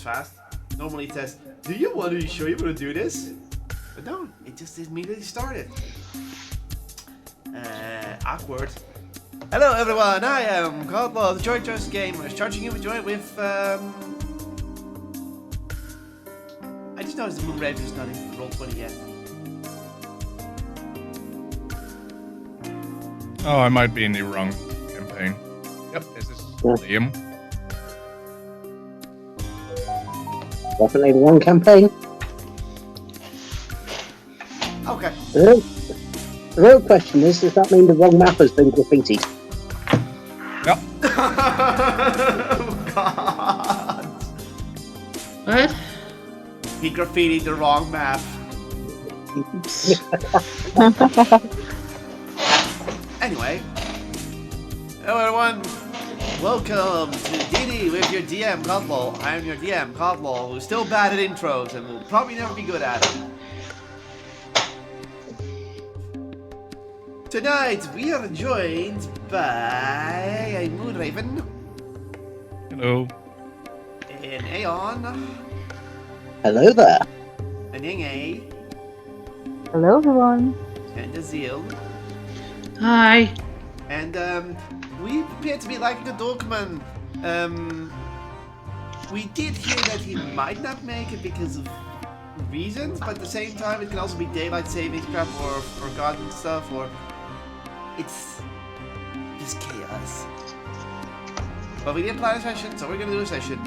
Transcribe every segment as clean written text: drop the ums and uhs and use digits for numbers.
fast. Normally it says, "Do you want to show you how to do this?" But no, it just immediately started. Awkward. Hello everyone, I am Kotlol, the Joy Gamer, charging you with joy with I just noticed the Moonraven is not in Roll20 yet. Oh, I might be in the wrong campaign. Yep, this is Liam. Definitely the wrong campaign. Okay. The real question is, does that mean the wrong map has been graffitied? Yep. Oh god. What? He graffitied the wrong map. Anyway. Hello everyone. Welcome to DND with your DM Kotlol. I am your DM Kotlol, who's still bad at intros and will probably never be good at it. Tonight we are joined by a Moonraven, Hello. an Aeon, Hello there. an Inge, Hello, everyone. and a Zeal. Hi. And we appear to be lacking a Dorkman. We did hear that he might not make it because of reasons, but at the same time it can also be daylight savings crap or forgotten stuff, or it's just chaos. But we didn't plan a session, so we're gonna do a session.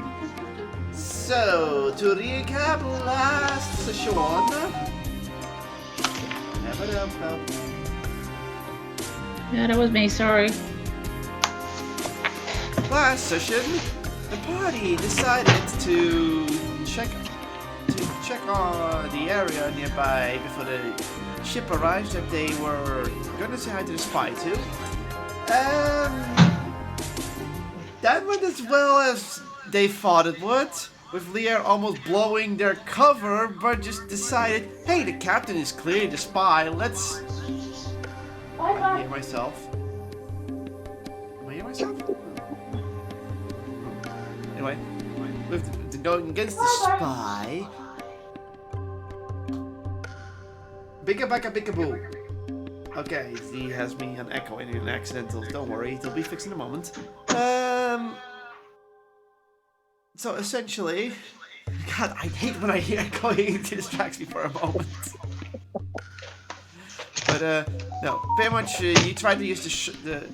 So to recap last session. Yeah, that was me, sorry. Last session, the party decided to check on the area nearby before the ship arrives that they were gonna say hi to the spy to. That went as well as they thought it would, with Lear almost blowing their cover, but just decided, hey, the captain is clearly the spy, let's... I hear myself. Am I hear myself? Anyway, with going against the spy. Bigga backa bigga boo. Okay, he has me an echo and an accidental. Don't worry, it'll be fixed in a moment. So essentially, God, I hate when I hear echoing. It distracts me for a moment. But no, pretty much you try to use the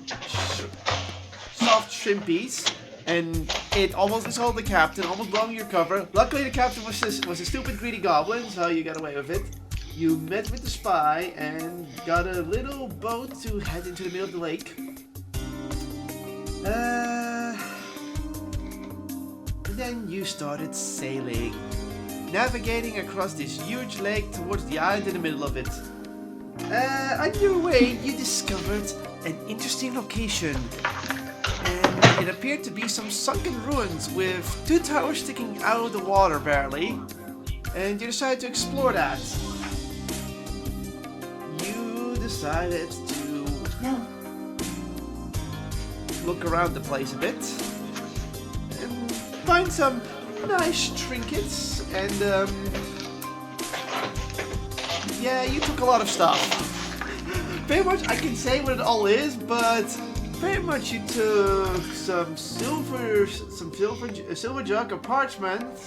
soft shrimpies, and it almost assaulted the captain, almost blowing your cover. Luckily, the captain was a stupid greedy goblin, so you got away with it. You met with the spy and got a little boat to head into the middle of the lake. And then you started sailing, navigating across this huge lake towards the island in the middle of it. On your way, you discovered an interesting location, and it appeared to be some sunken ruins with two towers sticking out of the water barely, and you decided to explore that. You decided to look around the place a bit, and find some nice trinkets, and yeah, you took a lot of stuff. Pretty much, I can say what it all is, but pretty much you took some silver jug of parchment,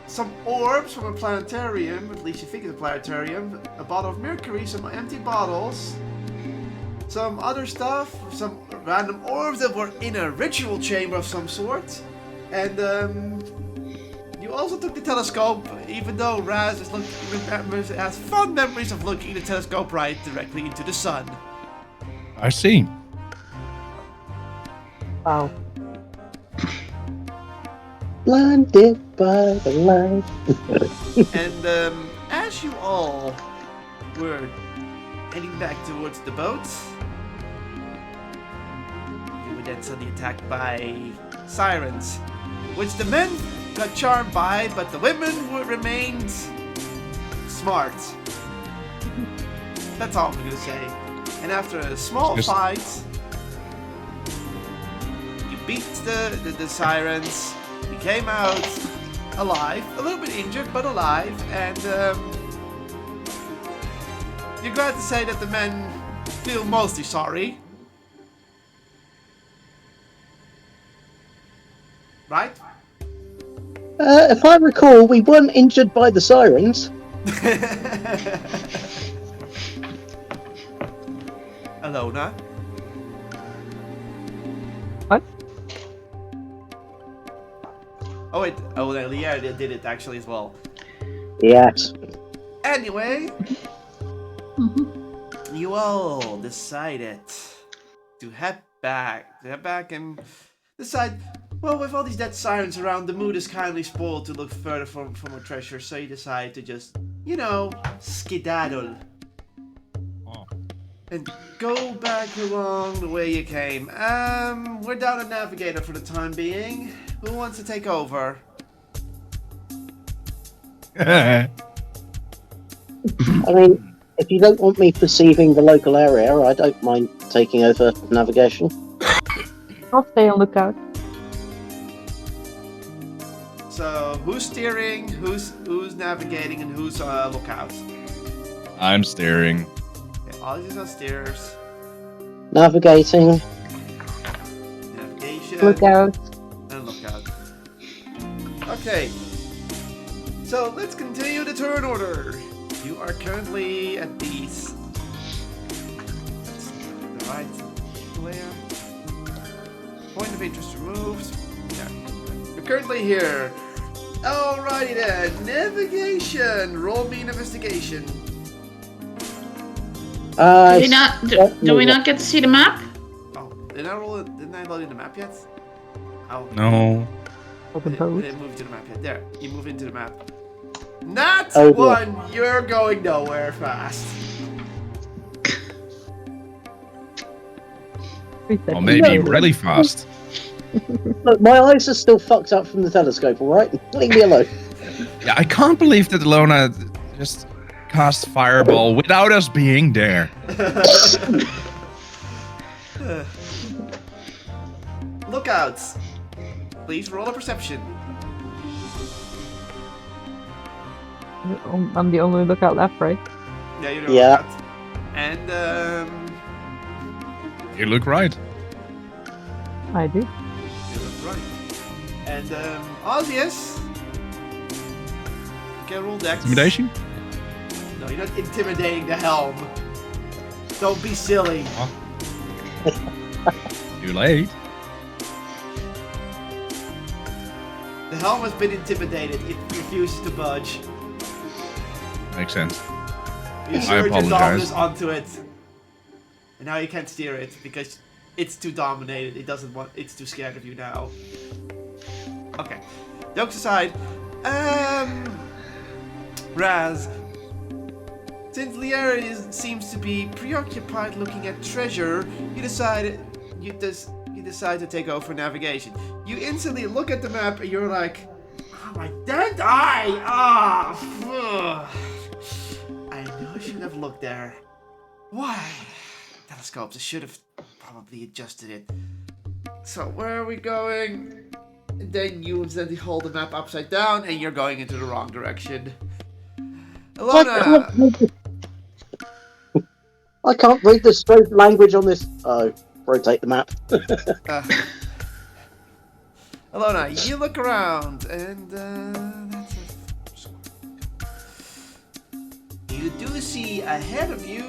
some orbs from a planetarium, at least you think it's a planetarium, a bottle of mercury, some empty bottles, some other stuff, some random orbs that were in a ritual chamber of some sort, and you also took the telescope, even though Raz has fond memories of looking in the telescope right directly into the sun. I see. Wow. Blinded by the light. And as you all were heading back towards the boat, you were then suddenly attacked by sirens, which the men got charmed by, but the women remained smart. That's all I'm gonna say. And after a small fight, you beat the sirens, You came out alive, a little bit injured, but alive, and you're glad to say that the men feel mostly sorry. Right? If I recall, we weren't injured by the sirens. Alona? What? Oh wait, oh yeah, they did it actually as well. Yes. Anyway, you all decided to head back and decide, well, with all these dead sirens around, the mood is kindly spoiled to look further from a treasure, so you decide to just, you know, skedaddle. Oh. And go back along the way you came. We're down a navigator for the time being. Who wants to take over? I mean, if you don't want me perceiving the local area, I don't mind taking over navigation. I'll stay on lookout. So, who's steering, who's navigating, and who's lookout? I'm steering. Okay, all these are steers. Navigating. Navigation. Lookout. And lookout. Okay. So, let's continue the turn order. You are currently at these. That's the right layer. Point of interest removed. Yeah. You're currently here. Alrighty then. Navigation. Roll me an investigation. Do we not get to see the map? Oh, didn't I roll it? Didn't I load in the map yet? Oh. No. Open We pose. didn't move to the map yet. There. You move into the map. Not Oh, one. You're going nowhere fast. 3 seconds. Or maybe No. really fast. Look, my eyes are still fucked up from the telescope, alright? Leave me alone. Yeah, I can't believe that Lona just cast fireball without us being there. Lookouts. Please roll a perception. I'm the only lookout left, right? Yeah, you're the Yeah. lookout. And You look right. I do. you look right. And Ozzius. Okay, roll dex. Intimidation? No, you're not intimidating the helm. Don't be silly. Too late. The helm has been intimidated. It refuses to budge. Makes sense. You I surge your apologize. dominance onto it. And now you can't steer it because it's too dominated. It doesn't want. It's too scared of you now. Okay. Jokes aside, Raz. Since Liera seems to be preoccupied looking at treasure, you decide to take over navigation. You instantly look at the map and you're like, oh, my dead eye! Ah! I know I shouldn't have looked there. Why? Telescopes, I should have probably adjusted it. So where are we going? And then you instantly hold the map upside down and you're going into the wrong direction. Alona! I can't read the strange language on this. Oh, rotate the map. Alona, you look around and that's it. You do see ahead of you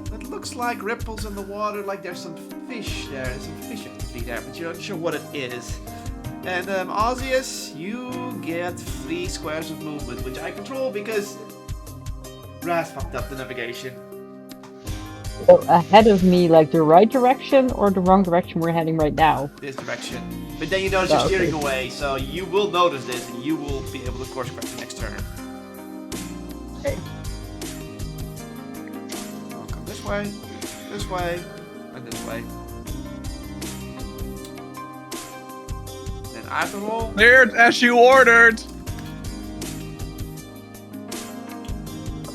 what looks like ripples in the water, like there's some fish there. There's some fish activity there, but you're not sure what it is. And Ozzius, you get 3 squares of movement, which I control because Raz fucked up the navigation. So ahead of me, like the right direction or the wrong direction we're heading right now? This direction. But then you notice you're steering away, so you will notice this and you will be able to course correct the next turn. Okay. I'll come this way, and this way. Then I have to roll. There, as you ordered.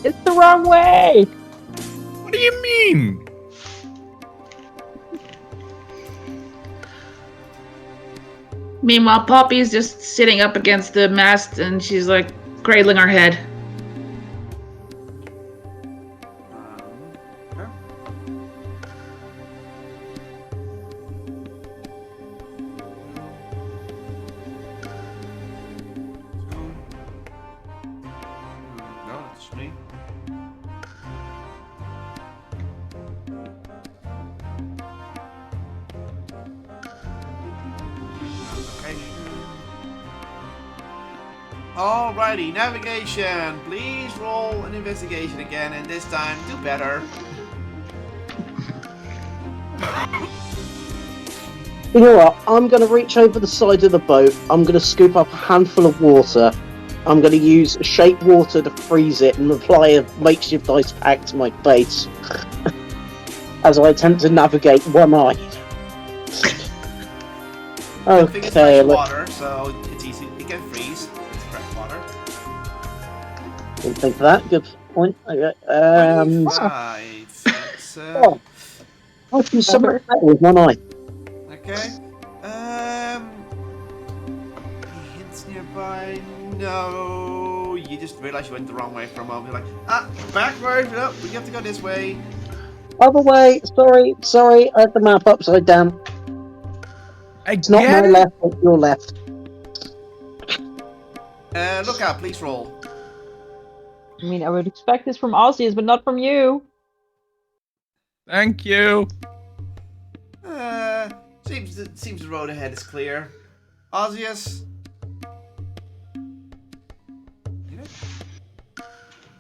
It's the wrong way! What do you mean? Meanwhile, Poppy's just sitting up against the mast and she's like cradling her head. Okay. No, that's me. Alrighty, navigation. Please roll an investigation again, and this time do better. You know what? I'm going to reach over the side of the boat. I'm going to scoop up a handful of water. I'm going to use shape water to freeze it and apply a makeshift ice pack to my face as I attempt to navigate one-eyed. I think it's Okay, fresh water, so it's easy. It can freeze. It's fresh water. didn't think of that. Good point. Okay. 25. That's, I can submit that with one eye. okay. Any hints nearby? No. You just realized you went the wrong way for a moment. You're like, backward. No, we have to go this way. Other way. Sorry. I had the map upside down. It's not my left, it's your left. Look out, please roll. I mean, I would expect this from Aussies, but not from you. Thank you. Seems the road ahead is clear. Ausius.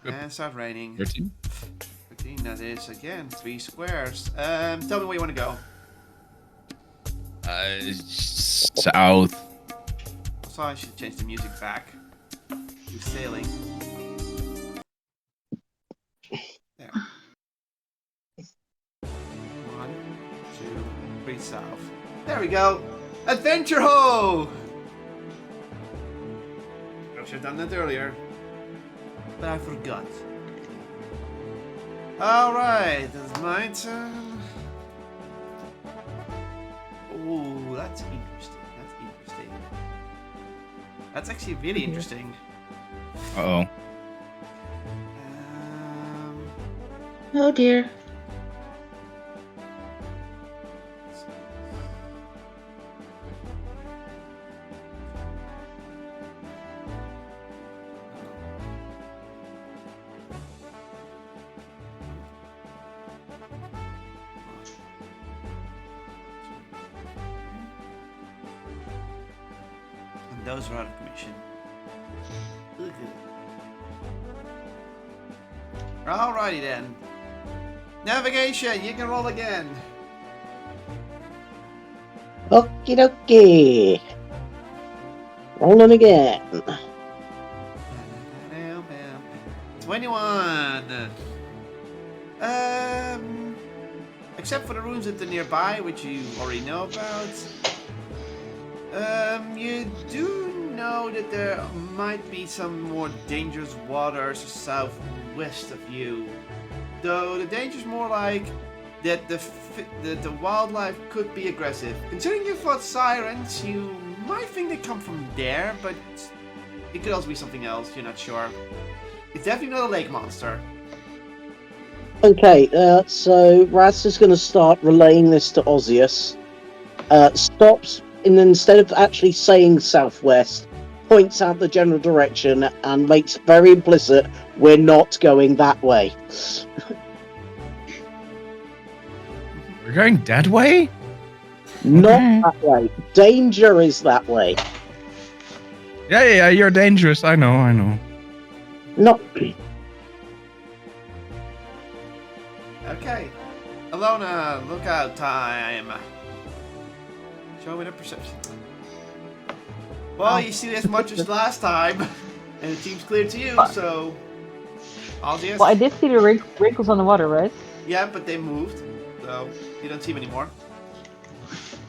And start raining. 13. 13, that is again 3 squares. Tell me where you want to go. South. So I should change the music back to sailing. There. 1, 2, 3 south. There we go. Adventure ho! I should have done that earlier, but I forgot. Alright, that's my turn. Oh, that's interesting. That's actually really interesting. Uh-oh. Oh dear. And those are out of commission. Alrighty then. Navigation, you can roll again. Okie dokie. Rolling again. 21. Except for the ruins that are nearby, which you already know about. You do know that there might be some more dangerous waters southwest of you. Though the danger is more like that the wildlife could be aggressive. Considering you fought sirens, you might think they come from there, but it could also be something else, you're not sure. It's definitely not a lake monster. Okay, so Raz is going to start relaying this to Ausius. Stops, and instead of actually saying southwest, points out the general direction and makes it very implicit we're not going that way. We're going that way? Not that way. Danger is that way. Yeah, you're dangerous. I know. Not. Okay. Alona, lookout time. Show me the perception. Well, you see as much as last time, and it seems clear to you, so... Ausius? Well, I did see the wrinkles on the water, right? Yeah, but they moved, so you don't see them anymore.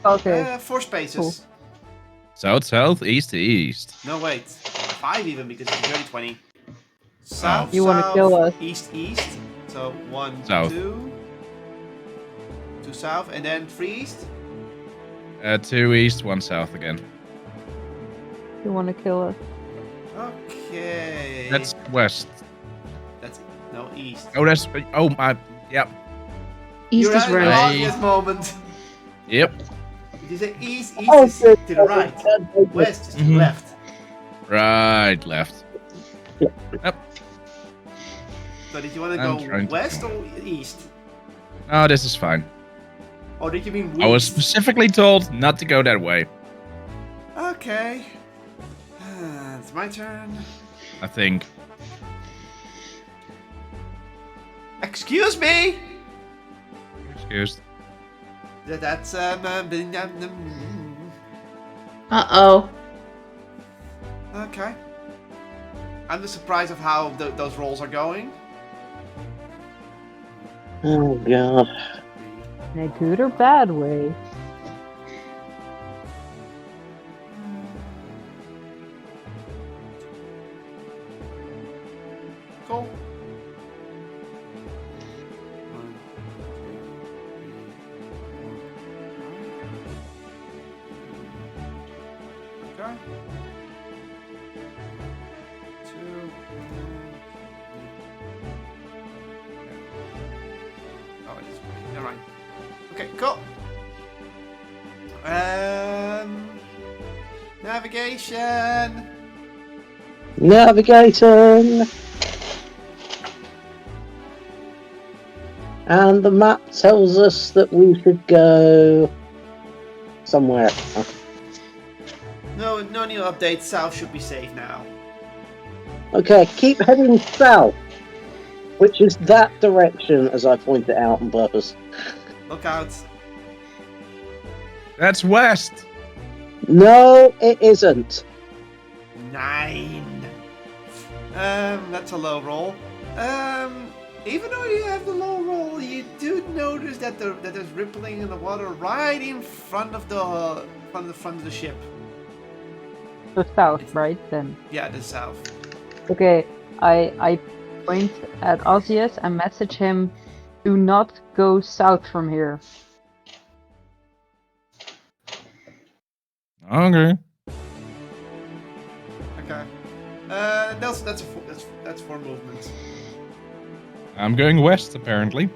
Okay. 4 spaces. Cool. South, east. No, wait. 5 even, because it's dirty 20. South, You want to south, kill us? East. So 1, South. 2 south, and then 3 east. 2 east, 1 south again. You want to kill us? Okay. That's west. That's no east. Oh, that's. Oh, my. Yep. East You're is having an right. obvious moment. Yep. If you say east, east Oh, is good. to the right. West is to the Mhm. left. Right, left. Yep. So did you want to I'm go trying to west think. or east? Oh, this is fine. Or did you mean west? I was specifically told not to go that way. Okay. It's my turn. I think. Excuse me. Excuse. That's Uh-oh. okay. I'm just surprised of how those rolls are going. Oh god. In a good or bad way? Cool. 1, 2, 3, 4, 5. Okay. 2. Oh, it's never mind. Okay, cool. Navigation. Navigating! And the map tells us that we should go somewhere. No new updates. South should be safe now. Okay, keep heading south, which is that direction, as I pointed out on purpose. Look out. That's west. No, it isn't. 9. That's a low roll. Even though you have the low roll, you do notice that there's rippling in the water right in front of the front of the ship. So south, right? Then. Yeah, the south. Okay, I point at Osius and message him, do not go south from here. Okay. Okay. That's 4 movements. I'm going west, apparently.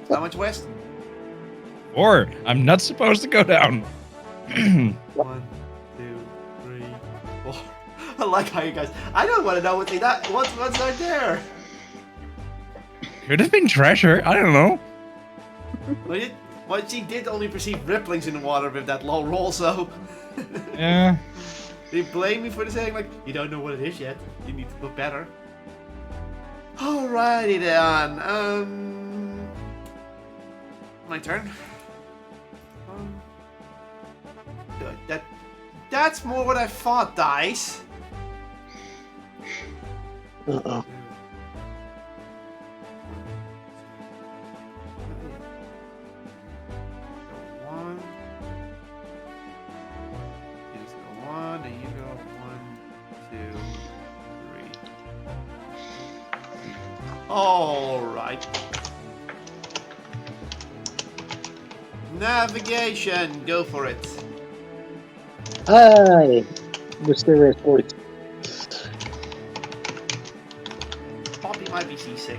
How much west? 4. I'm not supposed to go down. 1, 2, 3, 4. I like how you guys. I don't want to know what's out there. Could have been treasure. I don't know. Well, she did only perceive ripplings in the water with that low roll, so. Yeah. They blame me for the saying, like, you don't know what it is yet. You need to look better. Alrighty then. My turn. That's more what I thought, dice. Uh-oh. One. You just go 1, and you go 1, 2, 3. Alright. Navigation, go for it. Hi, mysterious voice. Poppy might be seasick.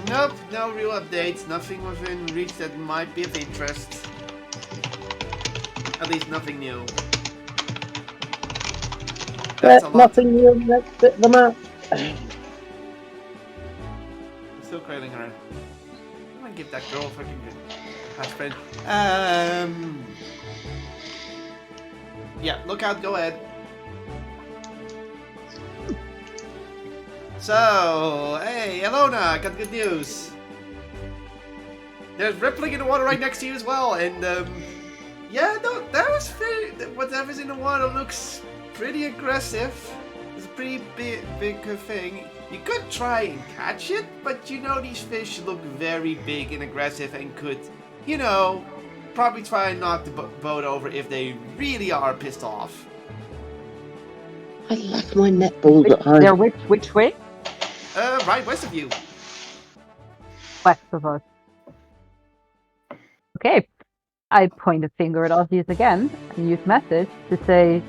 Nope, no real updates. Nothing within reach that might be of interest. At least nothing new. That's a lot. Nothing new on the next bit of the map. I'm still cradling her. I'm gonna give that girl a fucking good hash friend. Yeah, look out, go ahead. So, hey, Elona, I got good news. There's rippling in the water right next to you as well, and yeah, no, that was very. Whatever's in the water looks pretty aggressive. It's a pretty big thing. You could try and catch it, but you know these fish look very big and aggressive and could, you know, probably try and knock the boat over if they really are pissed off. I left my netball at home. They're which way? Right west of you. West of us. Okay. I point a finger at Osseous again and use message to say,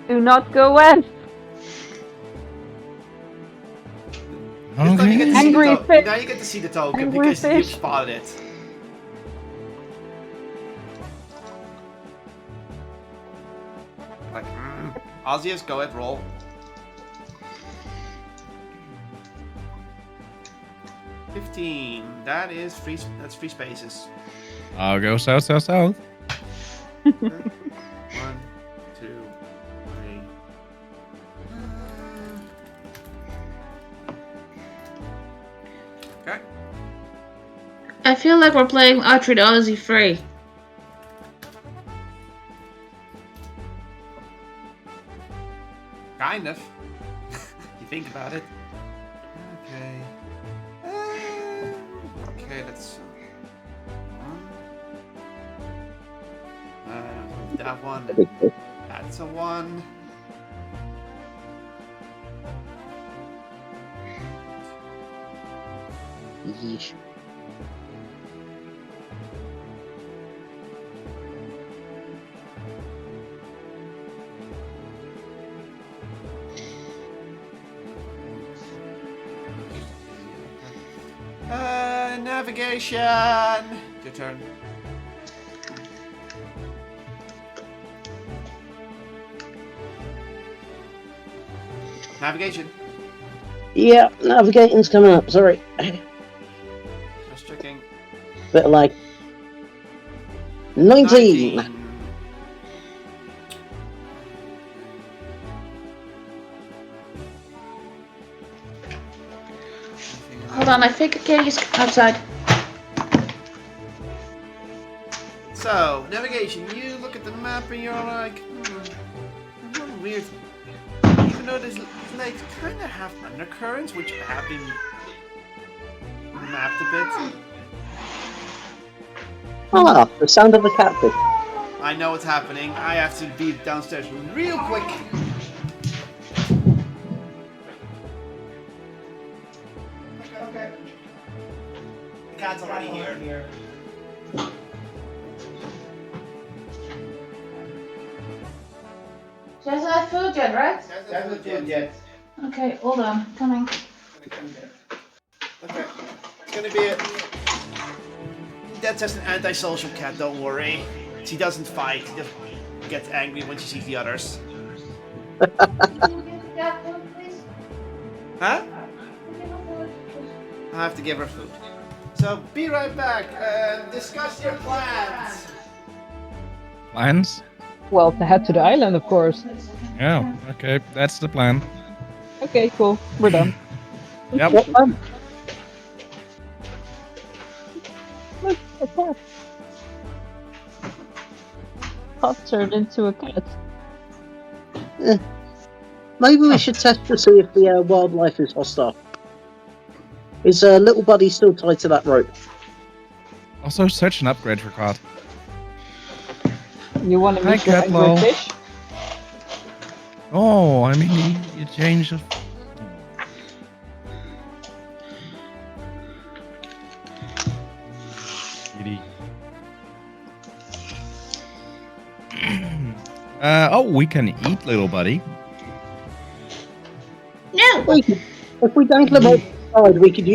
"Do not go west." This time you get to see Angry the fish. now you get to see the token Angry because you've fish. spotted it. Like, Osseous, go ahead, roll. $15. That is free. That's free spaces. I'll go south. 1, 2, 3. Okay. I feel like we're playing Archery the Aussie free. Kind of. You think about it. Okay. Okay, let's. That one. That's a 1. Yeesh. Navigation. Your turn. Navigation. Yeah, navigating's coming up. Sorry. Just checking. Bit like 19. Hold on, I think a kitty's outside. So, navigation. You look at the map and you're like, weird. Even though these lakes kind of have undercurrents, which have been mapped a bit. Ah, the sound of the catfish. I know what's happening. I have to be downstairs real quick. Okay. The cat's already here. She hasn't had food yet, right? That's what you get. Okay, hold on, coming. Okay. It's gonna be a... That's just an antisocial cat, don't worry. She doesn't fight, she just gets angry when she sees the others. Huh? I have to give her food. So, be right back. Discuss your plans. Plans? Well, to head to the island, of course. Yeah, okay, that's the plan. Okay, cool. We're done. Yep. What fun? Look, a cat. Pot turned into a cat. Maybe we should test to see if the wildlife is hostile. Is little buddy still tied to that rope? Also, such an upgrade for Cod. You want to Hi, meet your angry Kotlol. fish? Oh, I mean, you changed the... Kitty. Oh, we can eat, little buddy. No! If we dangle them outside, we could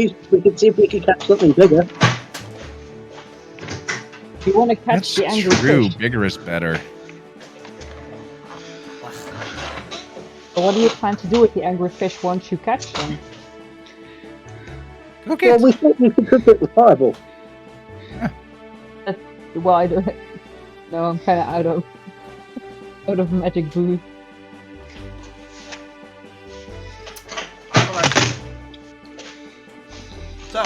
see if we could catch something bigger. You want to catch That's the angry true. fish? Bigger is better. So what do you plan to do with the angry fish once you catch them? Okay. Well, we thought we could cook it with fireball. Well, I don't. No, I'm kind of out of magic boost. So,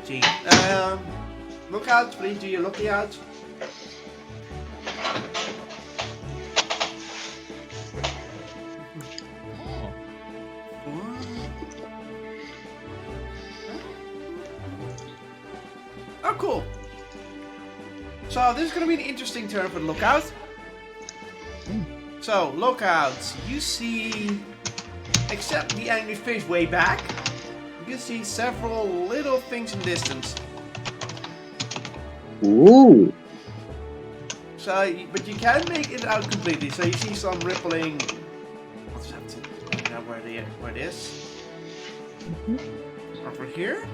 gee, look out, please. Do your looky out. Oh, cool. So this is going to be an interesting turn for the lookout. So, lookouts. You see, except the angry fish way back, you can see several little things in distance. Ooh. So, but you can't make it out completely. So you see some rippling. I'll just have to find out where it is. Over here.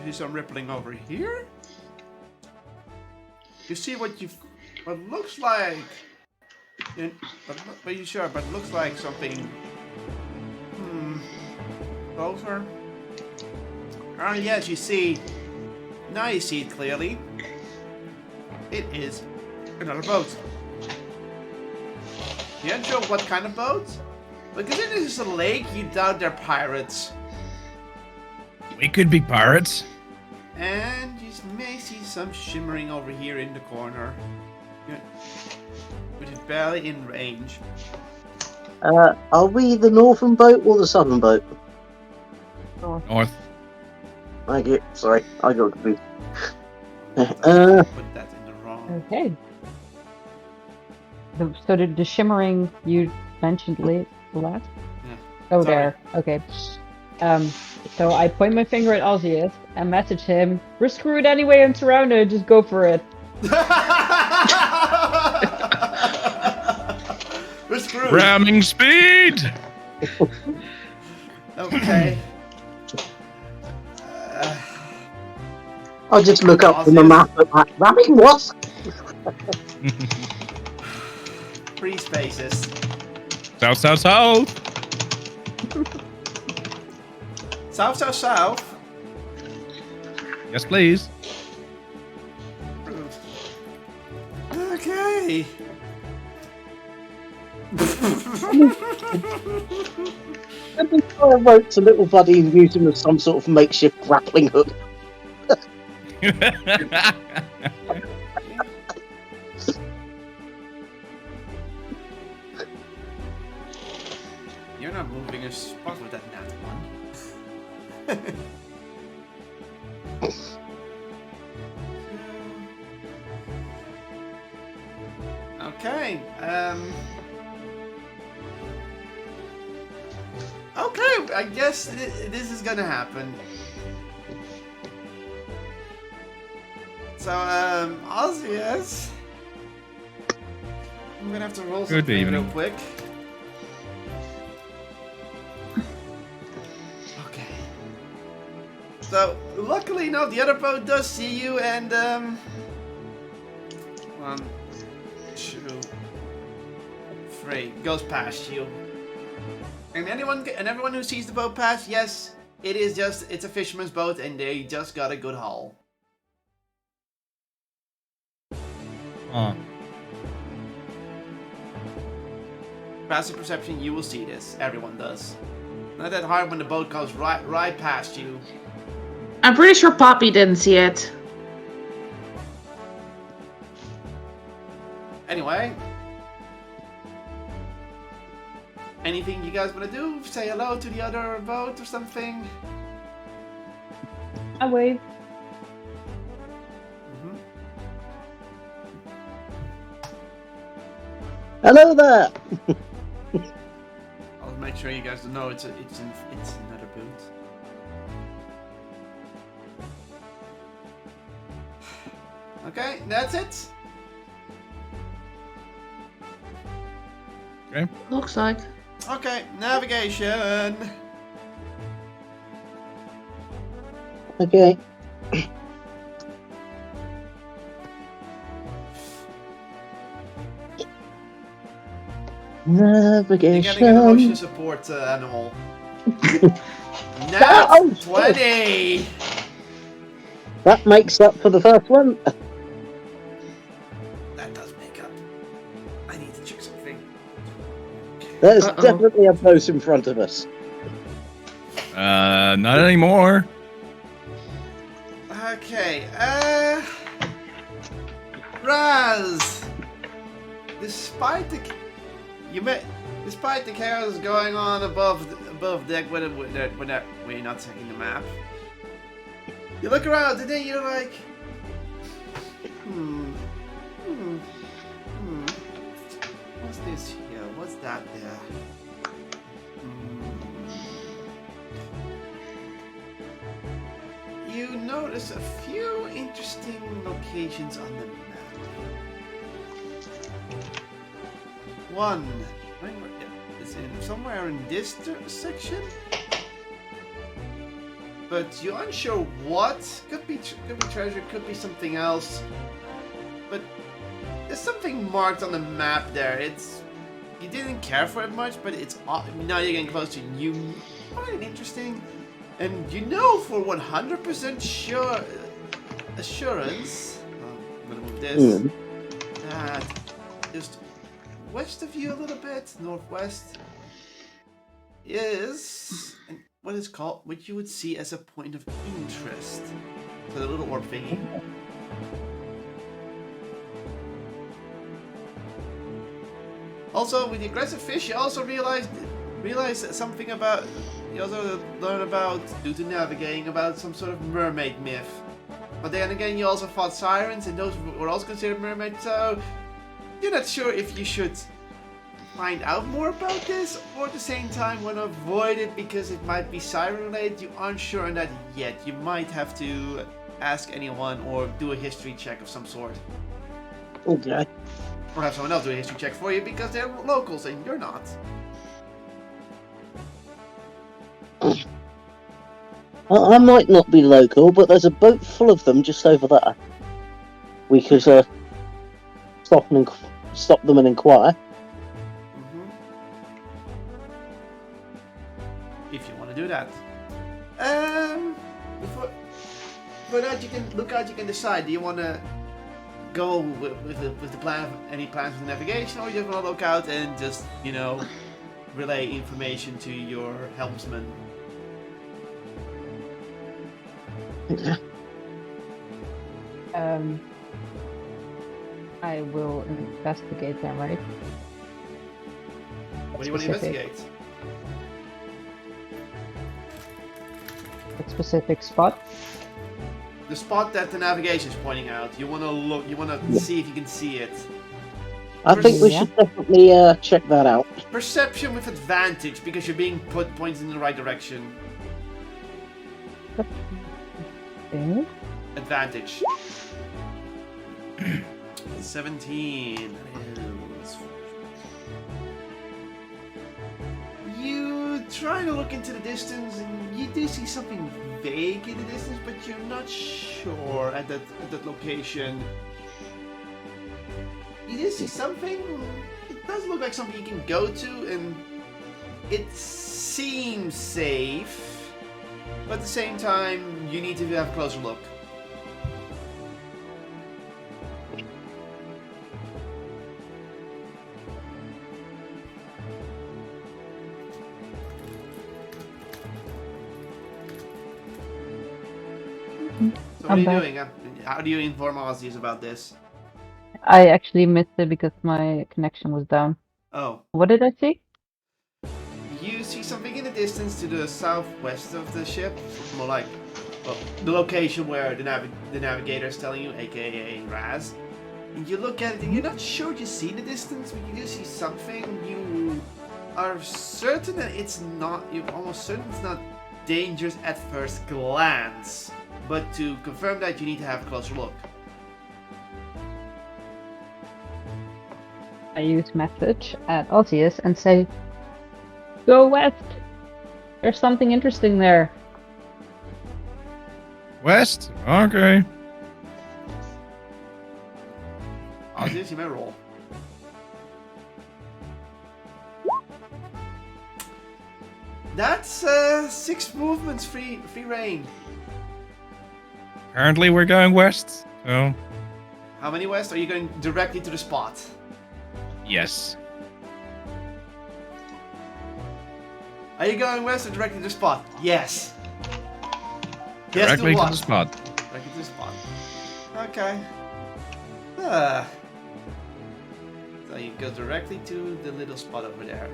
You see some rippling over here. You see what looks like. But you sure? But it looks like something. Closer. Oh yes, you see. Now you see it clearly. It is another boat. You aren't sure what kind of boat? Because it is a lake, you doubt they're pirates. We could be pirates. And you may see some shimmering over here in the corner. Which is barely in range. Are we the northern boat or the southern boat? North. Thank you. Sorry, I got confused. Put that in the wrong. Okay. So the shimmering you mentioned last? Yeah. Oh, Sorry. there. Okay. So I point my finger at Ozzius and message him, "We're screwed anyway and surrounded, just go for it." We're screwed. Ramming speed! Okay. I'll just look up from the map at that. Ramming what? 3 spaces. South, south, south! South, south, south. Yes, please. Okay. Every time I wrote to little buddy and used him as some sort of makeshift grappling hook. You're not moving a spot with that nat one. Okay. Okay, I guess this is gonna happen. So, Ozzius. I'm gonna have to roll Good something real evening. quick. Okay. So, luckily, no, the other boat does see you, and 1, 2, 3 goes past you. And everyone who sees the boat pass, yes, it's a fisherman's boat, and they just got a good haul. Passive perception, you will see this. Everyone does. Not that hard when the boat goes right past you. I'm pretty sure Poppy didn't see it. Anyway. Anything you guys want to do? Say hello to the other boat or something? I wave. Hello there! I'll make sure you guys know it's another boat. Okay, that's it. Okay. Looks like. Okay, navigation. Okay. You're getting an emotion Navigation. support animal. Nat Oh, 20! That makes up for the first one. That does make up. I need to check something. There's Uh-oh. definitely a boat in front of us. Not anymore. Okay, Raz! Despite the chaos going on above deck when we're not checking the map, you look around and then you're like, what's this here? What's that there? You notice a few interesting locations on the map. One, is in somewhere in this section, but you're unsure what. Could be treasure, could be something else. But there's something marked on the map there. You didn't care for it much, but it's now you're getting close to it. You find it interesting. And you know for 100% assurance, I'm gonna move this, that just west of you a little bit, northwest, is what is called, what you would see as a point of interest. So the little orb thingy. Also, with the aggressive fish, you also realize something about. You also learn about, due to navigating, about some sort of mermaid myth. But then again, you also fought sirens, and those were also considered mermaids, so you're not sure if you should find out more about this, or at the same time want to avoid it because it might be siren related. You aren't sure on that yet. You might have to ask anyone or do a history check of some sort. Okay. Or have someone else do a history check for you because they're locals and you're not. I might not be local, but there's a boat full of them just over there. We could stop them and inquire. If you want to do that. For that, you can look out. You can decide. Do you want to go with the plan of any plans for navigation, or you just want to look out and just relay information to your helmsman? I will investigate them, right? What do you want to investigate? A specific spot? The spot that the navigation is pointing out. You want to look. You want to see if you can see it. I think we should definitely check that out. Perception with advantage because you're being pointed in the right direction. Okay. Advantage. 17. You try to look into the distance and you do see something vague in the distance, but you're not sure at that location. You do see something. It does look like something you can go to, and it seems safe, but at the same time, you need to have a closer look. So what are you doing? How do you inform Aussies about this? I actually missed it because my connection was down. Oh. What did I see? You see something in the distance to the southwest of the ship. More like, well, the location where the navigator is telling you, aka Raz. And you look at it and you're not sure what you see in the distance, but you do see something. You are certain that it's not, you're almost certain it's not dangerous at first glance. But to confirm that, you need to have a closer look. I use message at Osius and say, "Go west. There's something interesting there." West? Okay. Aussies, you may roll. That's 6 movements, free reign. Currently we're going west, so... How many west? Are you going directly to the spot? Yes. Are you going west or directly to the spot? Yes. Directly to to what? the spot. Directly to the spot. Okay. So you go directly to the little spot over there.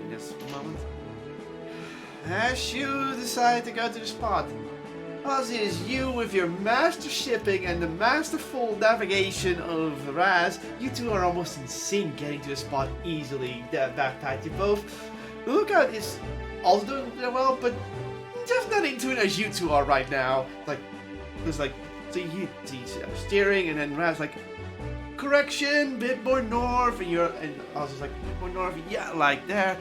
Just a moment. As you decide to go to the spot, Ozzy, you with your master shipping and the masterful navigation of Raz, you two are almost in sync, getting to a spot easily. Backpack, you both. The lookout is also doing well, but just not into it as you two are right now. Like, there's like, so you steering, and then Raz like, correction, bit more north, and Ozzy's like, bit more north, yeah, like there.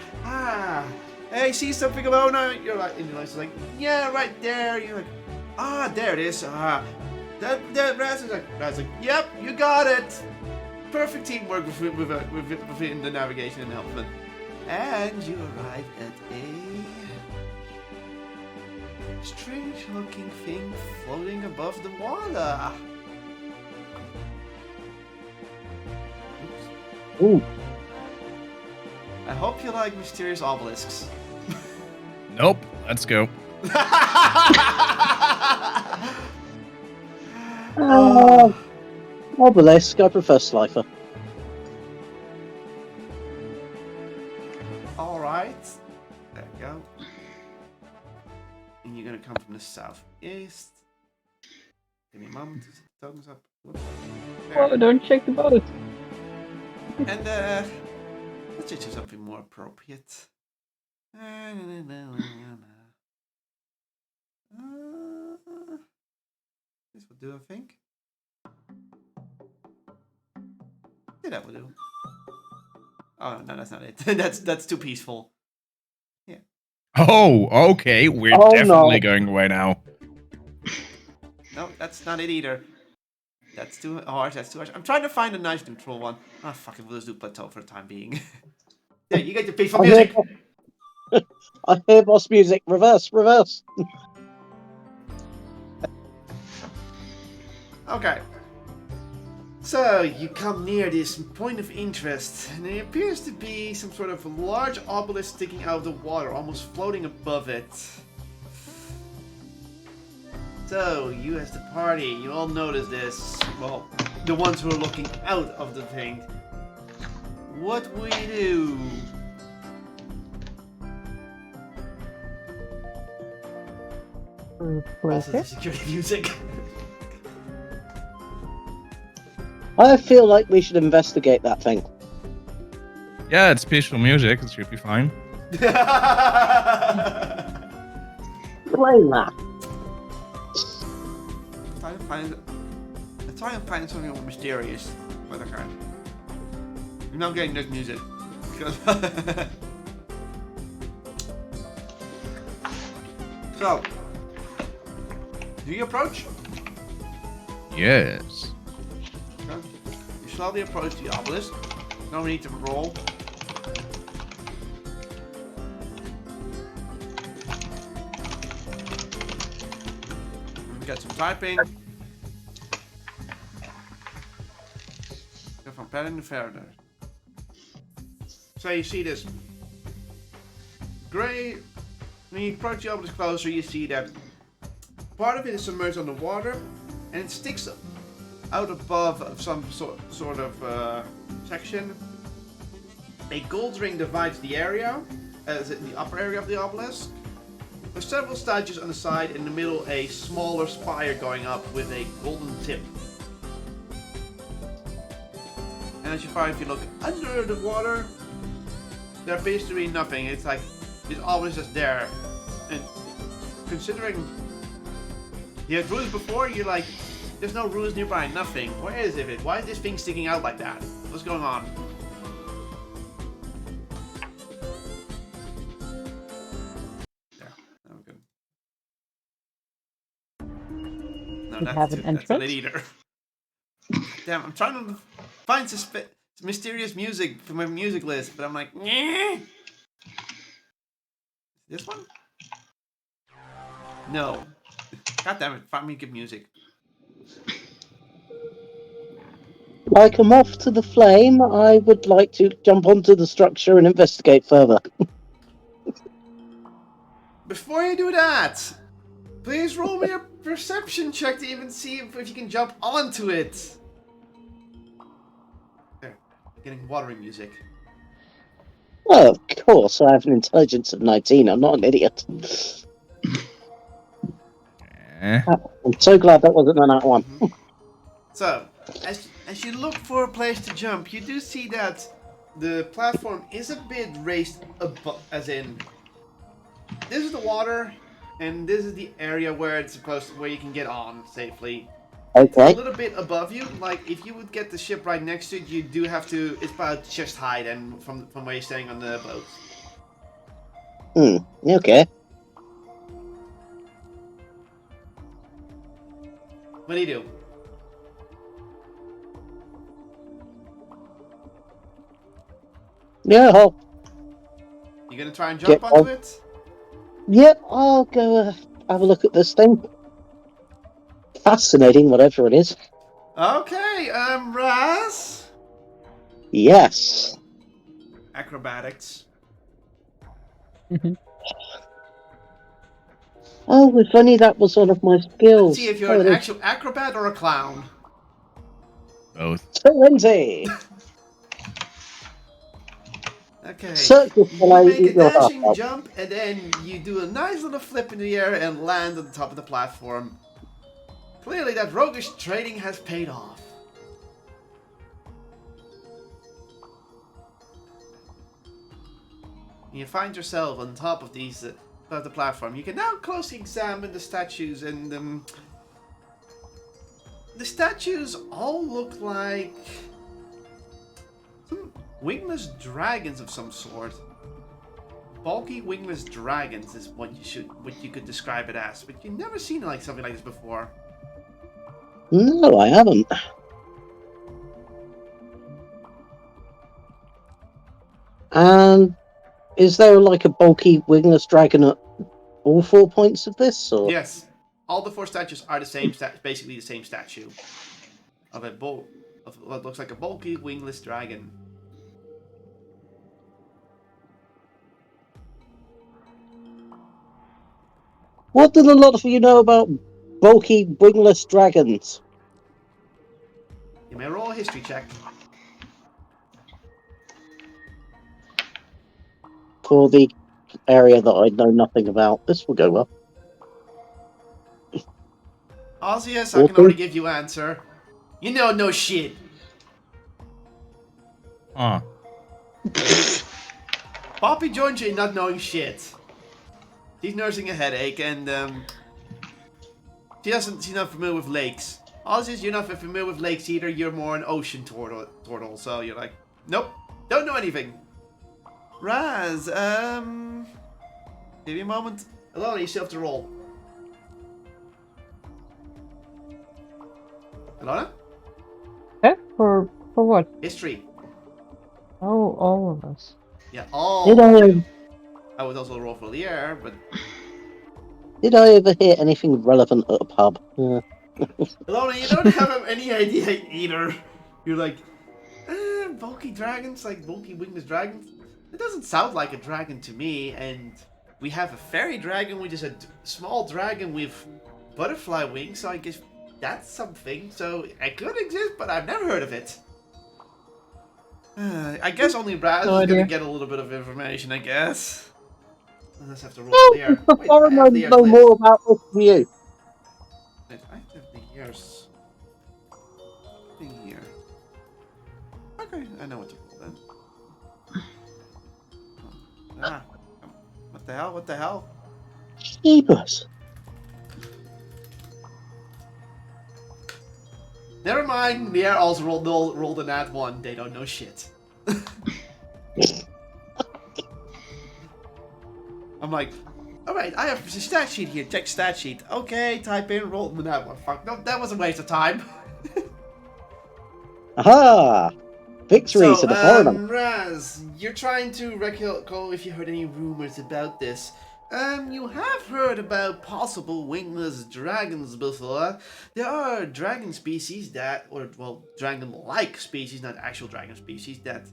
Hey, see something, Alona? You're like, and Eliza's like, yeah, right there. You're like, there it is. That Raz is like, yep, you got it. Perfect teamwork within the navigation and helpment. And you arrive at a strange-looking thing floating above the water. Oops. Ooh. I hope you like mysterious obelisks. Nope. Let's go. Obelisk, I prefer Slifer. Alright. There you go. And you're gonna come from the southeast. Give me a moment to set the tokens up. Whoops. There. Oh, don't check the boat. And let's just do something more appropriate. This will do, I think. Yeah, that will do. Oh no, that's not it. that's too peaceful. Yeah. Oh, okay. We're Oh, definitely no. going away now. No, that's not it either. That's too harsh. That's too harsh. I'm trying to find a nice neutral one. Ah, fuck it. We'll just do plateau for the time being. Yeah, you get your peaceful music. I hear boss music. Reverse, reverse. Okay. So, you come near this point of interest, and it appears to be some sort of large obelisk sticking out of the water, almost floating above it. So, you as the party, you all notice this. Well, the ones who are looking out of the thing. What will you do? Also, the security music. I feel like we should investigate that thing. Yeah, it's peaceful music. It should be fine. Explain that. I try and find something more mysterious, but I can't. I'm not getting this music. So, do you approach? Yes. Okay. You slowly approach the obelisk. No need to roll. We get some typing. Go from pattern to further. So you see this gray. When you approach the obelisk closer, you see that part of it is submerged underwater, and it sticks out above some sort of section. A gold ring divides the area, as in the upper area of the obelisk. There's several statues on the side, in the middle a smaller spire going up with a golden tip. And as you find, if you look under the water, there appears to be nothing. It's like it's always just there. And considering you had ruins before, you're like, there's no ruins nearby, nothing. Where is it? Why is this thing sticking out like that? What's going on? There, that was good. No, We have an that's not it entrance? either. Damn, I'm trying to find mysterious music for my music list, but I'm like, nyeh. This one? No. God damn it, find me good music. Like I'm off to the flame, I would like to jump onto the structure and investigate further. Before you do that, please roll me a perception check to even see if you can jump onto it. There, getting watering music. Well, of course, I have an intelligence of 19. I'm not an idiot. Eh? I'm so glad that wasn't an that one. So, as you look for a place to jump, you do see that the platform is a bit raised above, as in, this is the water, and this is the area where it's supposed where you can get on safely. It's a Okay. little bit above you. Like if you would get the ship right next to it, you do have to. It's about chest height, and from where you're staying on the boat. Okay. What do you do? Yeah, You gonna try and jump onto it? Yep, I'll go have a look at this thing. Fascinating, whatever it is. Okay, Raz. Yes. Acrobatics. Oh, if only that was one of my Let's skills. see if you're Oh, an it is. actual acrobat or a clown. Both. 20! Okay. Circus You below, make a eat your heart dashing out. jump, and then you do a nice little flip in the air and land on the top of the platform. Clearly, that roguish trading has paid off. You find yourself on top of these of the platform. You can now closely examine the statues, and the statues all look like some wingless dragons of some sort. Bulky wingless dragons is what you could describe it as, but you've never seen like something like this before. No, I haven't. And is there like a bulky wingless dragon at all 4 points of this? Or Yes, all the four statues are the same basically the same statue of of what looks like a bulky wingless dragon. what did a lot of you know about bulky wingless dragons? You may roll a history check. For the area that I know nothing about, this will go well. Osseous, I can already give you answer. You know no shit. Huh. Poppy joined you in not knowing shit. She's nursing a headache, and she's not familiar with lakes. Osseous, you're not familiar with lakes either. You're more an ocean turtle, so you're like, nope, don't know anything. Raz, give me a moment. Alona, you still have to roll. Alona? Eh? For what? History. Oh, all of us. Yeah, all Did of I, you. I would also roll for the air, but... did I ever hear anything relevant at a pub? Alona, you don't have any idea either. You're like, bulky dragons, like bulky wingless dragons? It doesn't sound like a dragon to me, and we have a fairy dragon, which is a small dragon with butterfly wings, so I guess that's something. So it could exist, but I've never heard of it. I guess only Raz No is gonna idea. get a little bit of information, I guess. Let's have to roll No, the air. the Wait, I have foreigner the air's know list. more about this than you. Wait, I have the air's thing here. Okay, I know what to roll then. Ah, what the hell? What the hell? Jeebus. Never mind. The air also rolled a nat 1. They don't know shit. I'm like, all right. I have a stat sheet here. Check stat sheet. Okay, type in roll the nat 1. Fuck. No, that was a waste of time. Aha! Victory So, to the foreigner. Raz, you're trying to recall if you heard any rumors about this. You have heard about possible wingless dragons before. There are dragon species that, dragon-like species, not actual dragon species, that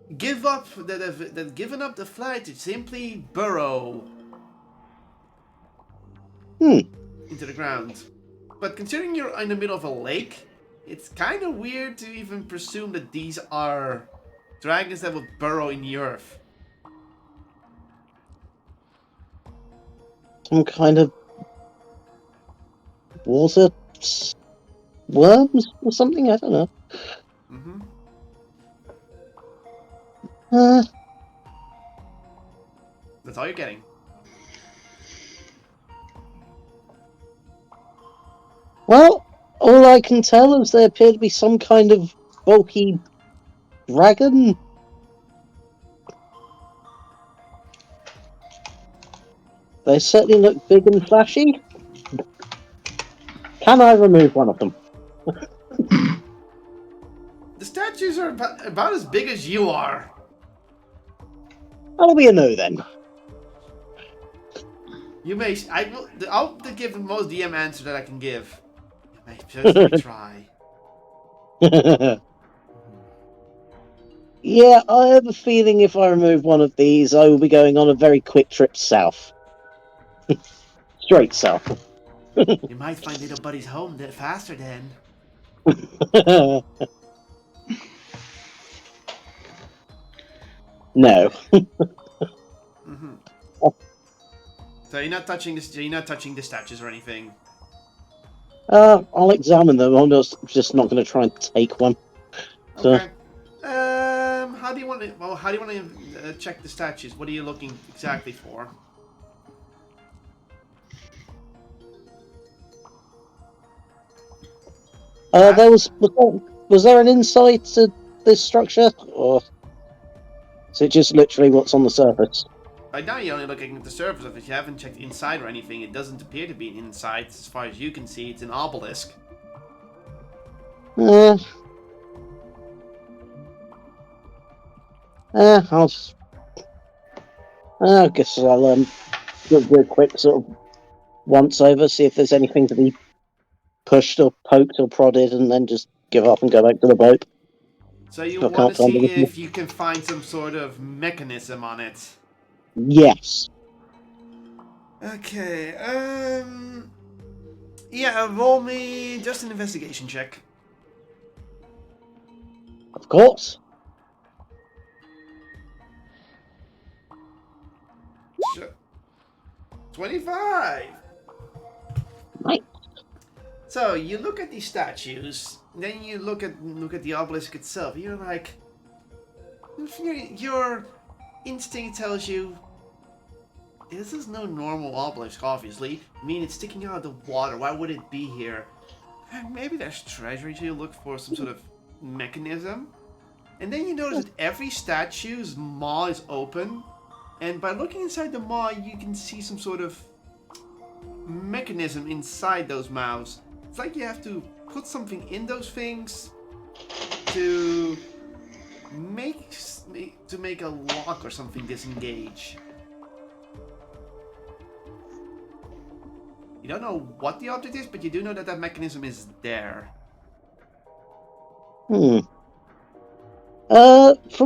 have given up the flight to simply burrow into the ground. But considering you're in the middle of a lake, it's kind of weird to even presume that these are dragons that will burrow in the earth. Some kind of water worms or something. I don't know. Mm-hmm. That's all you're getting. Well, all I can tell is there appear to be some kind of bulky dragon. They certainly look big and flashy. Can I remove one of them? The statues are about as big as you are. That'll be a no then. You may. I'll give the most DM answer that I can give. You may certainly try. Yeah, I have a feeling if I remove one of these, I will be going on a very quick trip south. Straight south. You might find little buddy's home faster then. No. Mm-hmm. So you're not touching this. You're not touching the statues or anything. I'll examine them. I'm just not going to try and take one. So, Okay. How do you want to? Well, how do you want to check the statues? What are you looking exactly for? was there an insight to this structure, or is it just literally what's on the surface? Right now, you're only looking at the surface of it. You haven't checked inside or anything. It doesn't appear to be an inside, as far as you can see. It's an obelisk. I'll just. I guess I'll do a quick sort of once over, see if there's anything to be pushed or poked or prodded, and then just give up and go back to the boat. So you I want can't to find see anything. if you can find some sort of mechanism on it. Yes. Okay. Yeah. Roll me just an investigation check. Of course. Sure. 25. Right. So you look at these statues, then you look at the obelisk itself. You're like, your instinct tells you this is no normal obelisk. Obviously, I mean it's sticking out of the water. Why would it be here? Maybe there's treasure. So you look for some sort of mechanism, and then you notice that every statue's maw is open, and by looking inside the maw, you can see some sort of mechanism inside those mouths. It's like you have to put something in those things to make a lock or something disengage. You don't know what the object is, but you do know that that mechanism is there. From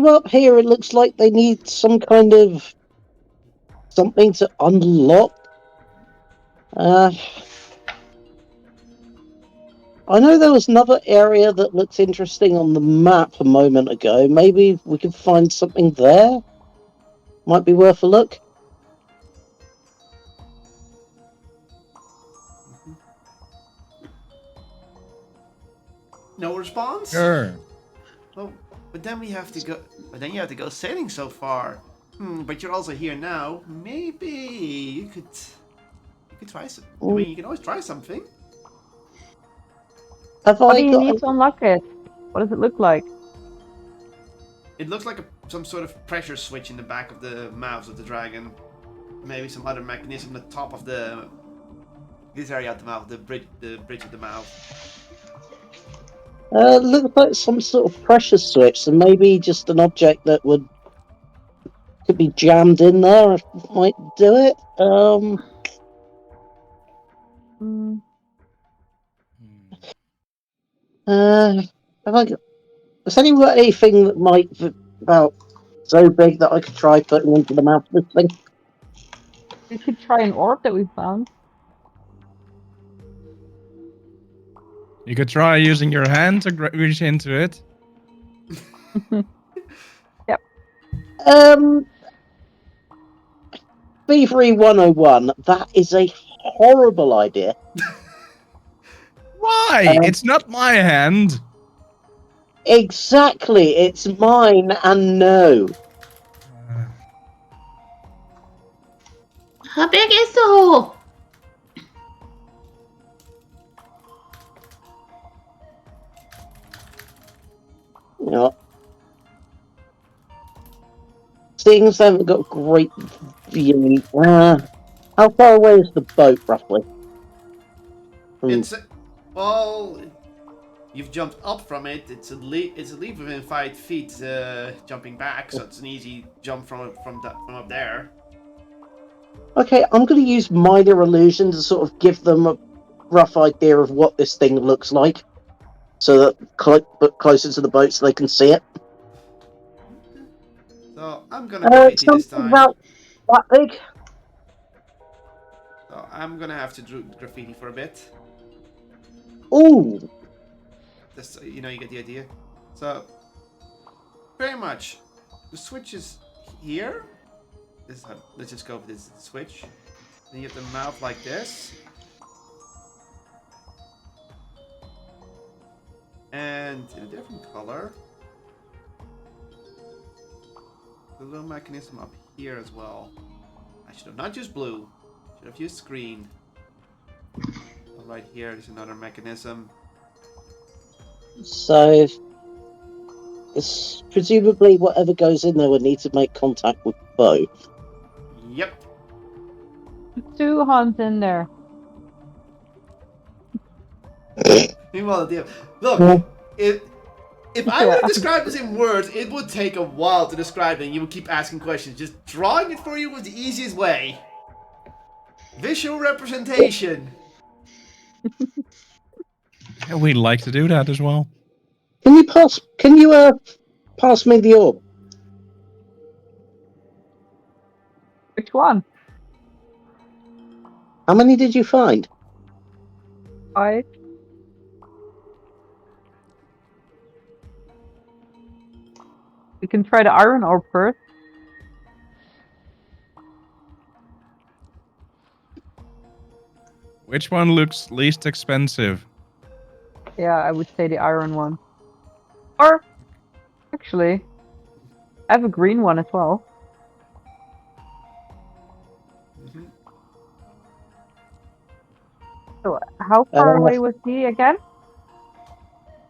up here, it looks like they need some kind of something to unlock. I know there was another area that looked interesting on the map a moment ago. Maybe we could find something there. Might be worth a look. No response? Sure. Oh, but then we have to go. But then you have to go sailing so far. But you're also here now. Maybe you could try some. I mean, you can always try something. Have What I do you got? need to unlock it? What does it look like? It looks like some sort of pressure switch in the back of the mouths of the dragon. Maybe some other mechanism at the top of this area of the mouth, the bridge of the mouth. Looks like some sort of pressure switch, and maybe just an object that could be jammed in there. Might do it. Have I got? Has anyone got anything that might about so big that I could try putting into the mouth of this thing? You could try an orb that we found. You could try using your hand to reach into it. Yep. B3 101. That is a horrible idea. Why? It's not my hand. Exactly, it's mine and no. How big is the hole? You know, seeing as I haven't got great view, how far away is the boat roughly? It's well, you've jumped up from it. It's at least within 5 feet, jumping back, so it's an easy jump from up there. Okay, I'm going to use minor illusion to sort of give them a rough idea of what this thing looks like, so that but closer to the boat so they can see it. So I'm gonna graffiti this Something time. about that big. So I'm gonna have to do graffiti for a bit. Ooh, Just you get the idea. So very much, the switch is here. Let's just go with this switch. Then you have the mouth like this. And in a different color. The little mechanism up here as well. I should have not used blue. Should have used green. So right here is another mechanism. so it's presumably whatever goes in there would need to make contact with both. Yep. 2 hands in there. Meanwhile, look, Yeah. if I were to Yeah. describe this in words, it would take a while to describe it, and you would keep asking questions. Just drawing it for you was the easiest way. Visual representation. Yeah, we'd like to do that as well. Can you pass me the orb? Which one? How many did you find? 5. We can try the iron orb first. Which one looks least expensive? Yeah, I would say the iron one. Or, actually, I have a green one as well. Mhm. So, how far away was he again?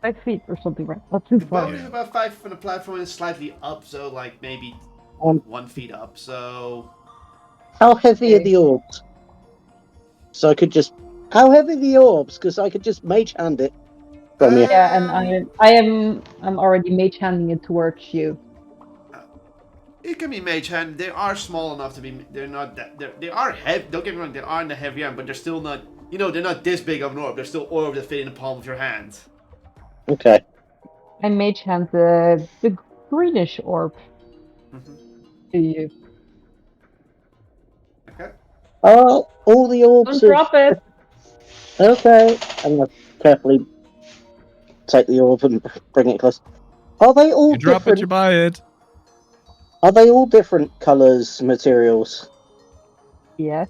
5 feet or something, right? Not too The boat far. is about 5 from the platform and slightly up, so like maybe Um, 1 feet up. So How heavy are Okay. the orbs? So I could just. How heavy are the orbs? Because I could just mage hand it from you. Yeah, and I'm already mage handing it towards you. it can be mage hand. They are small enough to be. They're not that. They are heavy. Don't get me wrong. They are in the heavy end, but they're still not. They're not this big of an orb. They're still orbs that fit in the palm of your hand. Okay. I mage hand the greenish orb Mhm. to you. Okay. All the orbs Don't drop it! Okay. I'm gonna carefully take the orb and bring it close. Are they all You drop it, different? you buy it. Are they all different colours, materials? Yes.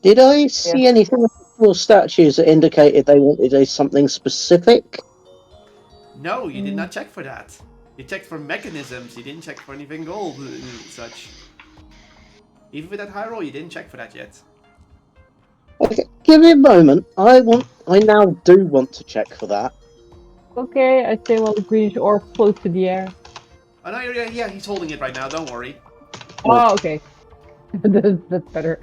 Did I see anything with the little statues that indicated they wanted something specific? No, you did not check for that. You checked for mechanisms. You didn't check for anything gold such. Even with that high roll, you didn't check for that yet. Okay, give me a moment. I now do want to check for that. Okay, I say while the greenish orb floats to the air. Oh no, yeah, he's holding it right now. Don't worry. Oh, okay. That's better.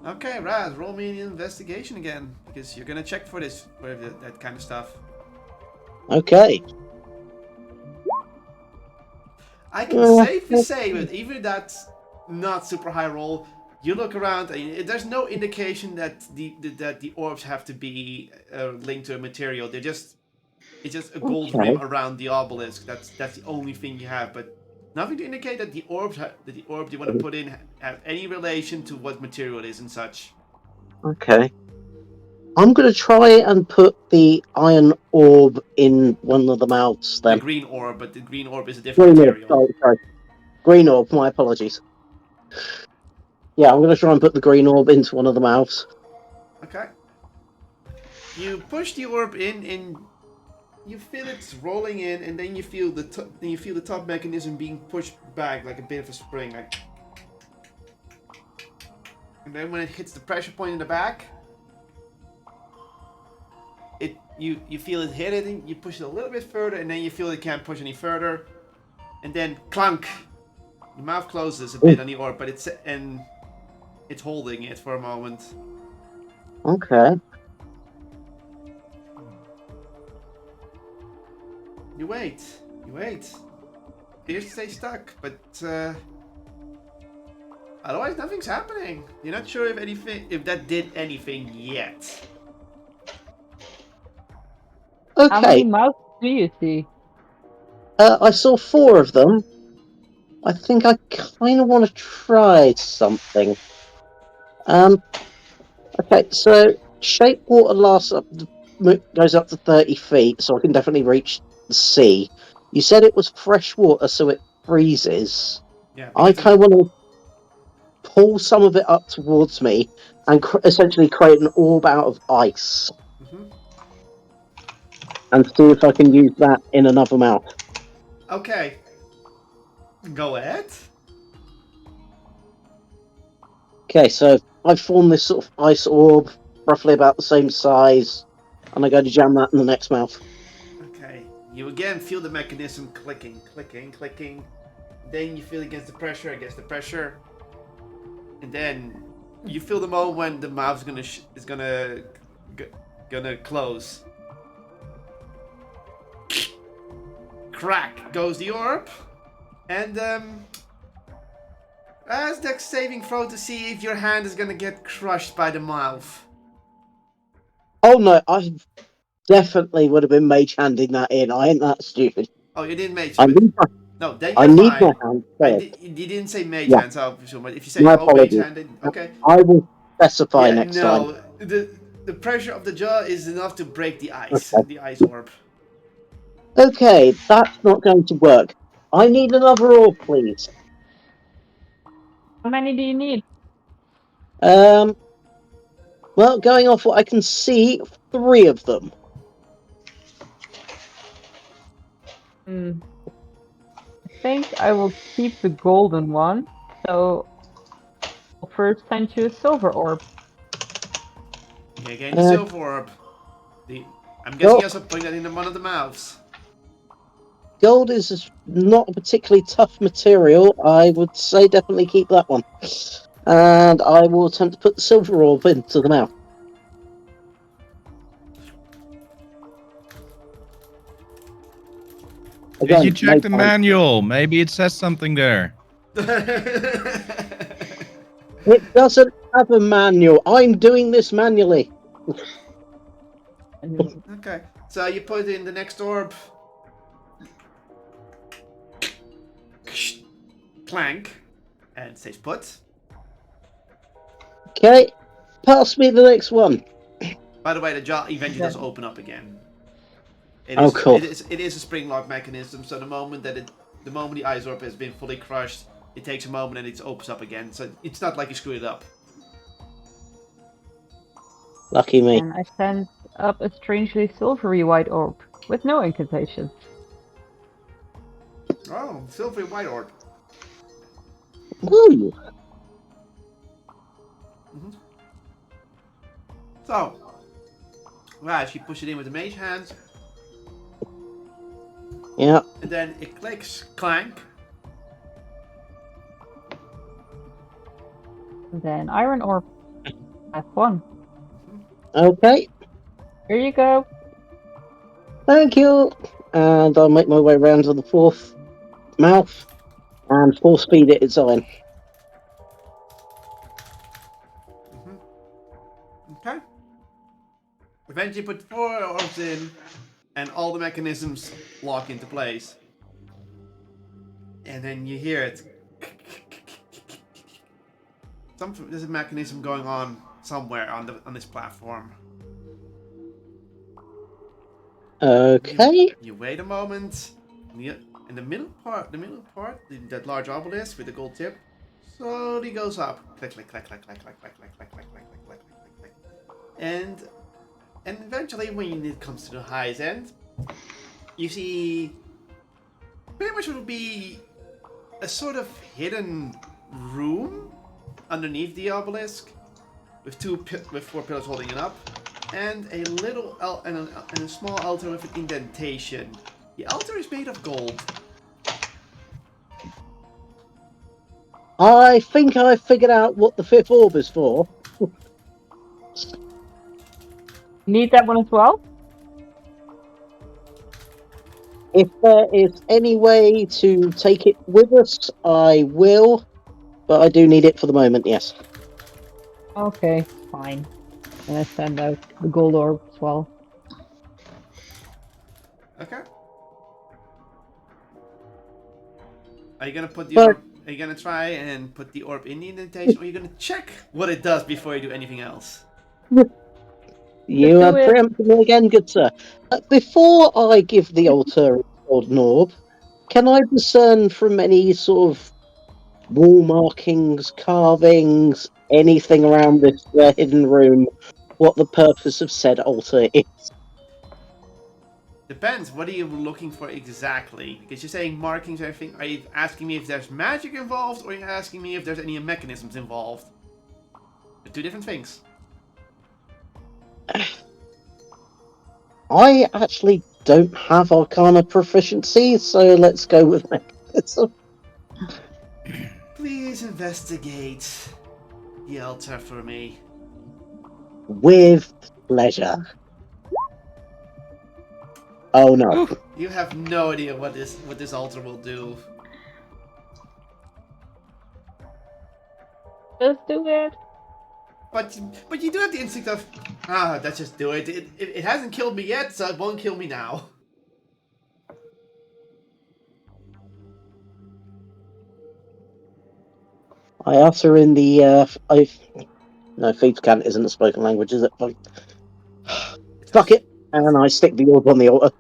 Okay, Raz, roll me an investigation again because you're gonna check for this, for that kind of stuff. Okay. I can safely say that even that's not super high roll, you look around and there's no indication that the orbs have to be linked to a material. It's just a gold Okay. rim around the obelisk. That's the only thing you have, but nothing to indicate that the orbs you want to put in have any relation to what material it is and such. Okay. I'm going to try and put the iron orb in one of the mouths The then. green orb, but the green orb is a different Green orb, material. sorry. Green orb, my apologies. Yeah, I'm going to try and put the green orb into one of the mouths. Okay. You push the orb in, and you feel it's rolling in, and then you feel the top mechanism being pushed back like a bit of a spring, like. And then when it hits the pressure point in the back, you feel it hit it, and you push it a little bit further, and then you feel it can't push any further, and then clunk. The mouth closes a bit on the orb, but it's holding it for a moment. Okay. You wait. Appears to stay stuck, but otherwise nothing's happening. You're not sure if that did anything yet. How many Okay. mouths do you see? I saw 4 of them. I think I kind of want to try something. Okay, so shape water goes up to 30 feet, so I can definitely reach the sea. You said it was fresh water, so it freezes. Yeah. I kind of want to pull some of it up towards me and essentially create an orb out of ice and see if I can use that in another mouth. Okay. Go ahead. Okay, so I've formed this sort of ice orb, roughly about the same size, and I go to jam that in the next mouth. Okay. You again feel the mechanism clicking. Then you feel against the pressure, and then you feel the moment when the mouth is gonna close. Crack goes the orb, and as Dex saving throw to see if your hand is gonna get crushed by the mouth. Oh no, I definitely would have been mage handing that in. I ain't that stupid. Oh, you didn't mage. I need my, No, then I you're need fine. my hand first. You didn't say mage Yeah. hand, so but if you say My oh mage apologies. hand, then okay. I will specify Yeah, next time. no. The pressure of the jaw is enough to break the ice, Okay. the ice orb. Okay, that's not going to work. I need another orb, please. How many do you need? Well, going off what I can see, 3 of them. I think I will keep the golden one. So I'll first send you a silver orb. Yeah, again, the silver orb. I'm guessing you're also putting that in one of the mouths. Gold is not a particularly tough material. I would say definitely keep that one. And I will attempt to put the silver orb into the mouth. Did you check the no point. manual? Maybe it says something there. It doesn't have a manual. I'm doing this manually. Okay, so you put in the next orb. Clank. And stays put. Okay, pass me the next one. By the way, the jaw eventually does open up again. Cool. It is a spring lock mechanism, so the moment the ice orb has been fully crushed, it takes a moment and it opens up again. So it's not like you screw it up. Lucky me. And I sent up a strangely silvery white orb with no incantation. Oh, silvery white orb. Ooh. So, right, you push it in with the mage hand. Yeah. And then it clicks, clank. And then iron orb. That's one. Okay. Here you go. Thank you. And I'll make my way round to the 4th mouth and force feed it its iron. Okay. Eventually put 4 orbs in, and all the mechanisms lock into place. And then you hear it. There's a mechanism going on somewhere on this platform. Okay. You wait a moment. In the middle part, that large obelisk with the gold tip, slowly goes up. Click, click, click, click, click, click, click, click, click, click, click, click, click, click, click, click. And And eventually, when it comes to the highest end, you see pretty much what would be a sort of hidden room underneath the obelisk, with with 4 pillars holding it up, and a little and a small altar with an indentation. The altar is made of gold. I think I figured out what the 5th orb is for. Need that one as well? If there is any way to take it with us, I will. But I do need it for the moment, yes. Okay, fine. And I send out the gold orb as well. Okay. Are you gonna put the But- orb? Are you gonna try and put the orb in the indentation, or are you gonna check what it does before you do anything else? You Let's have do it. preempted me again, good sir. Before I give the altar golden orb, can I discern from any sort of wall markings, carvings, anything around this hidden room, what the purpose of said altar is? Depends. What are you looking for exactly? Because you're saying markings and everything. Are you asking me if there's magic involved, or are you asking me if there's any mechanisms involved? They're 2 different things. I actually don't have Arcana proficiency, so let's go with mechanism. Please investigate the altar for me. With pleasure. Oh no. You have no idea what this altar will do. Let's do it. But you do have the instinct of, let's just do it. It hasn't killed me yet, so it won't kill me now. I utter in the no, Thieves' Cant isn't a spoken language, is it? Fuck it, and I stick the orb on the altar.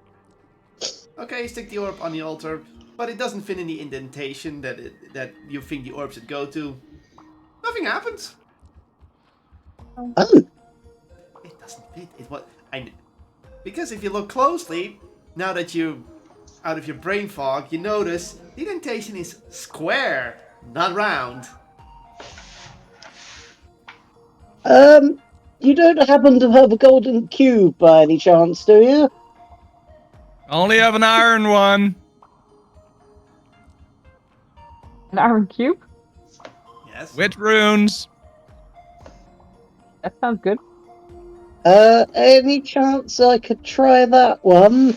Okay, stick the orb on the altar, but it doesn't fit in the indentation that you think the orb should go to. Nothing happens. Oh, It doesn't fit. Because if you look closely, now that you out of your brain fog, you notice the indentation is square, not round. you don't happen to have a golden cube by any chance, do you? Only have an iron one. An iron cube? Yes. With runes. That sounds good. Any chance I could try that one?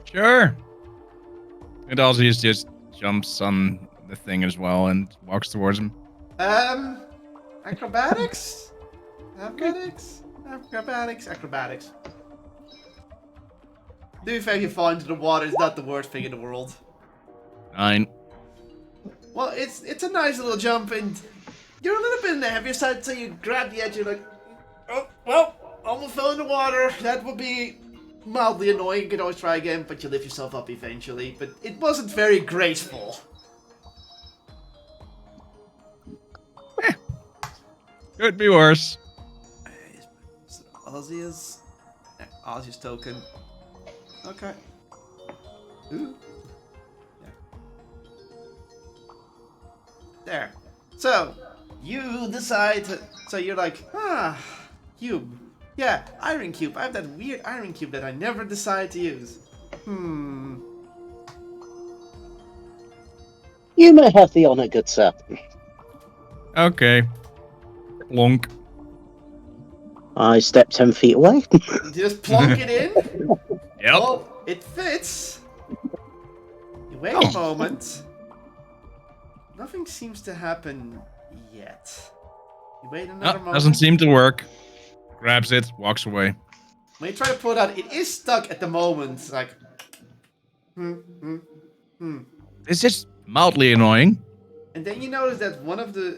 Sure. And Ozzy just jumps on the thing as well and walks towards him. Acrobatics? Acrobatics. To be fair, you fall into the water, it's not the worst thing in the world. 9. Well, it's a nice little jump, and you're a little bit on the heavier side, so you grab the edge, you're like, oh, well, almost fell in the water. That would be mildly annoying. You could always try again, but you lift yourself up eventually. But it wasn't very graceful. Could be worse. Ozzy's token. Okay. Ooh. Yeah. There. So, you decide to, so you're like, cube. Yeah, iron cube. I have that weird iron cube that I never decide to use. You may have the honor, good sir. Okay. Plonk. I step 10 feet away. Just plonk it in. Yep. Oh, it fits. You wait a moment. Nothing seems to happen yet. You wait another moment. Doesn't seem to work. Grabs it, walks away. When you try to pull it out, it is stuck at the moment. It's like, It's just mildly annoying. And then you notice that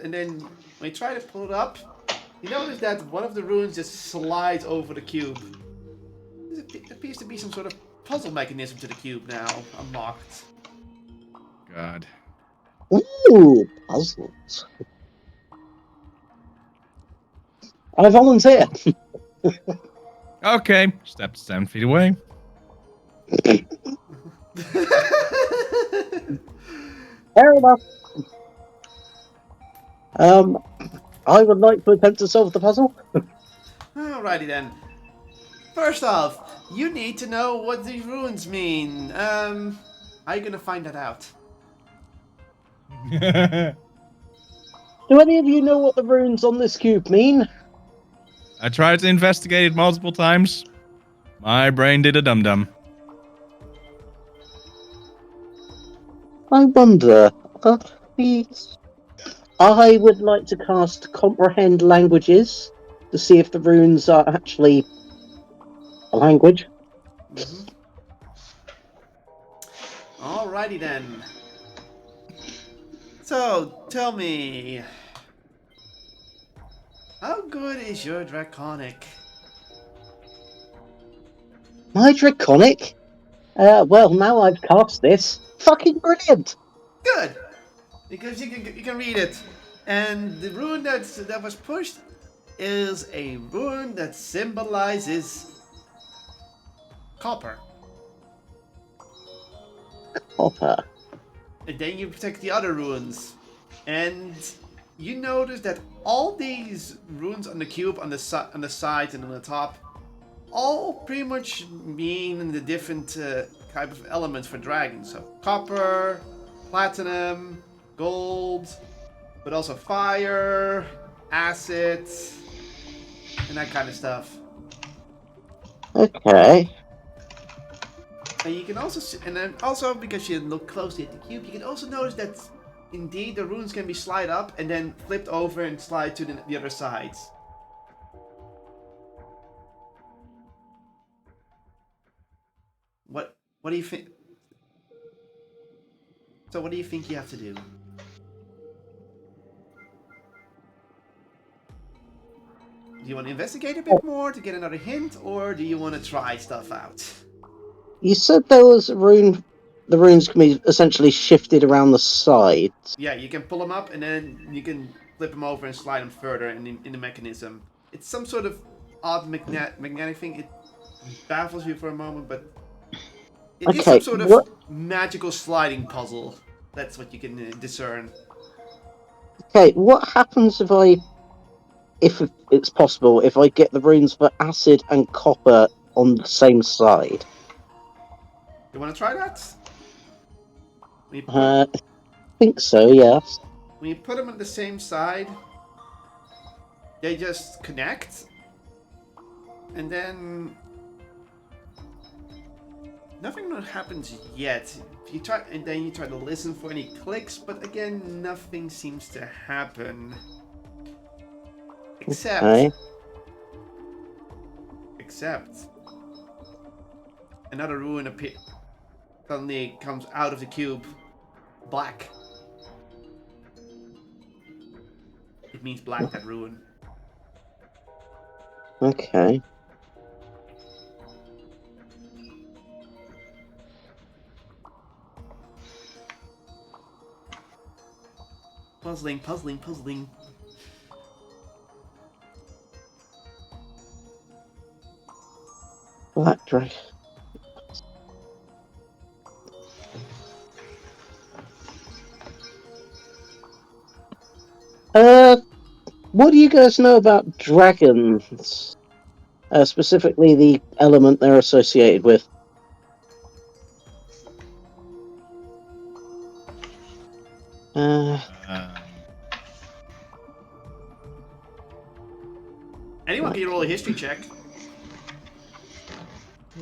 and then when you try to pull it up, you notice that one of the runes just slides over the cube. There appears to be some sort of puzzle mechanism to the cube now, unlocked. God. Ooh, puzzles. I volunteer. Okay, step 7 feet away. Fair enough. I would like to attempt to solve the puzzle. Alrighty then. First off, you need to know what these runes mean. How you gonna find that out? Do any of you know what the runes on this cube mean? I tried to investigate it multiple times. My brain did a dum-dum. I wonder. Please. I would like to cast Comprehend Languages to see if the runes are actually a language. Alrighty then. So, tell me, how good is your Draconic? My Draconic? Well, now I've cast this. Fucking brilliant! Good, because you can read it, and the rune that was pushed is a rune that symbolizes copper. Copper. And then you protect the other runes, and you notice that all these runes on the cube, on the sides and on the top, all pretty much mean the different type of elements for dragons. So copper, platinum, gold, but also fire, acid, and that kind of stuff. Okay. And you can also see, and then also because you look closely at the cube, you can also notice that indeed the runes can be slid up and then flipped over and slide to the other sides. What do you think? So what do you think you have to do? Do you want to investigate a bit more to get another hint, or do you want to try stuff out? You said there was a rune. The runes can be essentially shifted around the sides. Yeah, you can pull them up and then you can flip them over and slide them further in the mechanism. It's some sort of odd magnetic thing. It baffles you for a moment, but it is some sort of magical sliding puzzle. That's what you can discern. Okay, what happens if it's possible, if I get the runes for acid and copper on the same side? You want to try that? I think so, yes. When you put them on the same side, they just connect, and then nothing happens yet. You try, and then you try to listen for any clicks, but again, nothing seems to happen. Except another rune suddenly comes out of the cube. Black. It means black, that rune. Okay. Puzzling. Black dragon. What do you guys know about dragons? Specifically the element they're associated with. Anyone can roll a history check.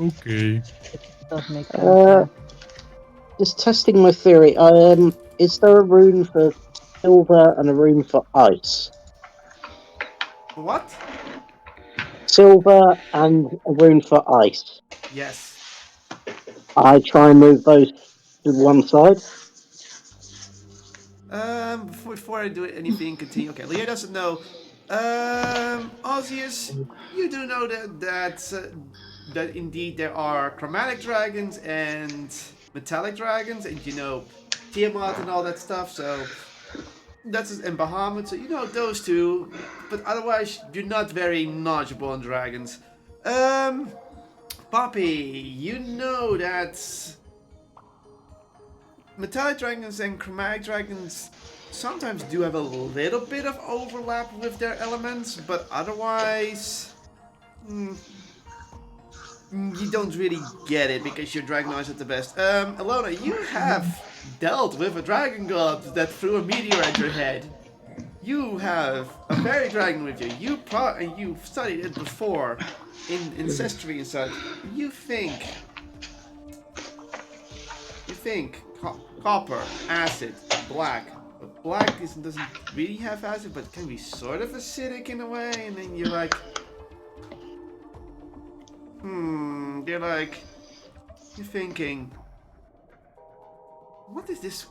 Okay. Does make sense. Just testing my theory. Is there a rune for silver and a rune for ice? What? Silver and a rune for ice. Yes. I try and move those to one side. Before I do anything, continue. Okay, Leah doesn't know. Osseous, you do know that indeed there are chromatic dragons and metallic dragons, and you know Tiamat and all that stuff. So that's and Bahamut. So you know those two, but otherwise you're not very knowledgeable on dragons. Poppy, you know that metallic dragons and chromatic dragons sometimes do have a little bit of overlap with their elements, but otherwise, you don't really get it because your Dragonite at the best. Alona, you have dealt with a dragon god that threw a meteor at your head. You have a fairy dragon with you. You've studied it before in ancestry and such. You think copper, acid, black. But black doesn't really have acid, but can be sort of acidic in a way. And then you're like, you're thinking, what is this?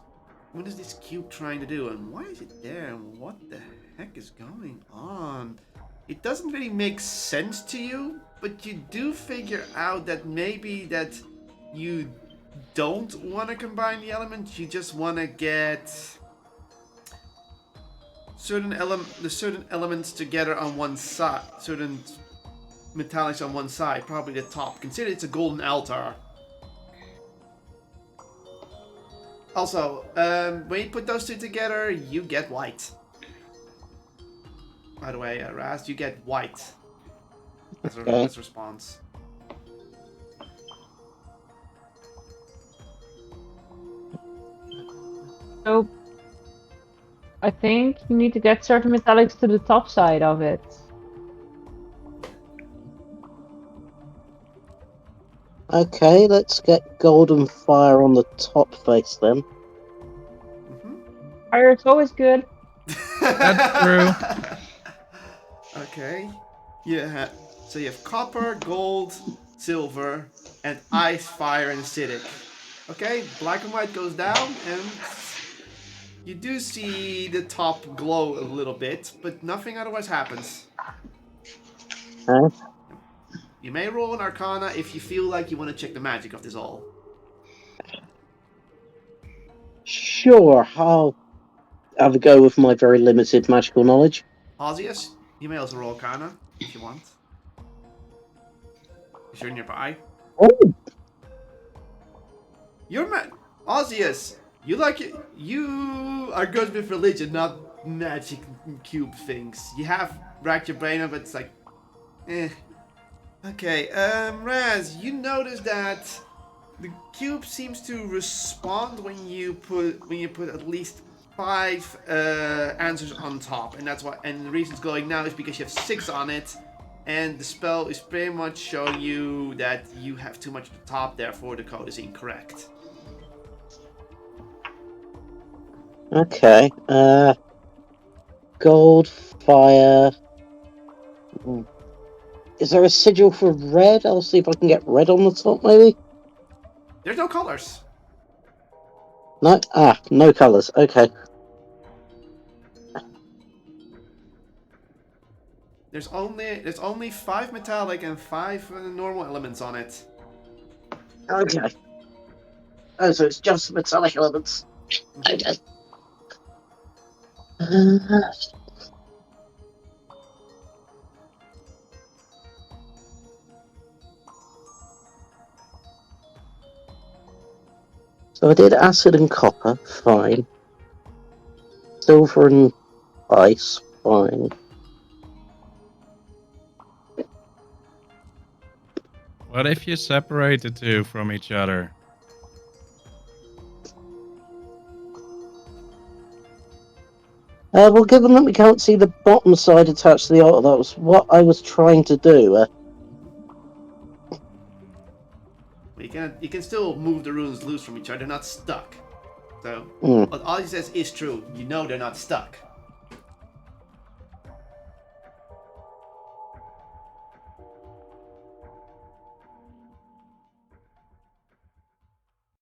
What is this cube trying to do? And why is it there? And what the heck is going on? It doesn't really make sense to you, but you do figure out that maybe that you don't want to combine the elements. You just want to get certain elements together on one side, certain metallics on one side, probably the top. Consider it's a golden altar. Also, when you put those two together, you get white. By the way, Raz, you get white as a response. So, I think you need to get certain metallics to the top side of it. Okay, let's get golden fire on the top face then. Fire is always good. That's true. Okay. Yeah. So you have copper, gold, silver, and ice, fire, and acidic. Okay, black and white goes down, and you do see the top glow a little bit, but nothing otherwise happens. Huh? You may roll an Arcana if you feel like you want to check the magic of this all. Sure, I'll have a go with my very limited magical knowledge. Osius, you may also roll Arcana if you want. If you're nearby. Oh, You're Osius, you are good with religion, not magic cube things. You have racked your brain up, but it's like, eh. Okay, Raz, you notice that the cube seems to respond when you put at least 5 answers on top, and that's why. And the reason it's glowing now is because you have 6 on it, and the spell is pretty much showing you that you have too much at the top. Therefore, the code is incorrect. okay. Gold, fire. Is there a sigil for red? I'll see if I can get red on the top, maybe? There's no colors. No? Ah, no colours. Okay. There's only 5 metallic and 5 normal elements on it. Okay. Oh, so it's just metallic elements. Okay. So I did acid and copper, fine. Silver and ice, fine. What if you separate the two from each other? Well, given that we can't see the bottom side attached to the altar, that was what I was trying to do. You can still move the runes loose from each other. They're not stuck. So what all he says is true. You know they're not stuck.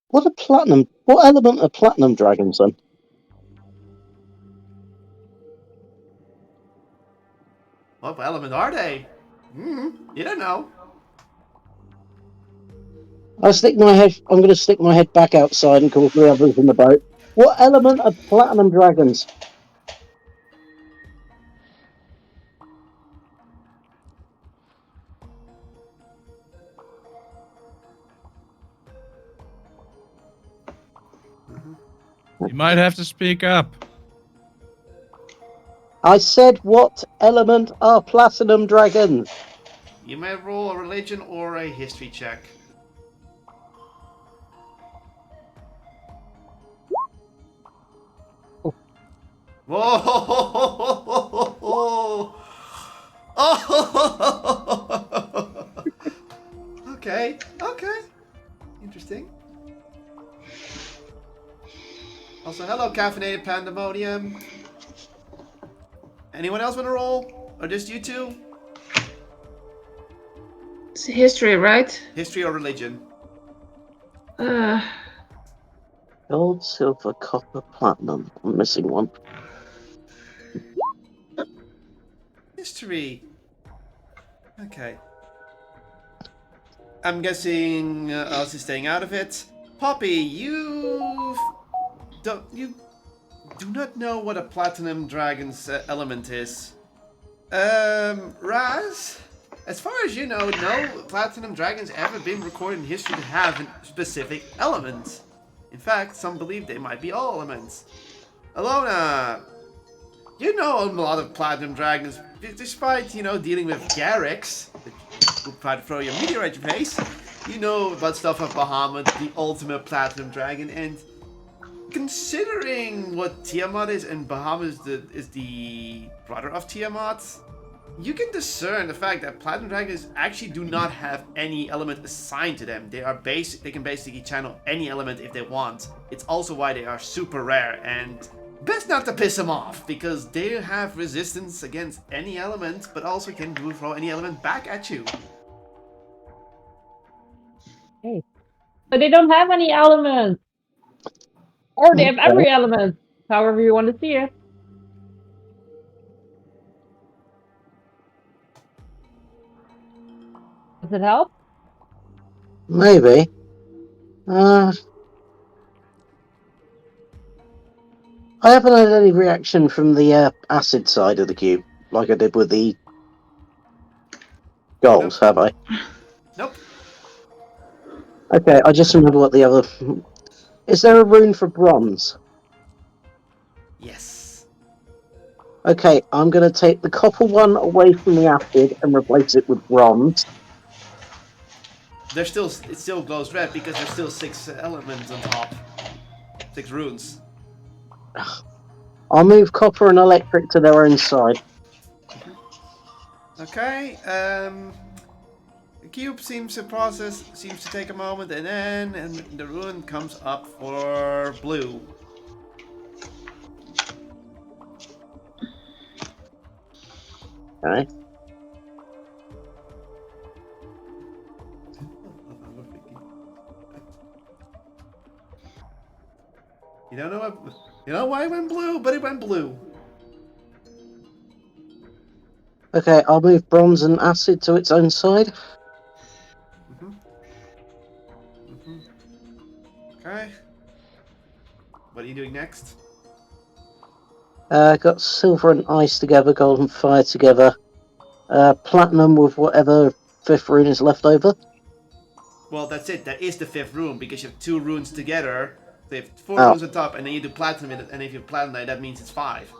What element are platinum dragons then? What element are they? You don't know. I'm going to stick my head back outside and call for the others in the boat. What element are platinum dragons? You might have to speak up. I said, what element are platinum dragons? You may roll a religion or a history check. Whoa! Oh! Okay. Interesting. Also, hello, caffeinated pandemonium. Anyone else want to roll? Or just you two? It's history, right? History or religion? Gold, silver, copper, platinum. I'm missing one. History. Okay. I'm guessing Alice is staying out of it. Poppy, you do not know what a platinum dragon's element is. Raz, as far as you know, no platinum dragon's ever been recorded in history to have a specific element. In fact, some believe they might be all elements. Alona, you know a lot of platinum dragons, despite, dealing with Garrix, who tried to throw you a meteor at your face. You know about stuff of Bahamut, the ultimate platinum dragon, and considering what Tiamat is, and Bahamut is the brother of Tiamat, you can discern the fact that platinum dragons actually do not have any element assigned to them. They can basically channel any element if they want. It's also why they are super rare, and best not to piss them off, because they have resistance against any element, but also can throw any element back at you. But they don't have any elements. Or they have every element. However you want to see it. Does it help? Maybe. I haven't had any reaction from the acid side of the cube, like I did with the gold, have I? Nope. Okay, I just remember what the other... Is there a rune for bronze? Yes. Okay, I'm going to take the copper one away from the acid and replace it with bronze. It still glows red because there's still 6 elements on top. 6 runes. I'll move copper and electric to their own side. Okay, the cube seems to take a moment, and the rune comes up for blue. Okay. You don't know why it went blue, but it went blue. Okay, I'll move bronze and acid to its own side. Okay. What are you doing next? Got silver and ice together, gold and fire together. Platinum with whatever 5th rune is left over. Well, that's it. That is the 5th rune, because you have 2 runes together. So you have 4 runes on top, and then you do platinum in it, and if you platinum, that means it's 5.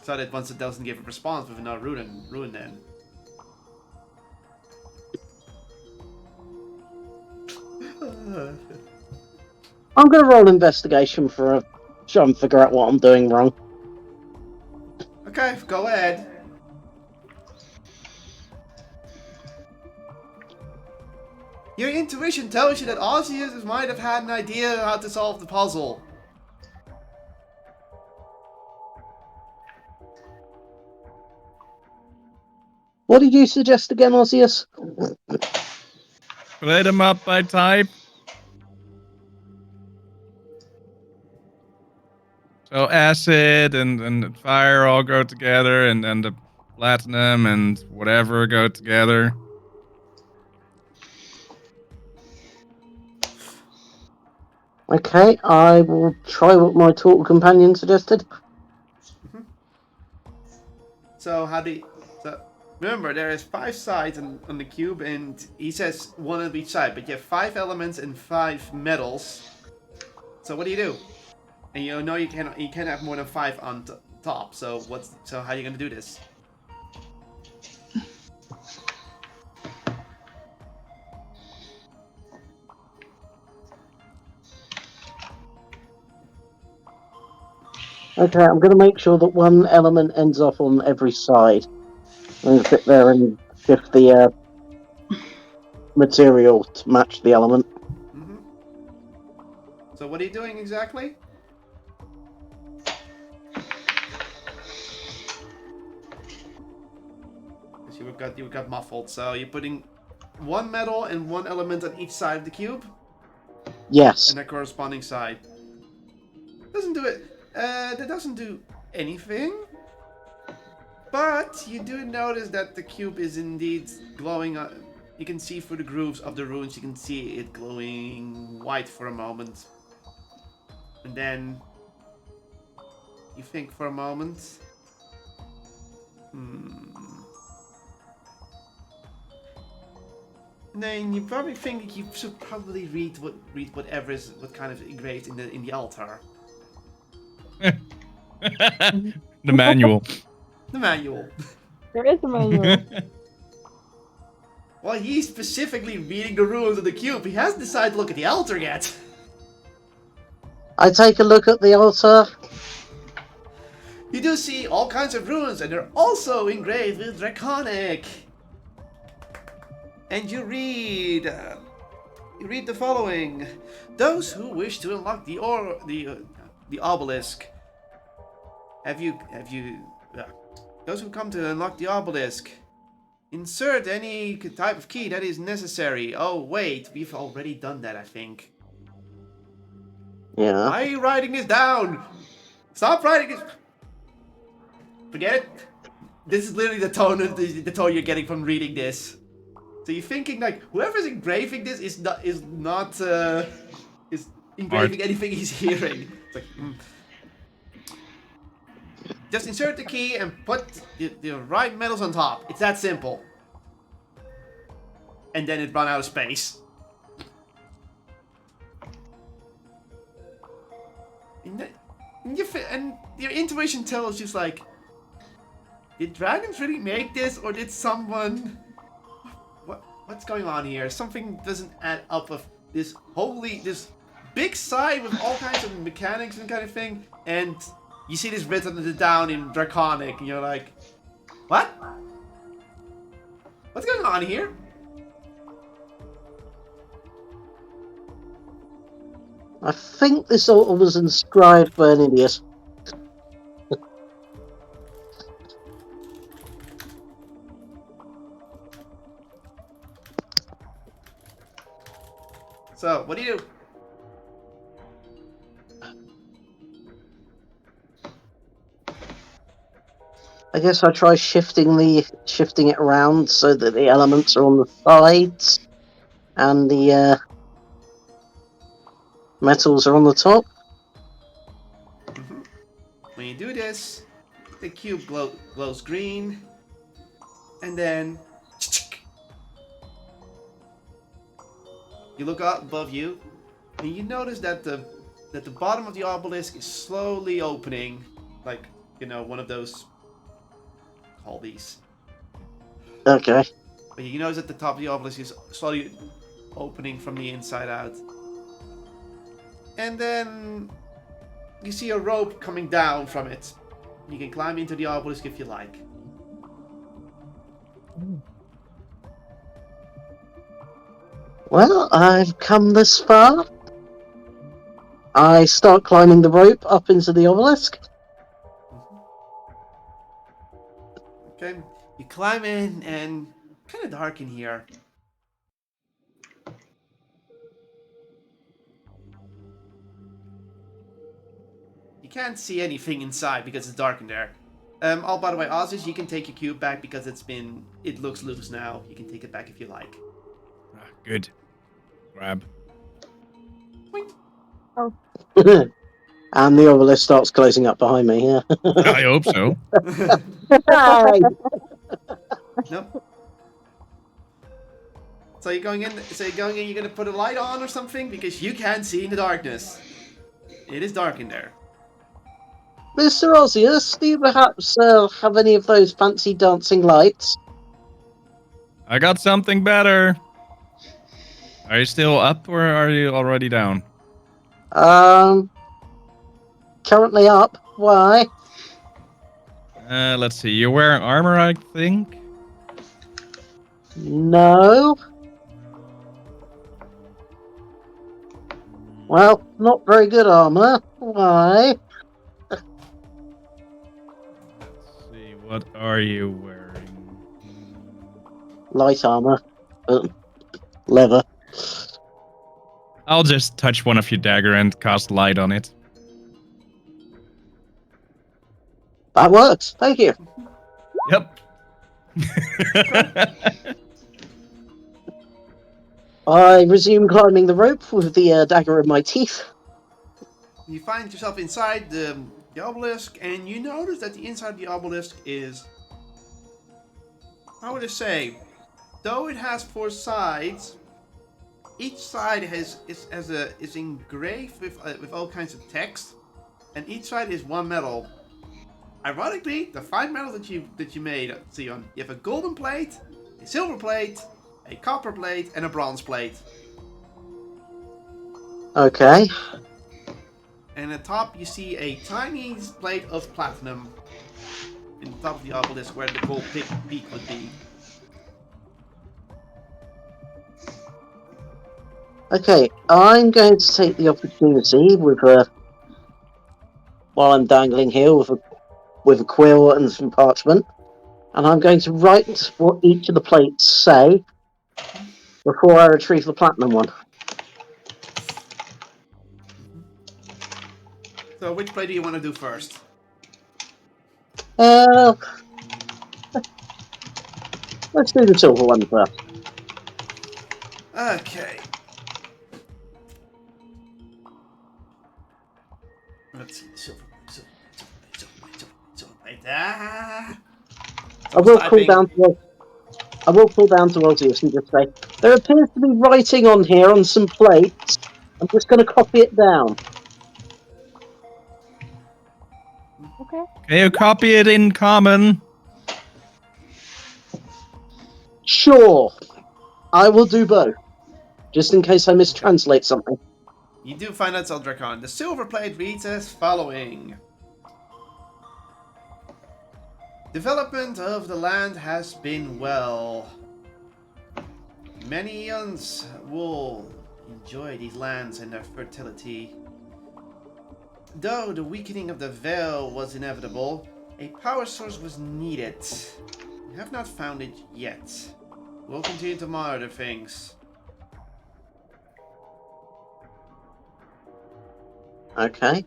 So that once it doesn't give a response with another rune then. I'm going to roll investigation for a try and figure out what I'm doing wrong. Okay, go ahead. Your intuition tells you that Arceus might have had an idea how to solve the puzzle. What did you suggest again, Osius? Split them up by type. So acid and fire all go together, and the platinum and whatever go together. Okay, I will try what my talk companion suggested. So how do you... Remember, there is 5 sides on the cube, and he says 1 on each side, but you have 5 elements and 5 metals. So what do? And you know you can't have more than 5 on top. So how are you gonna do this? Okay, I'm going to make sure that one element ends up on every side. I'm going to sit there and shift the material to match the element. Mm-hmm. So what are you doing exactly? Because you got muffled. So you're putting 1 metal and 1 element on each side of the cube, Yes. and the corresponding side. Doesn't do it. That doesn't do anything. But you do notice that the cube is indeed glowing. You can see through the grooves of the runes. You can see it glowing white for a moment, and then you think for a moment. And then you probably think that you should probably read whatever is what kind of engraved in the altar. The manual. The manual. There is a manual. Well, he's specifically reading the rules of the cube. He hasn't decided to look at the altar yet. I take a look at the altar. You do see all kinds of runes, and they're also engraved with Draconic. And you read the following: those who wish to unlock the obelisk. Those who come to unlock the obelisk, insert any type of key that is necessary. Oh wait, we've already done that, I think. Yeah. Why are you writing this down? Stop writing this. Forget it. This is literally the tone you're getting from reading this. So you're thinking like whoever's engraving this is engraving anything he's hearing. It's like, Just insert the key and put the right metals on top. It's that simple. And then it run out of space. And your intuition tells you like, did dragons really make this, or did someone? What's going on here? Something doesn't add up with this big side with all kinds of mechanics and kind of thing, and you see this written down in Draconic, and you're like, what? What's going on here? I think this altar was inscribed by an idiot. So, what do you do? I guess I try shifting it around so that the elements are on the sides and the metals are on the top. When you do this, the cube glows green, and then you look up above you, and you notice that the bottom of the obelisk is slowly opening, like, you know, one of those. Call these. Okay. But you notice that the top of the obelisk is slowly opening from the inside out. And then you see a rope coming down from it. You can climb into the obelisk if you like. Well, I've come this far. I start climbing the rope up into the obelisk. Okay, you climb in, and kind of dark in here. You can't see anything inside because it's dark in there. Oh, by the way, Ozzy, you can take your cube back because it looks loose now. You can take it back if you like. Good. Grab. Point. Oh. And the obelisk starts closing up behind me, yeah. I hope so. Hey! Nope. So you're going in. So you're going in. You're gonna put a light on or something because you can't see in the darkness. It is dark in there. Mr. Ozius, do you perhaps have any of those fancy dancing lights? I got something better. Are you still up or are you already down? Currently up. Why? Let's see. You're wearing armor, I think. No. Well, not very good armor. Why? Let's see. What are you wearing? Light armor. Leather. I'll just touch one of your dagger and cast light on it. That works. Thank you. Yep. I resume climbing the rope with the dagger in my teeth. You find yourself inside the obelisk, and you notice that the inside of the obelisk is, how would I say, though it has 4 sides, each side is engraved with all kinds of text, and each side is one metal. Ironically, the 5 metal that you made, Sion, you have a golden plate, a silver plate, a copper plate, and a bronze plate. Okay. And at the top, you see a tiny plate of platinum in the top of the obelisk where the gold peak would be. Okay, I'm going to take the opportunity while I'm dangling here with a quill and some parchment, and I'm going to write what each of the plates say before I retrieve the platinum one. So which plate do you want to do first? Let's do the silver one first. Okay. Let's see. Silver plate. Ah. I will call down to Ozius and just say, there appears to be writing on here on some plates. I'm just going to copy it down. Okay. Can you copy it in common? Sure, I will do both, just in case I mistranslate something. You do find out Zeldracon. The silver plate reads as following. Development of the land has been well. Many eons will enjoy these lands and their fertility. Though the weakening of the veil was inevitable, a power source was needed. We have not found it yet. We'll continue to monitor things. Okay.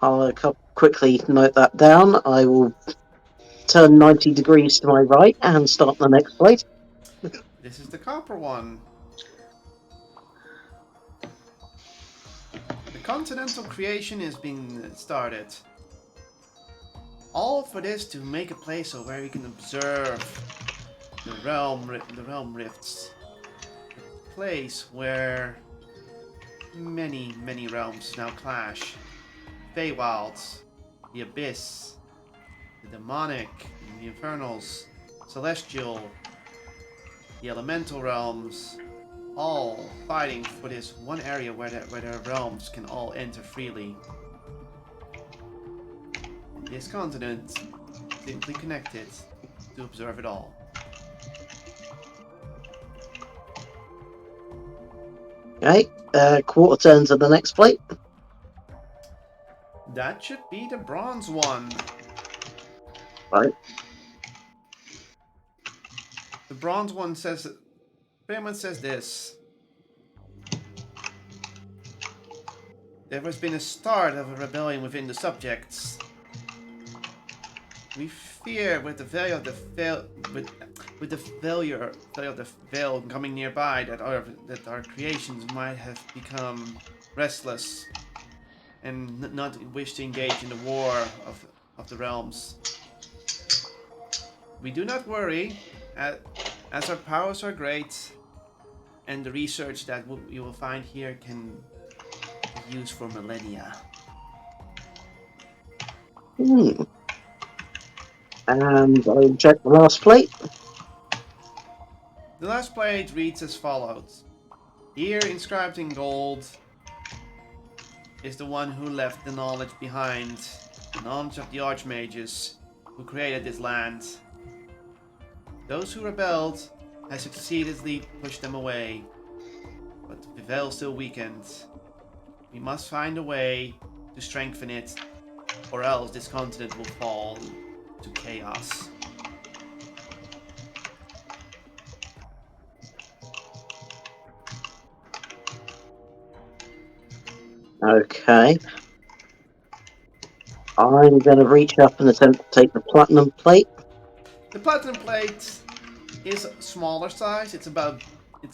I'll quickly note that down. I will turn 90 degrees to my right and start the next plate. This is the copper one. The continental creation is being started. All for this to make a place where you can observe the realm rifts. A place where many realms now clash. Feywilds, the Abyss, the Demonic, the Infernals, Celestial, the Elemental realms, all fighting for this one area where their realms can all enter freely. This continent simply connected to observe it all. Okay, quarter turn to the next plate. That should be the bronze one. Right. The bronze one says, pretty much says this. There has been a start of a rebellion within the subjects. We fear with the failure of the veil coming nearby that our creations might have become restless and not wish to engage in the war of the realms. we do not worry, as our powers are great, and the research that you will find here can be used for millennia. Hmm. And I'll check the last plate. The last plate reads as follows. Here, inscribed in gold, is the one who left the knowledge behind, the knowledge of the Archmages who created this land. Those who rebelled have succeededly pushed them away, but the veil still weakened. We must find a way to strengthen it, or else this continent will fall to chaos. Okay. I'm going to reach up and attempt to take the platinum plate. The platinum plate is smaller size. It's about how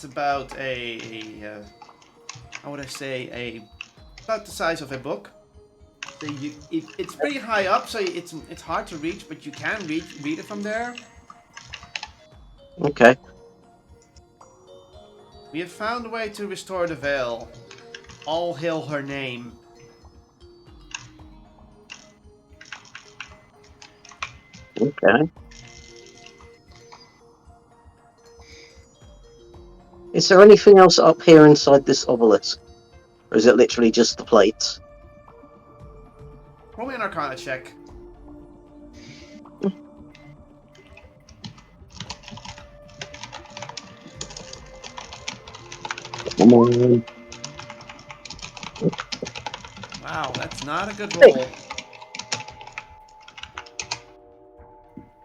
would I say, about the size of a book. So it's pretty high up, so it's hard to reach, but you can read it from there. Okay. We have found a way to restore the veil. All hail her name. Okay. Is there anything else up here inside this obelisk? Or is it literally just the plates? Roll me an Arcana check. Come on. Wow, that's not a good roll.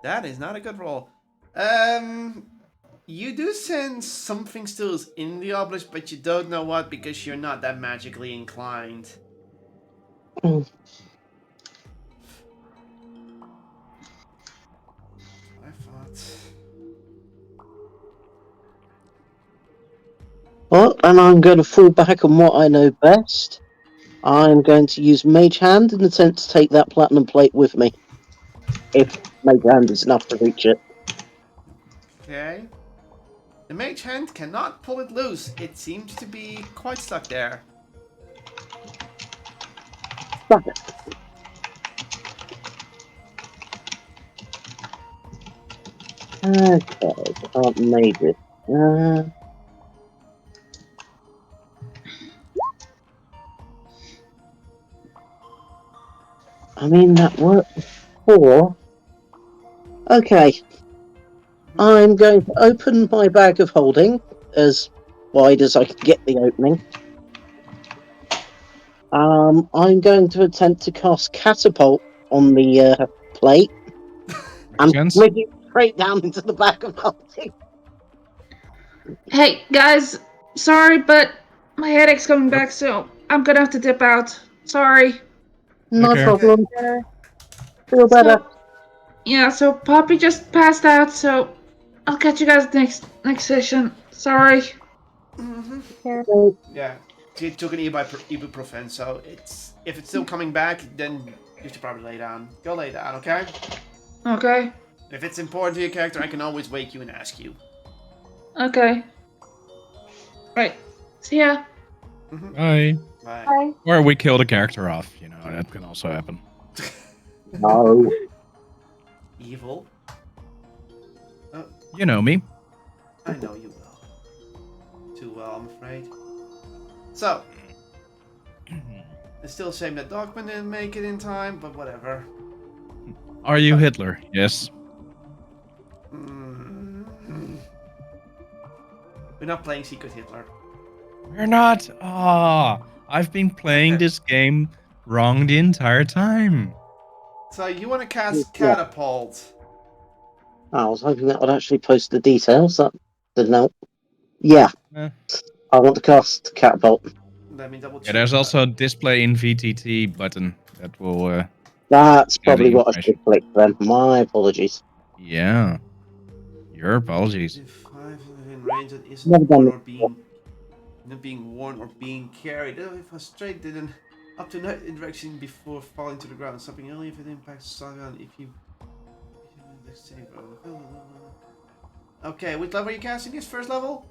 That is not a good roll. You do sense something still is in the obelisk, but you don't know what because you're not that magically inclined. Mm. I thought. Well, and I'm going to fall back on what I know best. I'm going to use Mage Hand in an attempt to take that platinum plate with me. If Mage Hand is enough to reach it. Okay. The mage hand cannot pull it loose. It seems to be quite stuck there. Stop it. Okay, can't mage it. I mean, that worked before. Okay. I'm going to open my bag of holding as wide as I can get the opening. I'm going to attempt to cast Catapult on the plate Makes and sense. flick it straight down into the bag of holding. Hey, guys, sorry, but my headache's coming back, so I'm gonna have to dip out. Sorry. No care. problem. Feel better. So, yeah, so Poppy just passed out, so I'll catch you guys next session. Sorry. Yeah. She took an ibuprofen, so if it's still coming back, then you should probably lay down. Go lay down, okay? Okay. If it's important to your character, I can always wake you and ask you. Okay. Right. See ya. Bye. Bye. Or we kill the character off. You know, that can also happen. No. Evil. You know me. I know you will. Too well, I'm afraid. So, it's still a shame that Dogman didn't make it in time, but whatever. Are you Hitler? Yes. We're not playing Secret Hitler. We're not. Ah, I've been playing this game wrong the entire time. So you want to cast Yeah. Catapult. I was hoping that would actually post the details. That didn't help. Yeah. Eh. I want to cast Catapult. Let me double check. Yeah, there's that. also a display in VTT button that will. That's Yeah, the probably what I information. should click then. My apologies. Yeah. Your apologies. If 5 in range that isn't Never done worn it or before. being worn or being carried. If a straight didn't up to night direction before falling to the ground. Something only if it impacts Sagan. If you Okay, which level are you casting this? First level?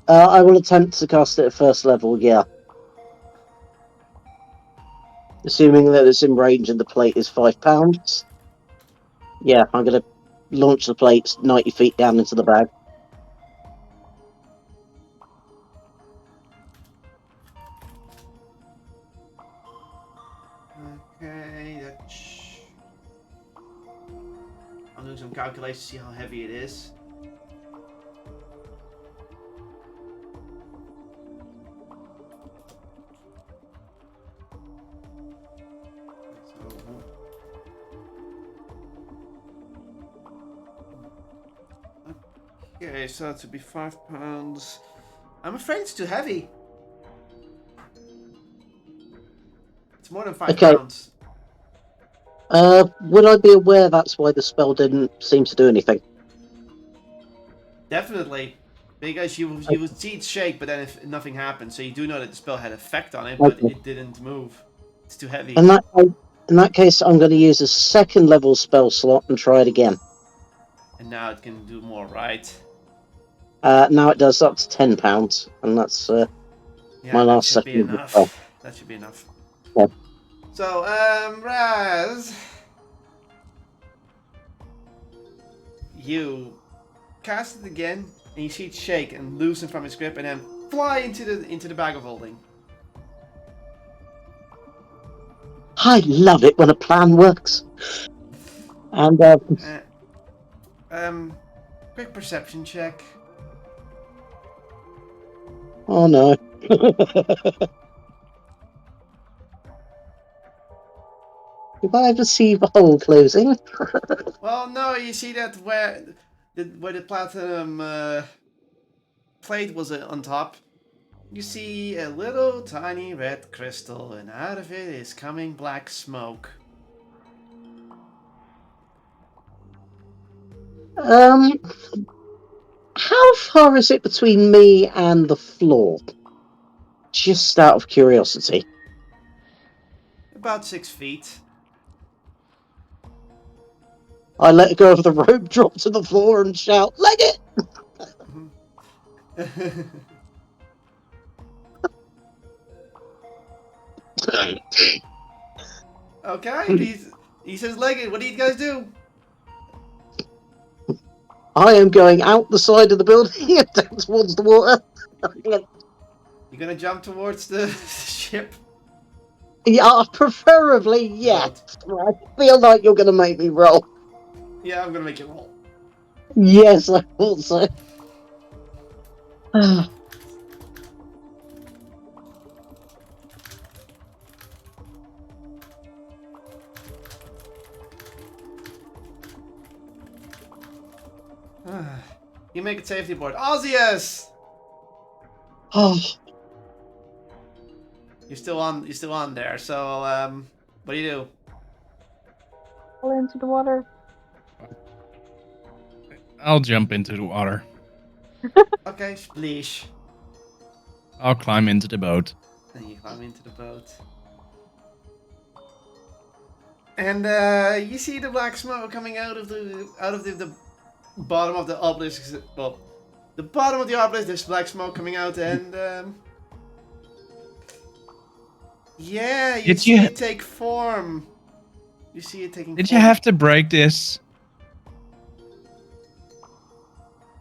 I will attempt to cast it at first level, yeah. Assuming that it's in range and the plate is £5. Yeah, I'm going to launch the plates 90 feet down into the bag. Okay, that's... I'm doing some calculations to see how heavy it is. Okay, so that would be £5. I'm afraid it's too heavy. It's more than £5. Would I be aware that's why the spell didn't seem to do anything? Definitely. Because you would see it shake, but then if nothing happened. So you do know that the spell had effect on it, but it didn't move. It's too heavy. In that case, I'm going to use a second level spell slot and try it again. And now it can do more, right? Now it does up to £10, and that's Yeah, my that last should be second. enough. That should be enough. Yeah. So, Raz, you cast it again, and you see it shake and loosen from its grip, and then fly into the bag of holding. I love it when a plan works. And Quick perception check. oh no. Did I perceive a hole closing? Well, no, you see that where the platinum plate was on top. You see a little tiny red crystal, and out of it is coming black smoke. How far is it between me and the floor? Just out of curiosity. About 6 feet. I let go of the rope, drop to the floor, and shout, "Leg it!" Okay, he says leg it. What do you guys do? I am going out the side of the building and down towards the water. You gonna jump towards the ship? Yeah, preferably, yes. I feel like you're going to make me roll. Yeah, I'm gonna make you roll. Yes, I thought so. You make a safety board. Ozius! Oh, You're still on there. So what do you do? Fall into the water. I'll jump into the water. Okay, splish. I'll climb into the boat. And you climb into the boat. And you see the black smoke coming out of the bottom of the obelisk. Well, the bottom of the obelisk, there's black smoke coming out, and yeah, you see it take form. You see it taking. Did you have to break this?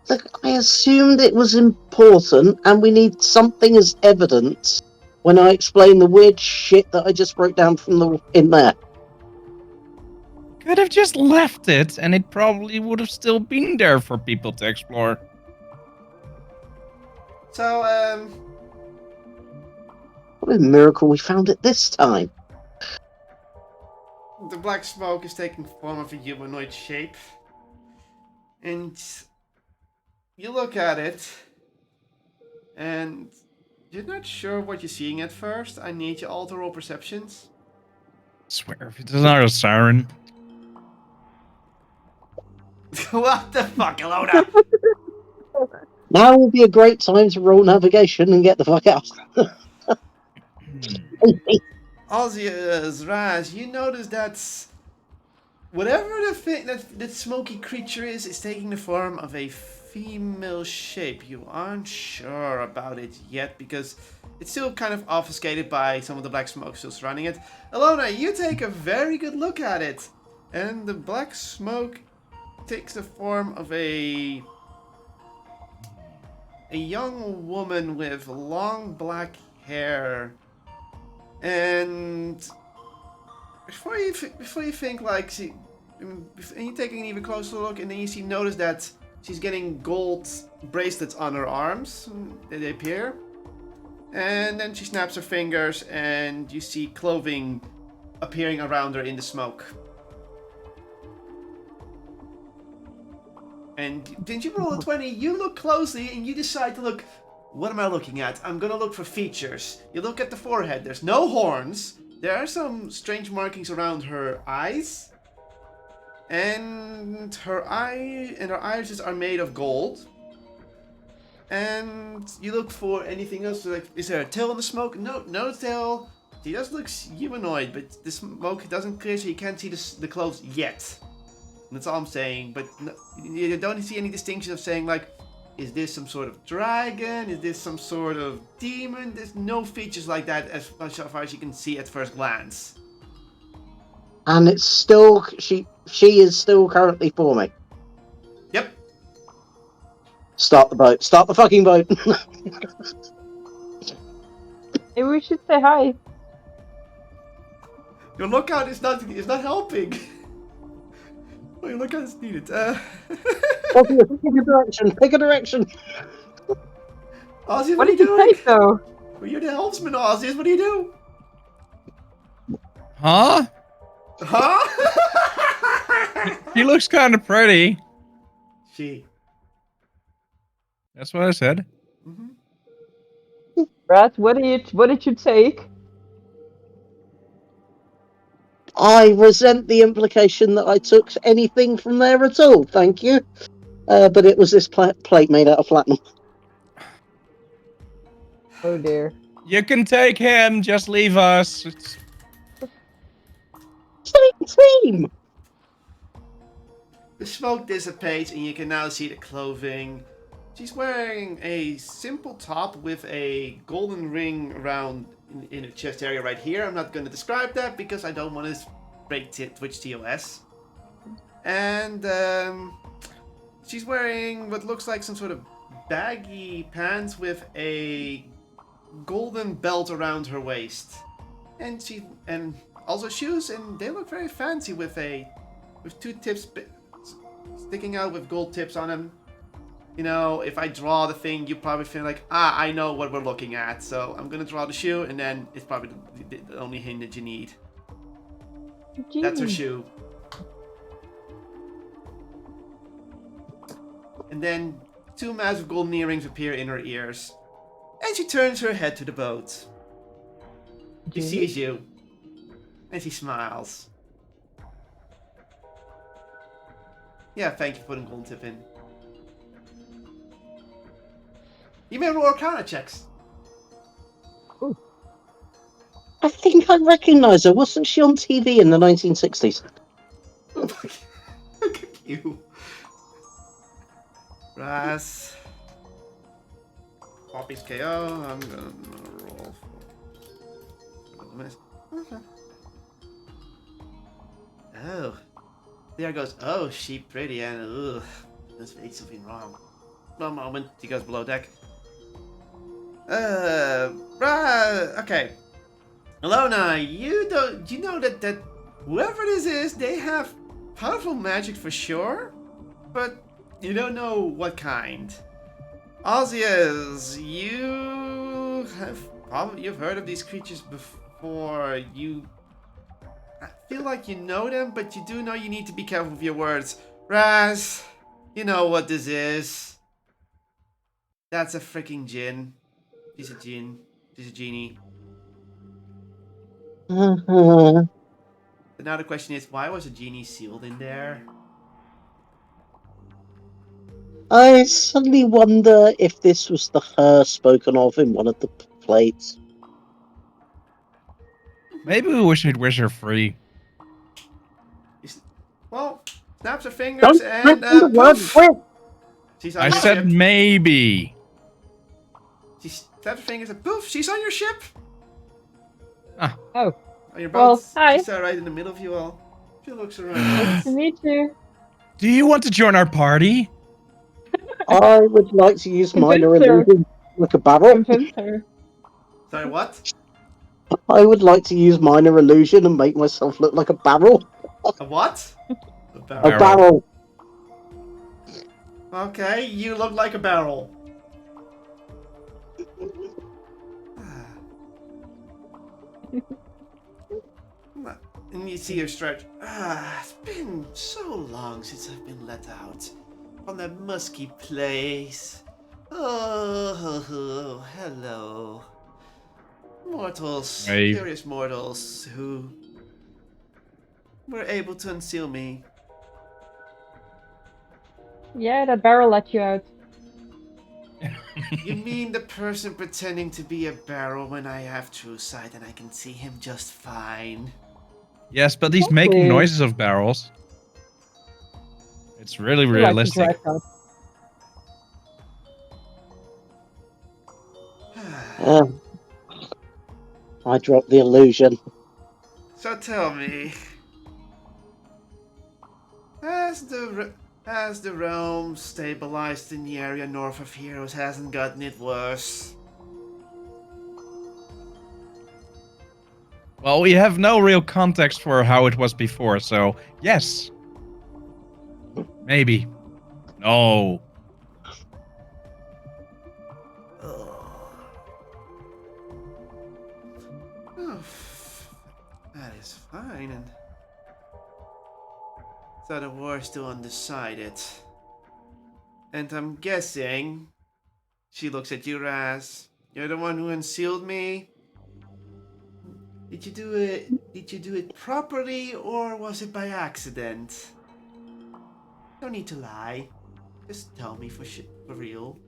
look, I assumed it was important, and we need something as evidence when I explain the weird shit that I just wrote down from in there. Could have just left it, and it probably would have still been there for people to explore. So What a miracle we found it this time. the black smoke is taking form of a humanoid shape, and you look at it, and you're not sure what you're seeing at first. I need you all to roll perceptions. Swear, if it's not a siren. What the fuck, Alona? Now will be a great time to roll navigation and get the fuck out. Ozius, Raz, you notice that whatever the thing that smoky creature is taking the form of a female shape. You aren't sure about it yet because it's still kind of obfuscated by some of the black smoke still surrounding it. Alona, you take a very good look at it, and the black smoke takes the form of a young woman with long black hair. And before you think like and you take an even closer look, and then you notice that she's getting gold bracelets on her arms. They appear, and then she snaps her fingers, and you see clothing appearing around her in the smoke. And didn't you roll a 20? You look closely, and you decide to look. What am I looking at? I'm gonna look for features. You look at the forehead. There's no horns. There are some strange markings around her eyes. And her irises are made of gold. And you look for anything else. Like, is there a tail in the smoke? No tail. She just looks humanoid, but the smoke doesn't clear, so you can't see the clothes yet. And that's all I'm saying. But no, you don't see any distinction of saying like, is this some sort of dragon? Is this some sort of demon? There's no features like that as far as you can see at first glance. And it's still she is still currently forming. Yep. Start the boat. Start the fucking boat. Maybe we should say hi. Your lookout is not helping. Oh, your lookout is needed. Pick a direction. Pick a direction. Ozzy, What are you did you doing? take though? Well, you're the helmsman, Ozzy. What do you do? Huh? Huh? She looks kind of pretty. She. That's what I said. Mm-hmm. Brad, what did you take? I resent the implication that I took anything from there at all. Thank you. But it was this plate made out of platinum. Oh dear. You can take him. Just leave us. Team. The smoke dissipates, and you can now see the clothing. She's wearing a simple top with a golden ring around in her chest area right here. I'm not going to describe that because I don't want to break Twitch TOS. And she's wearing what looks like some sort of baggy pants with a golden belt around her waist. And also shoes, and they look very fancy with two tips sticking out with gold tips on them. You know, if I draw the thing, you probably feel like, I know what we're looking at. So I'm gonna draw the shoe, and then it's probably the only hint that you need. Gee. That's her shoe. And then two massive golden earrings appear in her ears. And she turns her head to the boat. She sees you. And she smiles. Yeah, thank you for putting golden tip in. You may roll Arcana checks. I think I recognise her. Wasn't she on TV in the 1960s? Look at you. Raz. Poppy's KO. I'm gonna roll for miss. Okay. Oh. There goes, oh, she pretty, and ugh. Let's make something wrong. One moment. She goes below deck. Okay. Alona, you know that whoever this is, they have powerful magic for sure, but you don't know what kind. Ozias, you've heard of these creatures before. I feel like you know them, but you do know you need to be careful with your words. Raz, you know what this is. That's a freaking djinn. She's a djinn. She's a genie. Uh-huh. But now the question is, why was a genie sealed in there? I suddenly wonder if this was the her spoken of in one of the plates. Maybe we should wish her free. snaps her fingers, and the word poof! whip. She's on I your said ship. maybe. She snaps her fingers, and poof! She's on your ship. Ah, Oh, On your Well, boat. hi. She's right in the middle of you all. She looks around. nice to meet you. do you want to join our party? I would like to use minor Convince her. illusion like a barrel. Convince her. Sorry, what? I would like to use minor illusion and make myself look like a barrel. A what? A A barrel. barrel. Okay, you look like a barrel. And you see her stretch. It's been so long since I've been let out from that musky place. Oh, hello. Mortals, Hey. curious mortals who were able to unseal me. Yeah, that barrel let you out. You mean the person pretending to be a barrel when I have true sight and I can see him just fine? Yes, but he's making Exactly. noises of barrels. It's really You like to realistic. dress up. I dropped the illusion. So tell me, has the realm stabilized in the area north of Heroes? Hasn't gotten it worse? Well, we have no real context for how it was before, so yes. Maybe. No. Oh, that is fine. And so the war is still undecided. And I'm guessing she looks at you, Raz. You're the one who unsealed me. Did you do it? Did you do it properly, or was it by accident? Don't need to lie. Just tell me for real.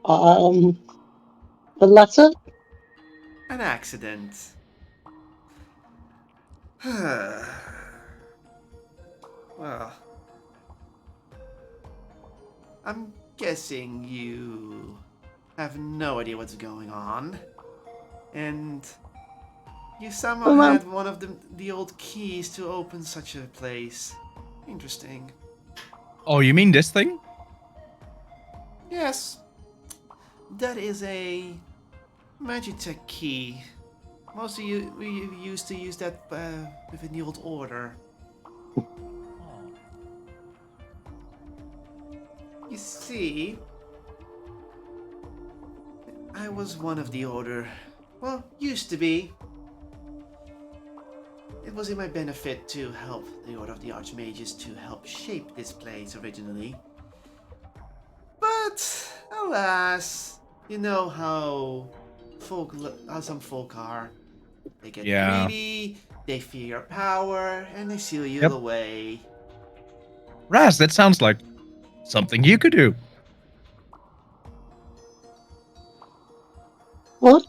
The letter? An accident. Well, I'm guessing you have no idea what's going on, and you somehow Well, had one of the old keys to open such a place. Interesting. Oh, you mean this thing? Yes, that is a Magitech key. Most of you we used to use that within the old order. You see, I was one of the order. Well, used to be. It was in my benefit to help the Order of the Archmages to help shape this place originally. But, alas, you know how some folk are. They get greedy, they fear your power, and they seal you away. Raz, that sounds like something you could do. What?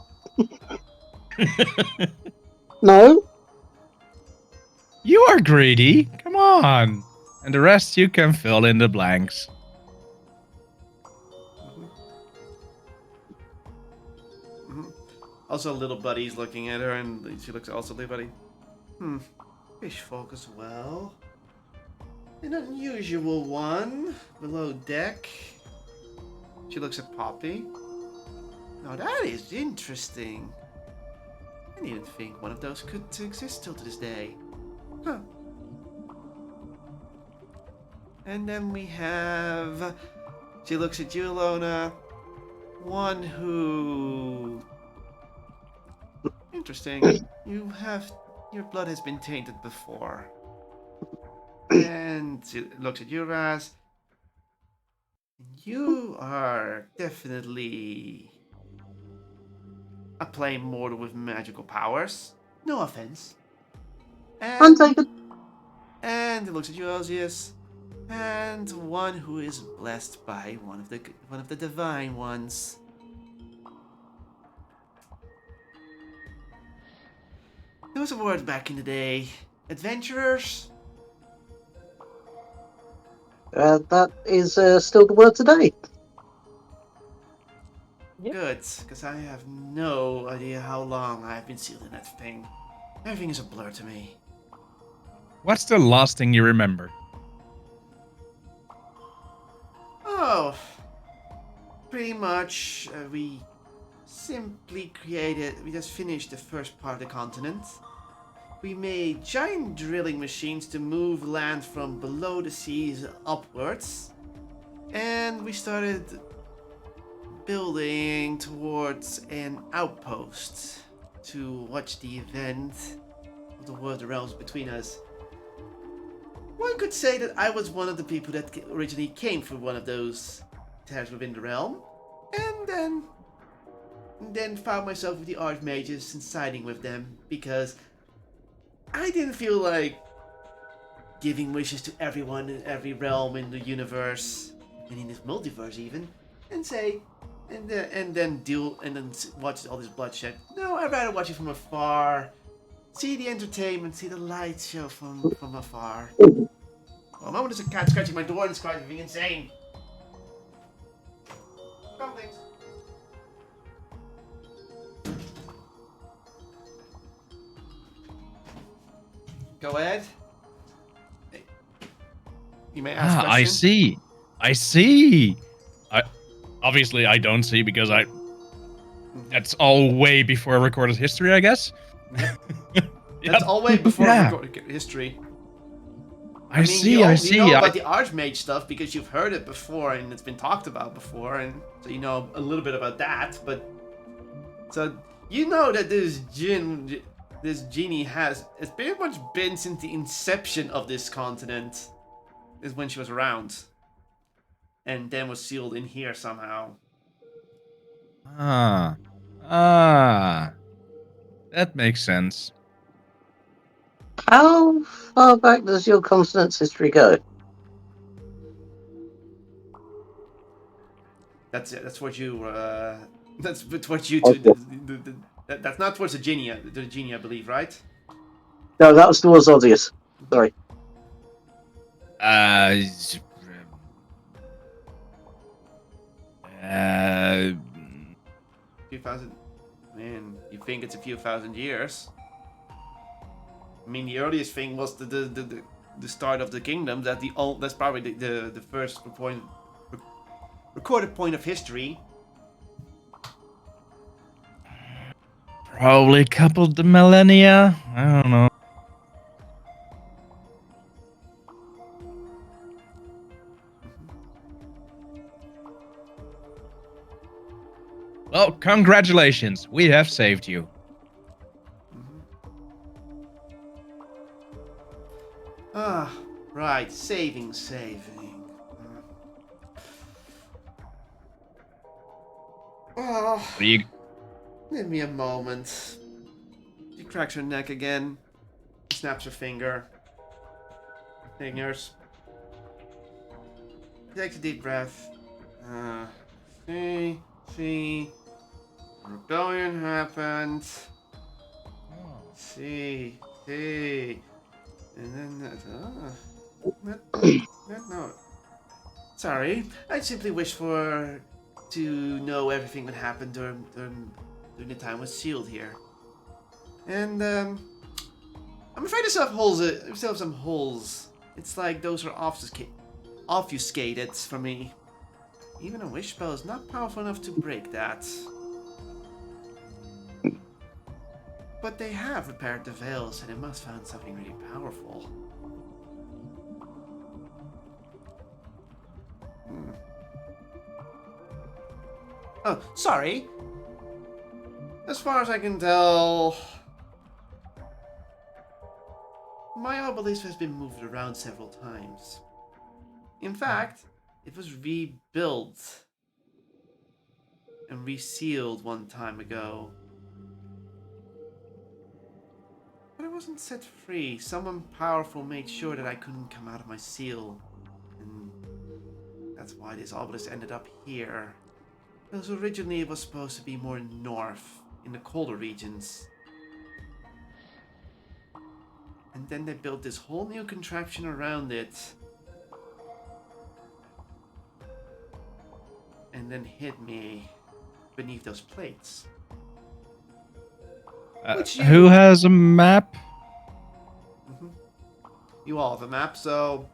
No? You are greedy. Come on. And the rest you can fill in the blanks. Also, little buddy's looking at her, and she looks also little buddy. Fish folk as well. An unusual one below deck. She looks at Poppy. Now that is interesting. I didn't think one of those could exist till to this day. Huh. And then we have... She looks at you, Alona. One who... Interesting. Your blood has been tainted before. And she looks at you, Raz. You are definitely a plain mortal with magical powers. No offense. Untaken. And it looks at you, Elzius. And one who is blessed by one of the divine ones. There was a word back in the day. Adventurers? That is still the word today. Yep. Good, because I have no idea how long I've been sealed in that thing. Everything is a blur to me. What's the last thing you remember? Oh, pretty much we simply we just finished the first part of the continent. We made giant drilling machines to move land from below the seas upwards. And we started building towards an outpost to watch the event of the world realms between us. One could say that I was one of the people that originally came from one of those tears within the realm, and then found myself with the archmages and siding with them because I didn't feel like giving wishes to everyone in every realm in the universe and in this multiverse even, and say, and then watch all this bloodshed. No, I'd rather watch it from afar, see the entertainment, see the light show from afar. Well, a moment there's a cat scratching my door and it's being insane. Come, things. Go ahead. You may ask I questions. see. I see. Obviously I don't see because that's all way before recorded history, I guess. Yep. Yep. That's all way before Yeah. recorded history. I see. You know about the Archmage stuff because you've heard it before and it's been talked about before, and so you know a little bit about that. But so you know that this genie it's pretty much been since the inception of this continent, is when she was around, and then was sealed in here somehow. That makes sense. How far back does your continent's history go? That's it. That's what you. That's what you. Okay. That's not towards the genie. The genie, I believe, right? No, that was towards Odious. Sorry. Few thousand. Man, you think it's a few thousand years? I mean, the earliest thing was the start of the kingdom. That's probably the first recorded point of history. Probably a couple of millennia. I don't know. Well, congratulations. We have saved you. Ah, right. Saving. Oh, What do you? give me a moment. She cracks her neck again. Snaps her fingers. Takes a deep breath. See. Rebellion happened. See. And then no. Sorry, I simply wish to know everything that happened during the time I was sealed here. And I'm afraid I still have some holes. It's like those are obfuscated for me. Even a wish spell is not powerful enough to break that. But they have repaired the veils, and it must have found something really powerful. Oh, sorry. As far as I can tell, my obelisk has been moved around several times. In fact, it was rebuilt and resealed one time ago. But I wasn't set free. Someone powerful made sure that I couldn't come out of my seal. And that's why this obelisk ended up here. Because originally it was supposed to be more north, in the colder regions. And then they built this whole new contraption around it. And then hid me beneath those plates. Which you- Who has a map? You all have a map, so...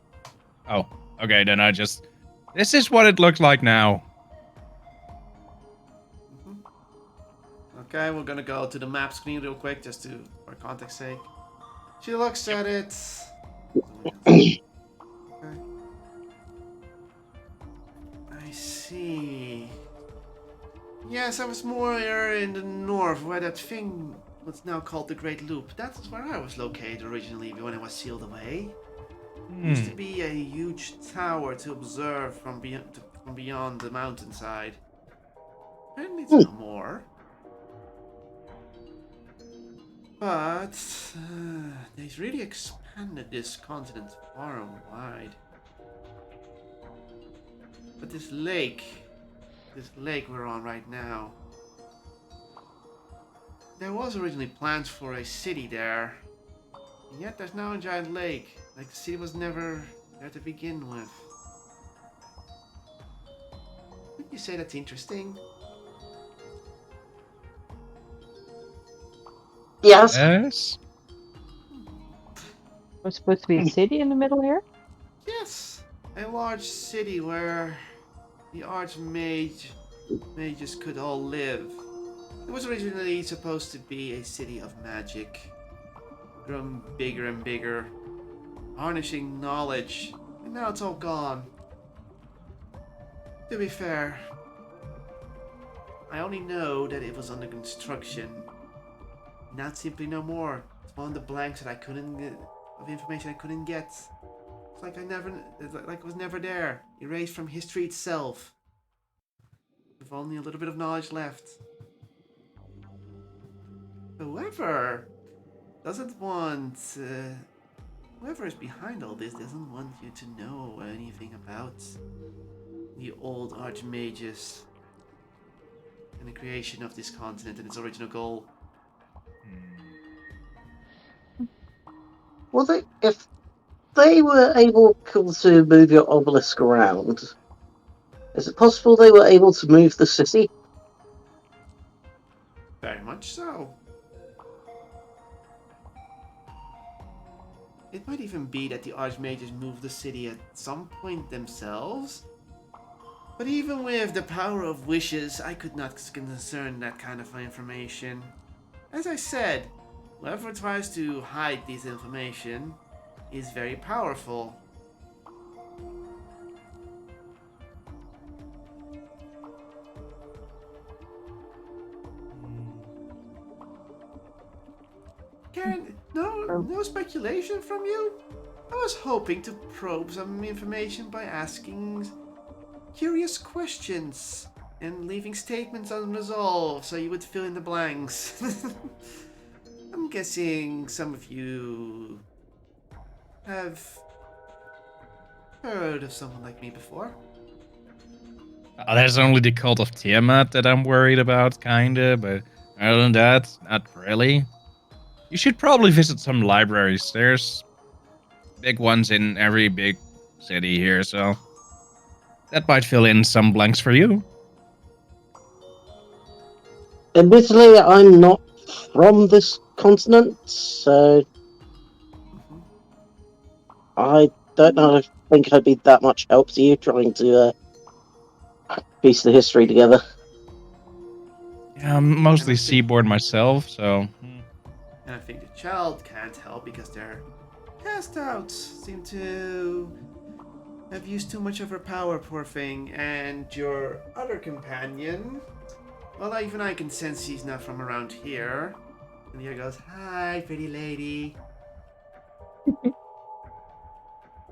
Oh, okay, then I just... This is what it looks like now. Okay, we're gonna go to the map screen real quick, just to, for context sake. She looks at it. Okay. I see. Yes, I was more in the north, where that thing what's now called the Great Loop. That's where I was located originally when it was sealed away. It used to be a huge tower to observe from beyond the mountainside. Apparently it's no more. But they've really expanded this continent far and wide. But this lake we're on right now, there was originally plans for a city there, and yet there's now a giant lake. Like the city was never there to begin with. Wouldn't you say that's interesting? Yes. Yes? Was supposed to be a city in the middle here? Yes, a large city where the archmages could all live. It was originally supposed to be a city of magic, grown bigger and bigger, harnessing knowledge, and now it's all gone. To be fair, I only know that it was under construction. Now it's simply no more. It's one of the blanks that I couldn't get, of information I couldn't get. It's like it was never there, erased from history itself. With only a little bit of knowledge left. Whoever doesn't want, whoever is behind all this doesn't want you to know anything about the old archmages and the creation of this continent and its original goal. Well, if they were able to move your obelisk around, is it possible they were able to move the city? Very much so. It might even be that the archmages moved the city at some point themselves. But even with the power of wishes, I could not discern that kind of information. As I said, whoever tries to hide this information is very powerful. Karen, no speculation from you? I was hoping to probe some information by asking curious questions and leaving statements unresolved so you would fill in the blanks. I'm guessing some of you have heard of someone like me before. There's only the cult of Tiamat that I'm worried about, kinda, but other than that, not really. You should probably visit some libraries. There's big ones in every big city here, so that might fill in some blanks for you. Admittedly, I'm not from this continent, so I don't know. I think I'd be that much help to you trying to piece the history together. Yeah, I'm mostly seaboard myself, so... And I think the child can't help because their cast outs seem to have used too much of her power, poor thing. And your other companion, well, even I can sense she's not from around here. And here goes, "Hi, pretty lady."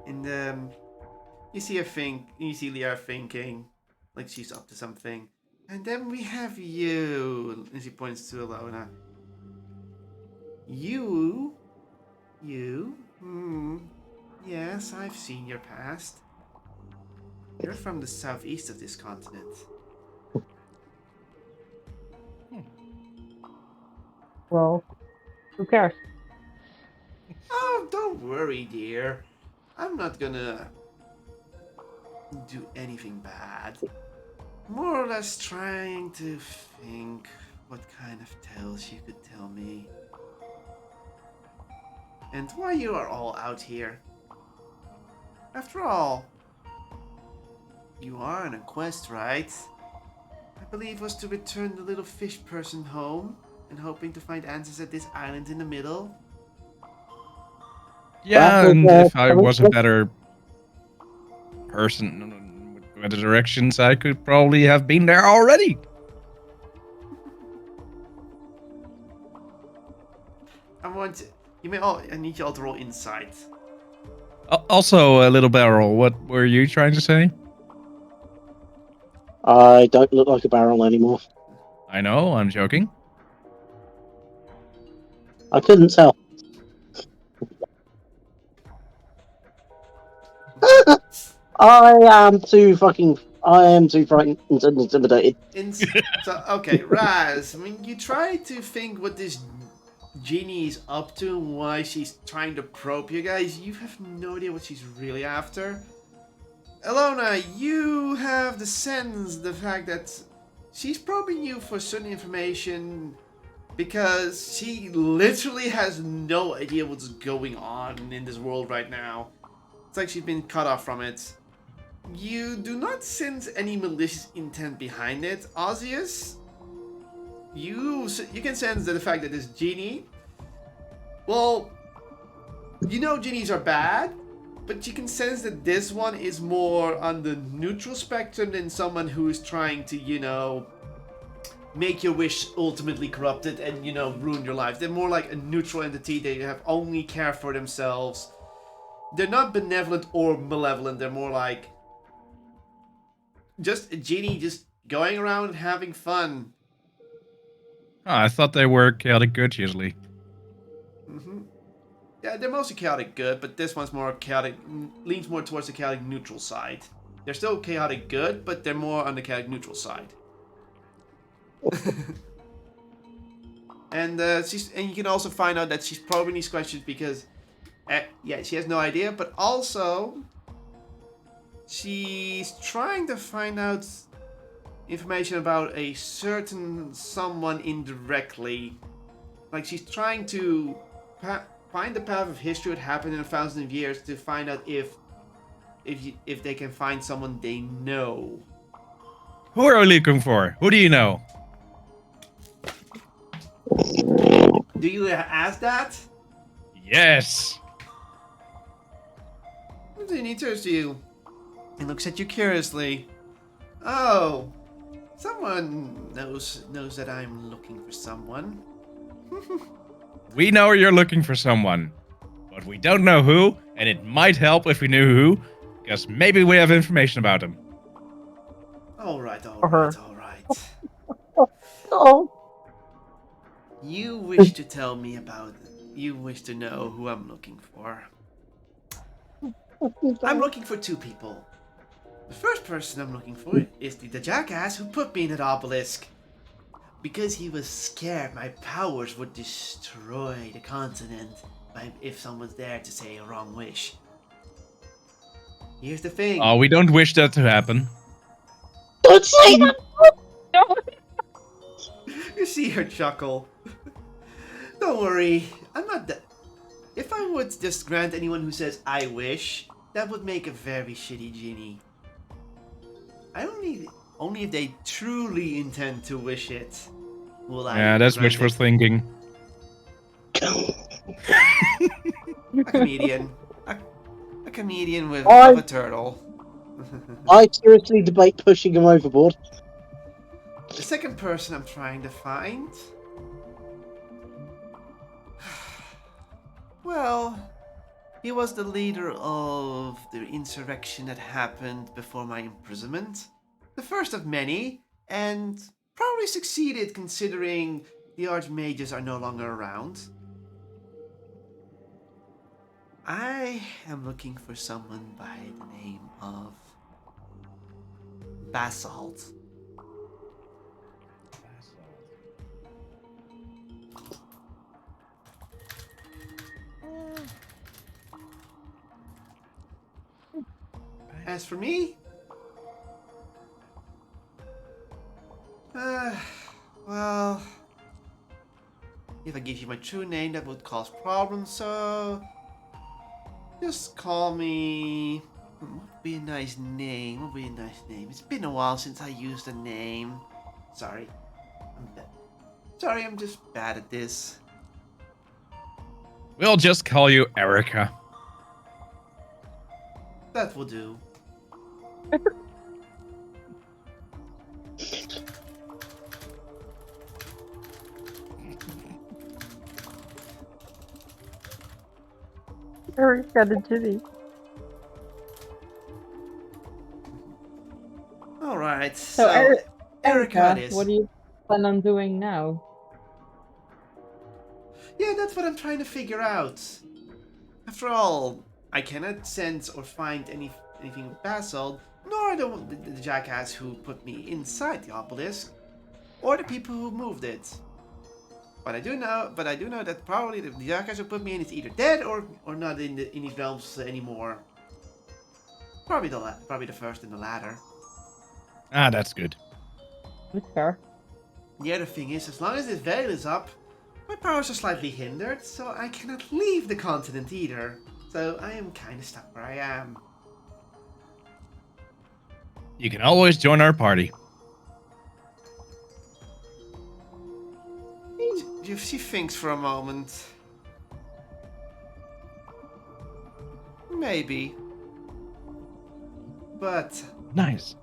And you see Leah thinking, like she's up to something. And then we have you, and she points to Alona. You? Yes, I've seen your past. You're from the southeast of this continent. Well, who cares? Oh, don't worry, dear. I'm not gonna do anything bad. More or less trying to think what kind of tales you could tell me. And why you are all out here. After all, you are on a quest, right? I believe it was to return the little fish person home and hoping to find answers at this island in the middle. Yeah, That was, and if I was a correct. better person with better directions, I could probably have been there already. I need you all to roll insight. Also, Little Barrel, what were you trying to say? I don't look like a barrel anymore. I know, I'm joking. I couldn't tell. I am too frightened and intimidated. Okay, Raz, I mean, you try to think what this genie is up to and why she's trying to probe you guys. You have no idea what she's really after. Alona, you have the sense, the fact that she's probing you for certain information because she literally has no idea what's going on in this world right now. It's like she's been cut off from it. You do not sense any malicious intent behind it. Osius, you can sense that the fact that this genie, well, you know genies are bad, but you can sense that this one is more on the neutral spectrum than someone who is trying to, make your wish ultimately corrupted and, ruin your life. They're more like a neutral entity. They have only care for themselves. They're not benevolent or malevolent. They're more like just a genie just going around and having fun. Oh, I thought they were chaotic good usually. Yeah, they're mostly chaotic good, but this one's more chaotic, leans more towards the chaotic neutral side. They're still chaotic good, but they're more on the chaotic neutral side. And you can also find out that she's probing these questions because, she has no idea, but also she's trying to find out information about a certain someone indirectly. Like she's trying to find the path of history that happened in 1,000 years to find out if they can find someone they know. Who are we looking for? Who do you know? Do you ask that? Yes. Then he turns to you and looks at you curiously. Oh, someone knows that I'm looking for someone. We know you're looking for someone, but we don't know who, and it might help if we knew who, because maybe we have information about him. All right. Oh, You wish to tell me about it. You wish to know who I'm looking for. I'm looking for two people. The first person I'm looking for is the jackass who put me in an obelisk. Because he was scared my powers would destroy the continent if someone's there to say a wrong wish. Here's the thing. Oh, we don't wish that to happen. don't say that! You see her chuckle. Don't worry, I'm not that. If I would just grant anyone who says I wish, that would make a very shitty genie. I only if they truly intend to wish it will I. Yeah, that's grant wishful it. thinking. A comedian. A comedian with I- of a turtle. I seriously debate pushing him overboard. The second person I'm trying to find. Well, he was the leader of the insurrection that happened before my imprisonment. The first of many, and probably succeeded considering the archmages are no longer around. I am looking for someone by the name of Basalt. As for me, well, if I give you my true name, that would cause problems, so just call me. What would be a nice name? What would be a nice name? It's been a while since I used a name. Sorry. I'm just bad at this. We'll just call you Erica. That will do. Erica the Jitty. Alright, So, Erica Erica, it is. what do you plan on doing now? Yeah, that's what I'm trying to figure out. After all, I cannot sense or find anything of basalt, nor the jackass who put me inside the obelisk, or the people who moved it. But I do know that probably the jackass who put me in is either dead or not in these realms anymore. Probably the first and the latter. Ah, that's good. That's fair. The other thing is, as long as this veil is up, my powers are slightly hindered, so I cannot leave the continent either. So I am kind of stuck where I am. You can always join our party. She thinks for a moment. Maybe. But Nice.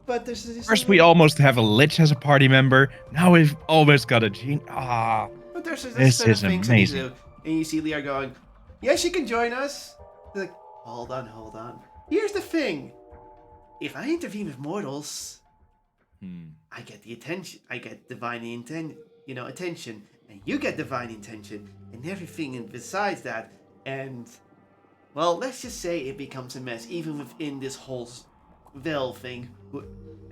there's this. First, we almost have a Lich as a party member. Now we've almost got a Gene. Ah, But there's this this certain is things I need to amazing. do. And you see Lear going, "Yes, you can join us." Like, hold on. Here's the thing: if I intervene with mortals, I get the attention. I get divine attention, and you get divine intention, and everything besides that. And well, let's just say it becomes a mess, even within this whole veil thing.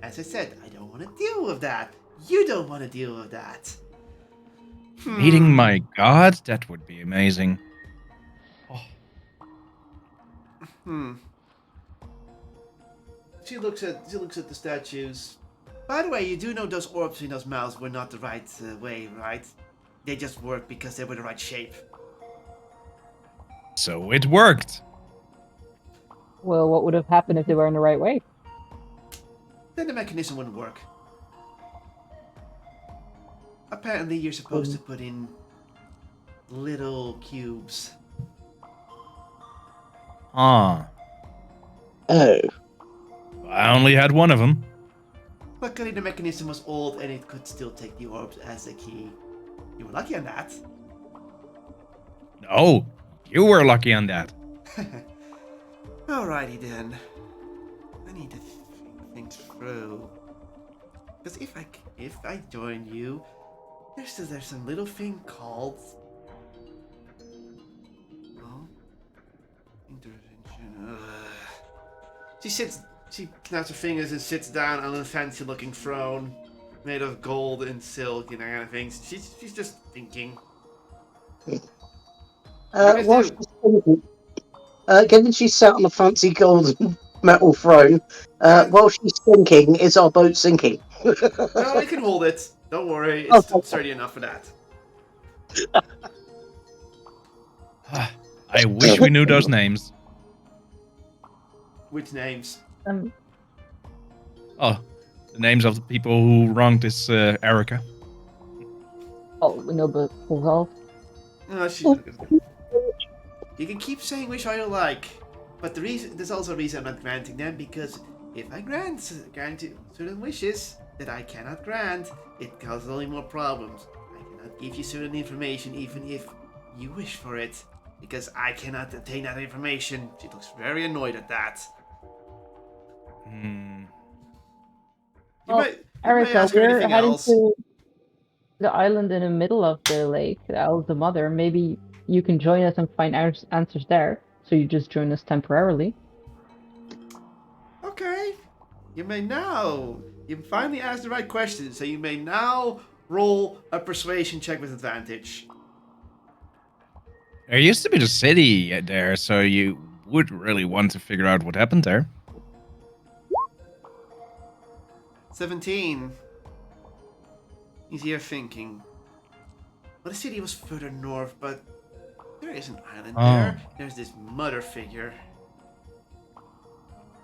As I said, I don't want to deal with that. You don't want to deal with that. Meeting my god? That would be amazing. Oh, She looks at the statues. By the way, you do know those orbs in those mouths were not the right way, right? They just worked because they were the right shape. so it worked. Well, what would have happened if they were in the right way? Then the mechanism wouldn't work. Apparently, you're supposed to put in little cubes. Ah, Oh. I only had one of them. Luckily, the mechanism was old and it could still take the orbs as a key. You were lucky on that. No, you were lucky on that. Alrighty then. I need to think things through. Because if I join you, there's some little thing called intervention. She snaps her fingers and sits down on a fancy looking throne made of gold and silk and that kind of things. She's just thinking. While she's thinking, given she's sat on a fancy golden metal throne, while she's thinking, is our boat sinking? No, I can hold it. Don't worry, it's sturdy enough for that. I wish we knew those names. Which names? Oh, the names of the people who wronged this Erica. Oh, no, but Kotlol. No, you can keep saying which one you like, but there's also a reason I'm not granting them, because if I grant you certain wishes that I cannot grant, it causes only more problems. I cannot give you certain information even if you wish for it, because I cannot obtain that information. She looks very annoyed at that. Well, Erica, we're heading to the island in the middle of the lake, the Isle of the Mother. Maybe you can join us and find answers there. So you just join us temporarily. Okay. You may now. You finally asked the right question, so you may now roll a persuasion check with advantage. There used to be the city there, so you would really want to figure out what happened there. 17. He's here thinking. Well, the city was further north, but there is an island there. There's this mother figure.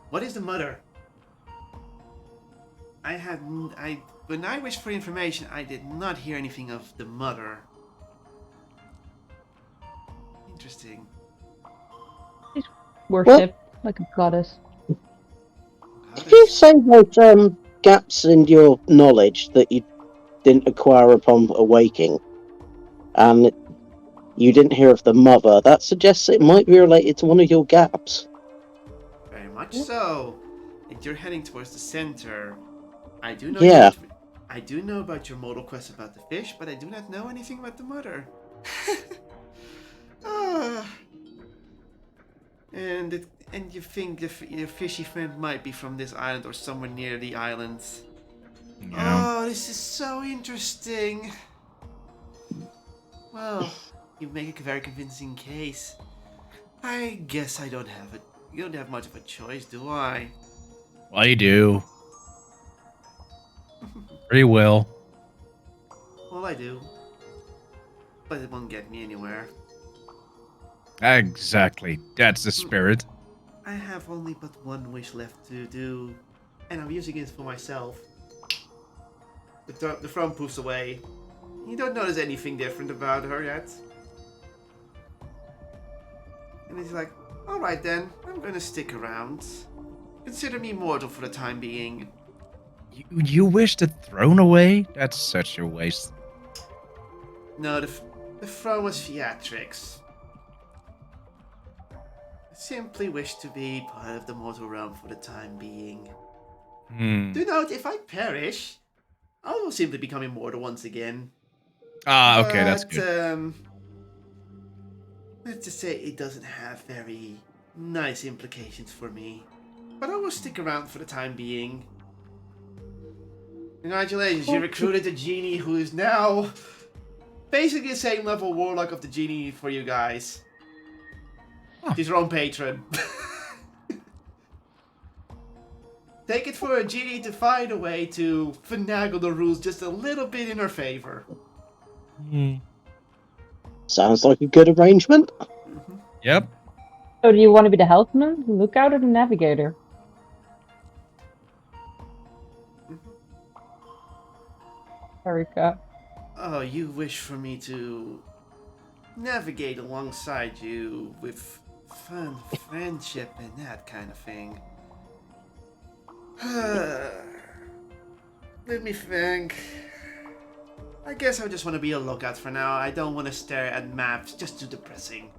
What is the mother? When I wished for information, I did not hear anything of the mother. Interesting. Worship like a goddess. Did you say those gaps in your knowledge that you didn't acquire upon awaking, and you didn't hear of the mother? That suggests it might be related to one of your gaps. Very much so. And you're heading towards the center. I do know. Yeah. I do know about your modal quest about the fish, but I do not know anything about the mother. And you think your fishy friend might be from this island or somewhere near the island. Yeah. Oh, this is so interesting. Well, you make a very convincing case. I guess I don't have it. You don't have much of a choice, do I? Well, you do. Pretty well. Well, I do. But it won't get me anywhere. Exactly. That's the spirit. I have only but one wish left to do, and I'm using it for myself. The throne poofs away. You don't notice anything different about her yet. And he's like, alright then, I'm gonna stick around. Consider me mortal for the time being. You wish the throne away? That's such a waste. No, the throne was theatrics. I simply wish to be part of the mortal realm for the time being. Do note, if I perish, I will simply become immortal once again. Okay, that's good. Let's just say it doesn't have very nice implications for me. But I will stick around for the time being. Congratulations, you recruited a genie who is now basically the same level warlock of the genie for you guys. She's your own patron. Take it for a genie to find a way to finagle the rules just a little bit in her favor. Sounds like a good arrangement. Yep. So do you want to be the helpman, lookout, or the navigator? Erika. Oh, you wish for me to navigate alongside you with fun, friendship, and that kind of thing. Let me think. I guess I just want to be a lookout for now. I don't want to stare at maps, just too depressing.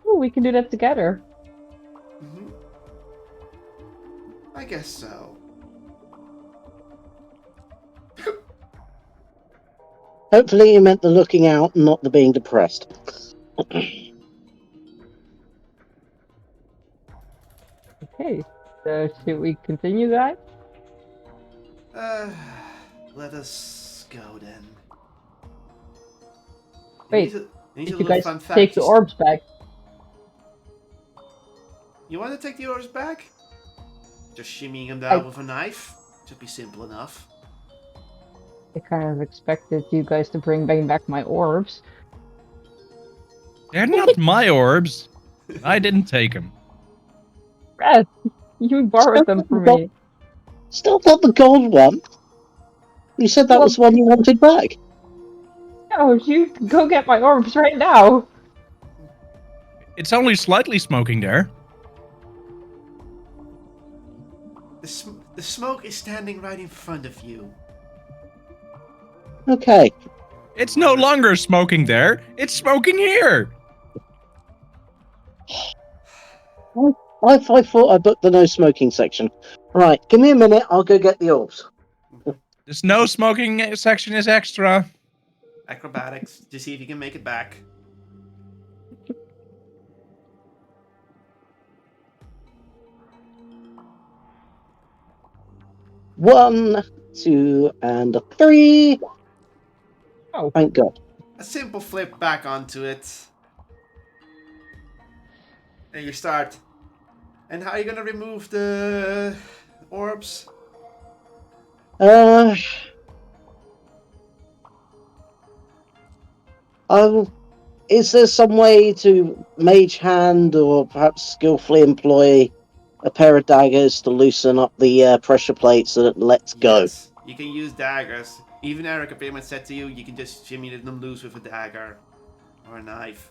Ooh, we can do that together. I guess so. Hopefully you meant the looking out, not the being depressed. Okay, so should we continue, guys? Let us go then. Wait, you need did to you look guys fun fact. take the orbs back? You want to take the orbs back? Just shimmying them down with a knife? Should be simple enough. I kind of expected you guys to bring back my orbs. They're not my orbs. I didn't take them. Brad, you borrowed them from me. Still not the gold one. You said that was the one you wanted back. No, you go get my orbs right now. It's only slightly smoking there. The smoke is standing right in front of you. Okay. It's no longer smoking there. It's smoking here. I thought I booked the no smoking section. Right, give me a minute, I'll go get the orbs. This no smoking section is extra. Acrobatics, to see if you can make it back. One, two, and a three. Oh. Thank God. A simple flip back onto it. And you start. And how are you gonna remove the orbs? Uh, is there some way to mage hand or perhaps skillfully employ a pair of daggers to loosen up the pressure plates so that it lets go? Yes, you can use daggers. Even Erica pretty much said to you, you can just shimmy them loose with a dagger or a knife.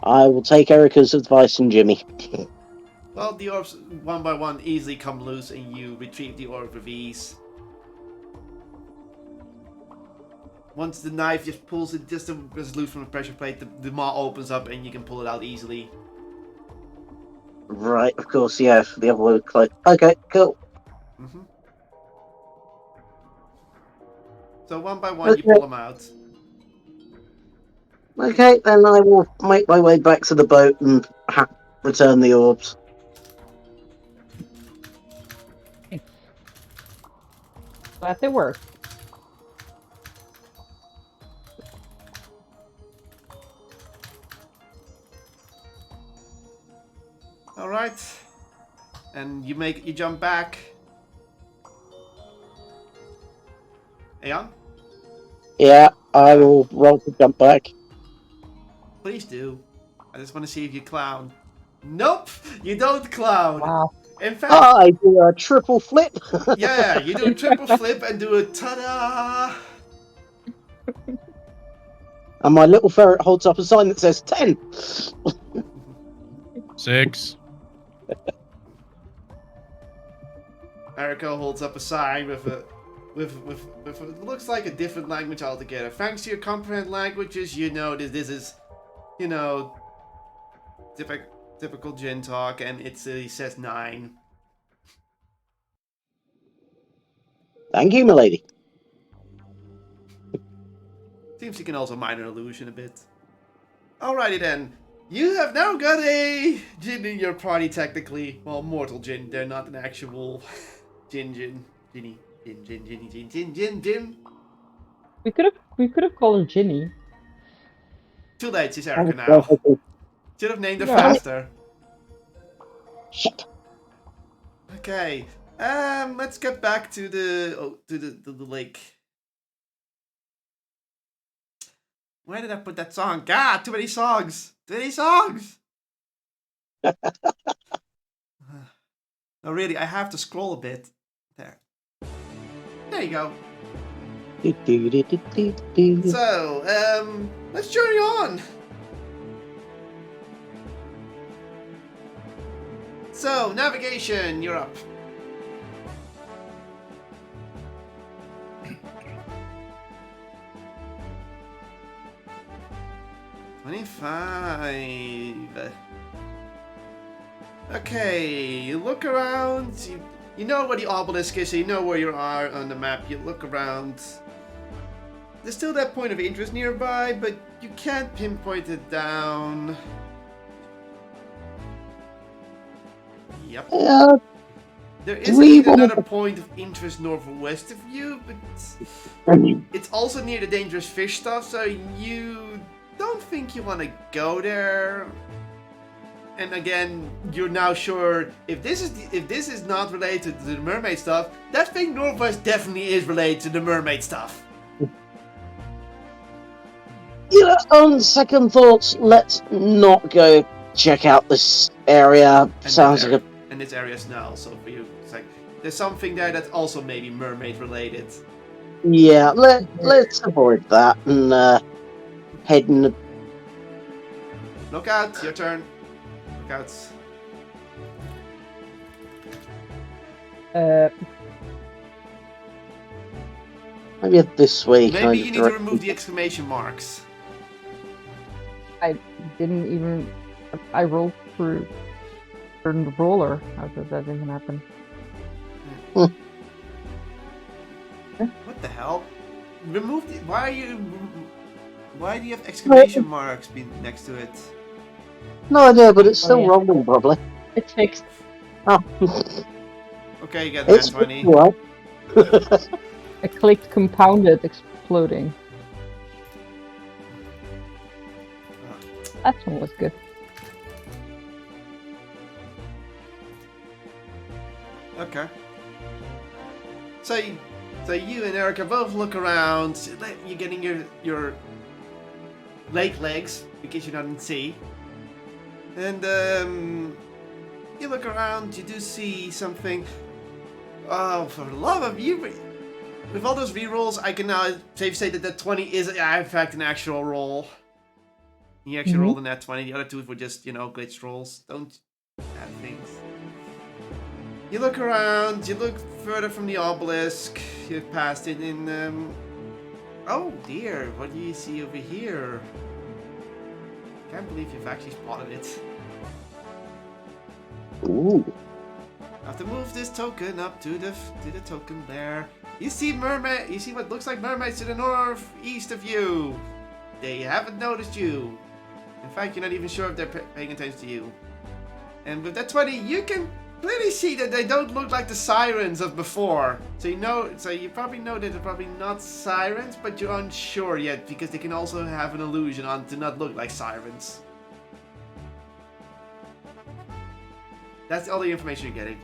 I will take Erica's advice and Jimmy. Well, the orbs one by one easily come loose and you retrieve the orb with ease. Once the knife just pulls it just loose from the pressure plate, the maw opens up and you can pull it out easily. Right, of course, yeah, the other way would close. Okay, cool. Mm-hmm. So one by one you Okay. pull them out. Okay, then I will make my way back to the boat and return the orbs. Glad they work. Alright. And you jump back. Aeon? Yeah, I will roll to jump back. Please do. I just want to see if you clown. Nope! You don't clown! Wow. In fact, I do a triple flip. yeah, you do a triple flip and do a ta-da! And my little ferret holds up a sign that says 10. 6. Erica holds up a sign with it looks like a different language altogether. Thanks to your comprehend languages, you know this is, you know, typical Jin talk, and it says 9. Thank you, milady. Seems you can also minor illusion a bit. Alrighty then. You have now got a Jin in your party technically. Well, mortal Jin. They're not an actual Jin. Jinny. Jin. We could have called him Ginny. Too late, she's Erica now. Should have named her Yeah. faster. Shit. Okay. Let's get back to the lake. Where did I put that song? God, too many songs. Too many songs. No, really, I have to scroll a bit. There. There you go. So, let's journey on. So, navigation, you're up. $25. Okay, you look around. You know where the obelisk is, so you know where you are on the map. You look around. There's still that point of interest nearby, but you can't pinpoint it down. Yep. There is indeed another point of interest northwest of you, but it's also near the dangerous fish stuff, so you don't think you want to go there. And again, you're now sure if this is not related to the mermaid stuff, that thing northwest definitely is related to the mermaid stuff. You know, on second thoughts, let's not go check out this area. Sounds like a... And this area is now, so for you, it's like there's something there that's also maybe mermaid related. Yeah, let's avoid that and head in the... Look out, your turn. Look out. Maybe this way. Maybe you need to remove the exclamation marks. I didn't even. I rolled through the roller. How does that even happen? What the hell? Remove the. Why do you have exclamation marks next to it? No idea, but it's still rolling probably. It's fixed. Oh. Okay, you get that 20. Right. I clicked compounded exploding. That one was good. Okay. So you and Erica both look around. You're getting your lake legs because you're not in sea. And you look around. You do see something. Oh, for the love of you! With all those rerolls, I can now safe say that 20 is in fact an actual roll. You actually rolled a nat 20. The other two were just glitch rolls. Don't add things. You look around, you look further from the obelisk, you've passed it in, oh dear, what do you see over here? Can't believe you've actually spotted it. Ooh. I have to move this token up to the token there. You see mermaid, you see what looks like mermaids to the northeast of you. They haven't noticed you. In fact, you're not even sure if they're paying attention to you. And with that 20, you can clearly see that they don't look like the sirens of before. So you probably know that they're probably not sirens, but you're unsure yet because they can also have an illusion on to not look like sirens. That's all the information you're getting.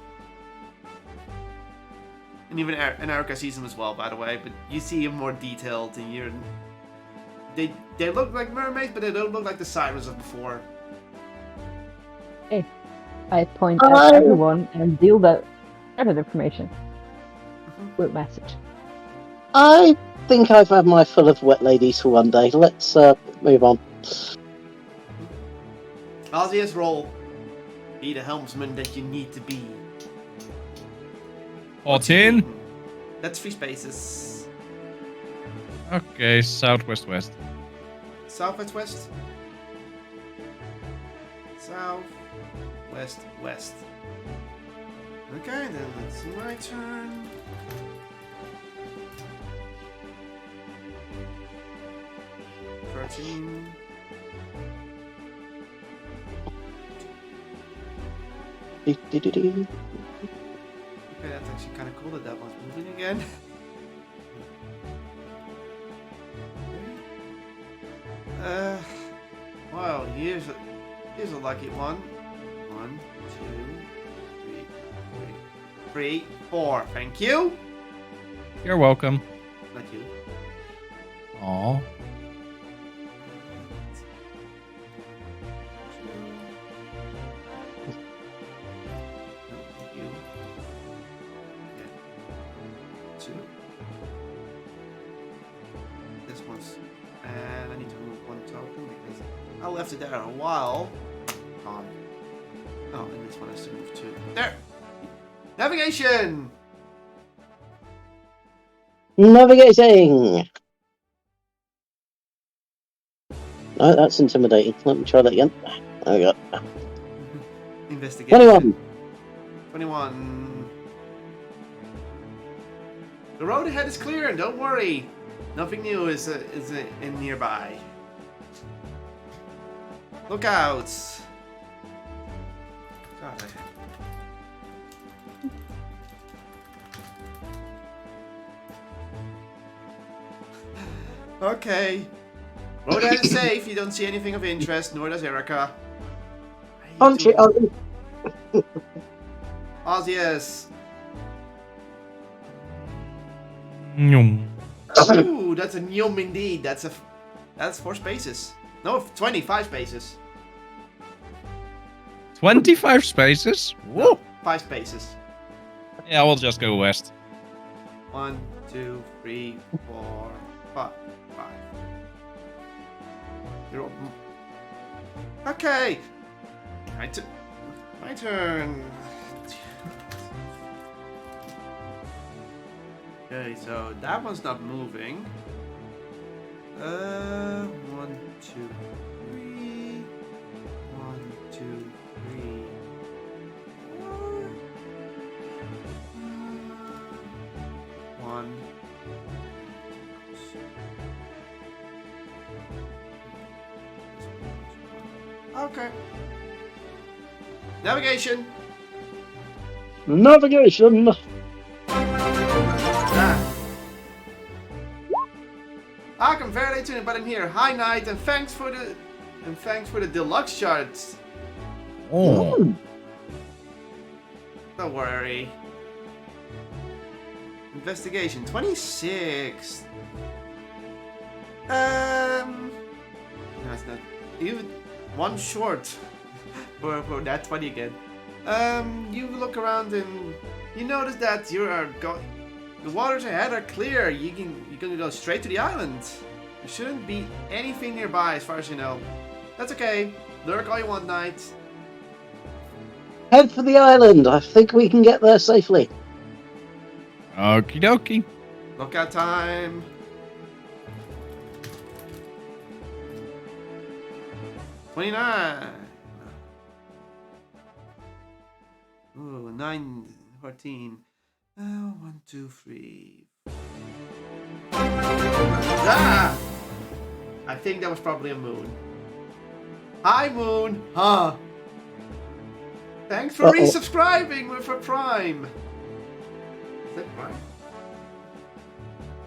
And even Erica sees them as well, by the way, but you see them more detailed and they look like mermaids, but they don't look like the sirens of before. Hey, I point at everyone and deal that information with message. I think I've had my fill of wet ladies for one day. Let's move on. Ozias, roll. Be the helmsman that you need to be. 14. That's 3 spaces. Okay, southwest west. Southwest west. South. West, west. Okay, then it's my turn. Protein. Okay, that's actually kind of cool that one's moving again. Wow, here's a lucky one. 1, 2, 3, 4. Thank you. You're welcome. Not you. Aw. You. Yeah. 2. This one's, and I need to remove 1 token because I left it there a while. Gone. Oh, and this one has to move 2. There! Navigation! Navigating! Oh, that's intimidating. Let me try that again. There we go. Investigation. 21. The road ahead is clear, and don't worry. Nothing new is in nearby. Look out! God, okay. Road ahead is safe. You don't see anything of interest, nor does Erica. Ozias. Nyum. Ooh, that's a nyum indeed. That's 4 spaces. No, 25 spaces. 25 spaces? Whoa. No, 5 spaces. Yeah, we'll just go west. 1, 2, 3, 4, 5. You're all... Okay. My turn. Okay, so that one's not moving. 1, 2, 3. 1, 2, 3. 4. 1. Okay. Navigation. Navigation! I'm very late to it, but I'm here. Hi, Knight, and thanks for the deluxe shards. Oh. Don't worry. Investigation 26. That's not even one short for that 20 again. You look around and you notice that you are the waters ahead are clear. You're gonna go straight to the island. There shouldn't be anything nearby as far as you know. That's okay. Lurk all you want, knight. Head for the island. I think we can get there safely. Okie dokie. Lookout time. $29. Ooh, 9, 14. 1, 2, 3. Ah! I think that was probably a moon. Hi, moon. Huh? Thanks for resubscribing with a prime. Is that prime?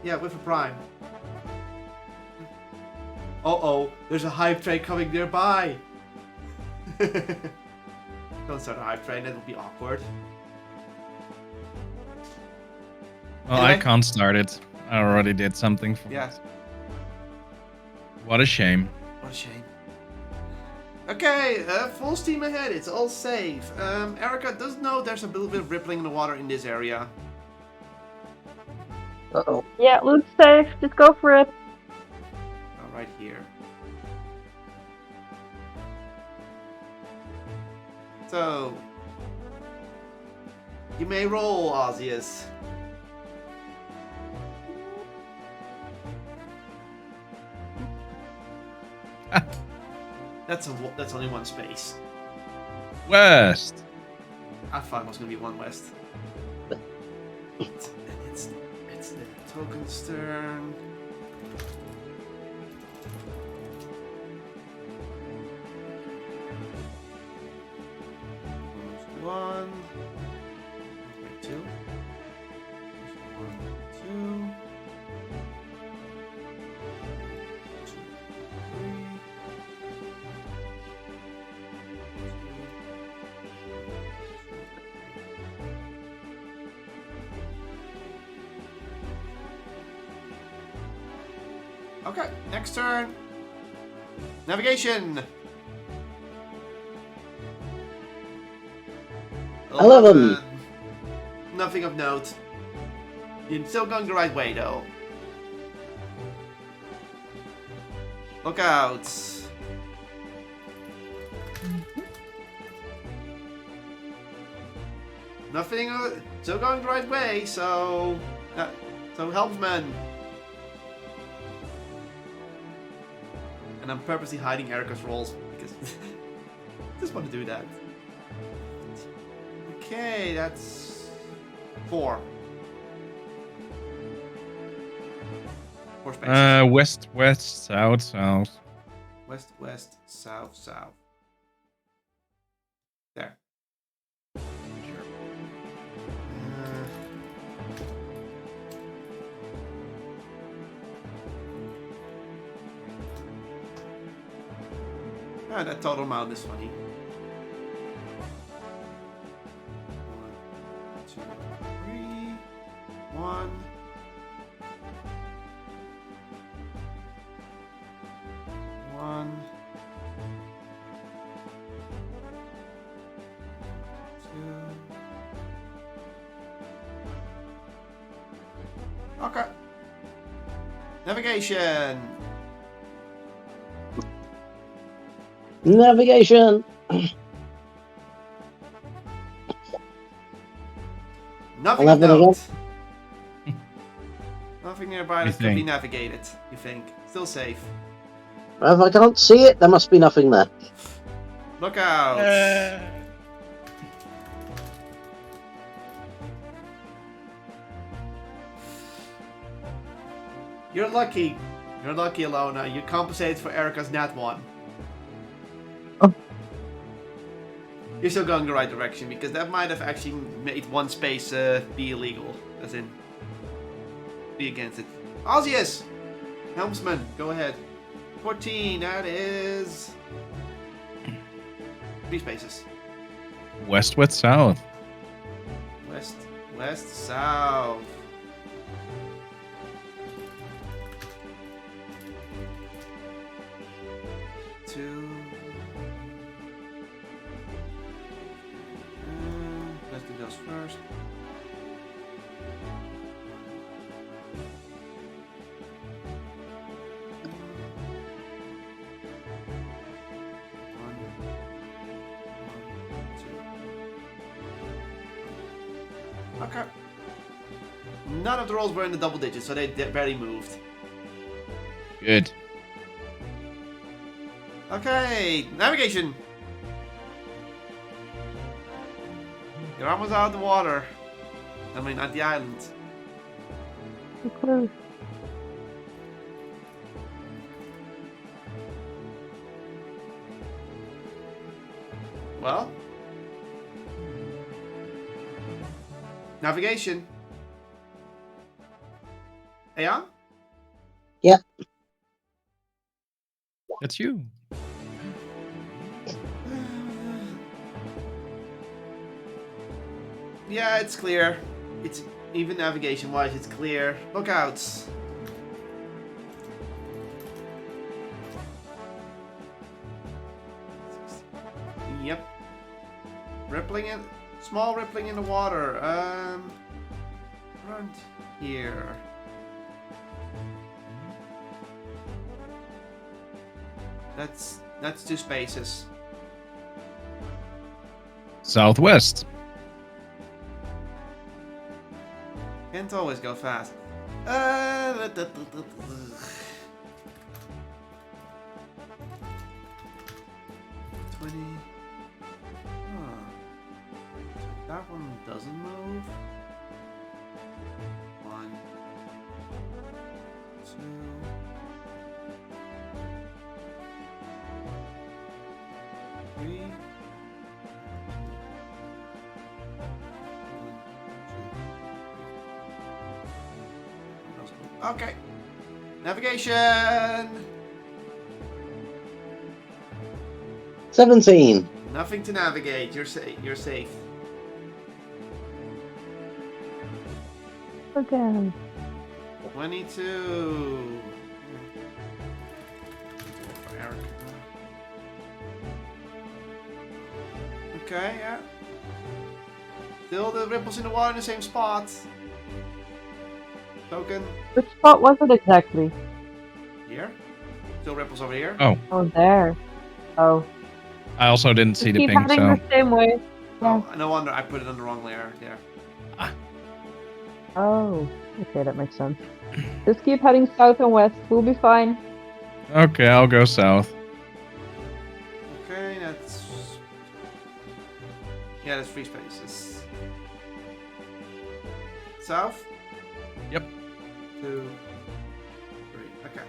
Yeah, with a prime. Uh-oh, there's a hype train coming nearby. Don't start a hype train, that would be awkward. Well, Anyway. I can't start it. I already did something for Yeah. it. What a shame. What a shame. Okay, full steam ahead, it's all safe. Erica does know there's a little bit of rippling in the water in this area. Uh-oh. Yeah, Luke's safe. Just go for it. Right here. So, you may roll, Ozzius. That's only one space. West. I thought it was gonna be one west. It's the token stern. One. Okay, 2. 1, 2. 2, 3. Okay, next turn. Navigation. 11. Nothing of note. You're still going the right way, though. Look out. Nothing. Still going the right way, so. So helmsman. And I'm purposely hiding Erica's rolls because I just want to do that. Okay, that's 4. 4 spaces. West, west, south, south. West, west, south, south. There. Sure. That total amount is funny. 1, 2, 3, 1. 1, 2. Okay. Navigation. Navigation. Nothing 11 of again. note. Nothing nearby that could be navigated, you think. Still safe. If I can't see it, there must be nothing there. Look out! You're lucky. You're lucky, Alona. You compensated for Erica's nat 1. Oh. You're still going the right direction, because that might have actually made one space be illegal. As in, be against it. Ozzius! Helmsman, go ahead. 14, that is... 3 spaces. West, west, south. West, west, south. goes first. Okay. None of the rolls were in the double digits, so they barely moved. Good. Okay, navigation. You're almost out of the water. I mean, at the island. Close. Well. Navigation. Aeon? Yep. That's you. Yeah, it's clear. It's even navigation-wise, it's clear. Lookouts. Yep. Rippling in, small rippling in the water. Around here. That's 2 spaces. Southwest. Can't always go fast. 20. Huh. That one doesn't move. 1, 2. 3. 1, 2, 3. Okay. Navigation. 17. Nothing to navigate. You're safe. You're safe. Again. 22. For Eric. Okay, yeah. Still the ripples in the water in the same spot. Token. Which spot was it exactly? Here. Still ripples over here. Oh, Oh, there. Oh. I also didn't see Just the keep ping, heading so. the same way. Oh, no wonder I put it on the wrong layer. There. Oh. Okay, that makes sense. Just keep heading south and west. We'll be fine. Okay, I'll go south. Okay, that's... Yeah, that's 3 spaces. South? Yep. 2, 3. Okay.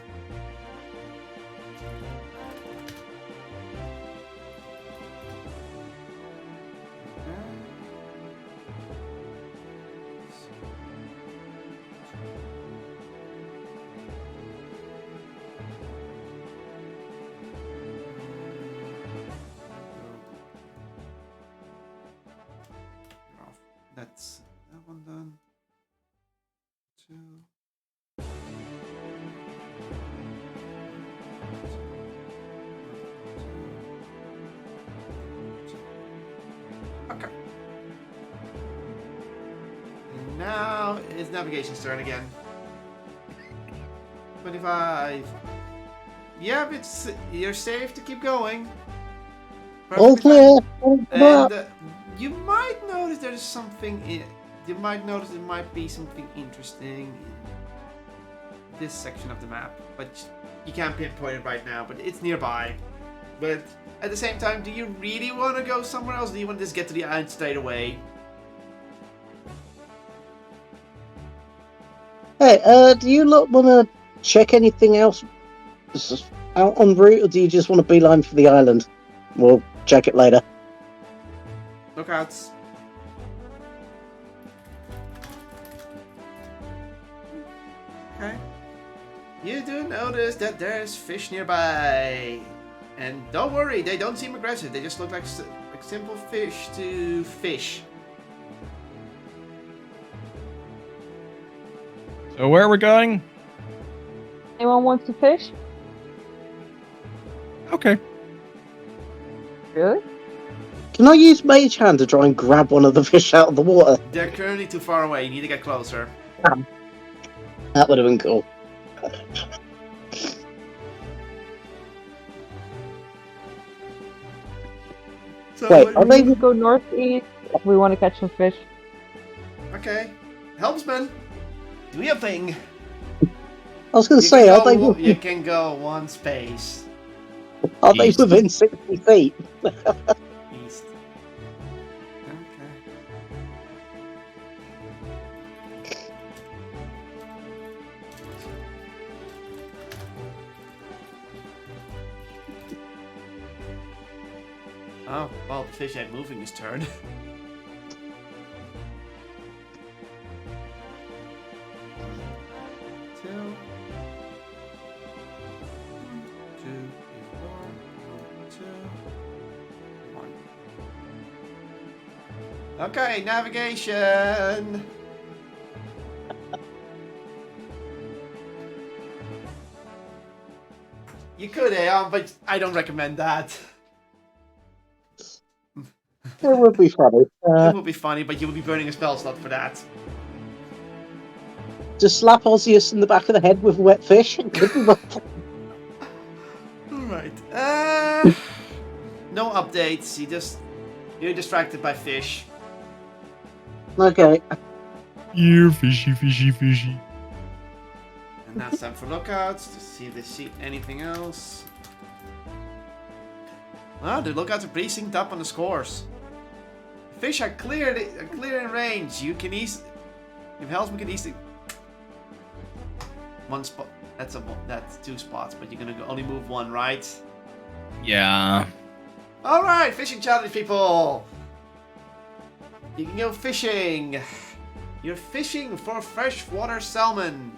That's that one done. 2. Okay. And now it's navigation's turn again. 25. Yep, you're safe to keep going. All Perfectly clear. fine. All And you might notice there's something in. You might notice there might be something interesting in this section of the map, but you can't pinpoint it right now. But it's nearby. But at the same time, do you really want to go somewhere else? Do you want to just get to the island straight away? Hey, do you lot want to check anything else out en route, or do you just want to beeline for the island? We'll check it later. Lookouts. Okay. You do notice that there's fish nearby. And don't worry, they don't seem aggressive. They just look like simple fish to fish. So where are we going? Anyone wants to fish? Okay. Really? Can I use Mage Hand to try and grab one of the fish out of the water? They're currently too far away. You need to get closer. That would have been cool. So, Wait, are they? We go northeast if we want to catch some fish. Okay. Helmsman, do your thing. I was going to You say, can are go- they? You can go one space Are they East. within 60 feet? east. Okay. Oh, well, the fish ain't moving this turn. Two. 1, 2, 3, 4, 1, 2, 1. Okay, navigation. You could, but I don't recommend that. It would be funny. It would be funny, but you would be burning a spell slot for that. Just slap Ozzius in the back of the head with a wet fish. Alright. No updates. You're distracted by fish. Okay. Here, fishy, fishy, fishy. And now it's time for lookouts to see if they see anything else. Well, the lookouts are pretty synced up on the scores. Fish are clear in range. You can easily. If Hellsman can easily. One spot. That's 2 spots, but you're gonna only move 1, right? Yeah. Alright, fishing challenge, people! You can go fishing. You're fishing for freshwater salmon.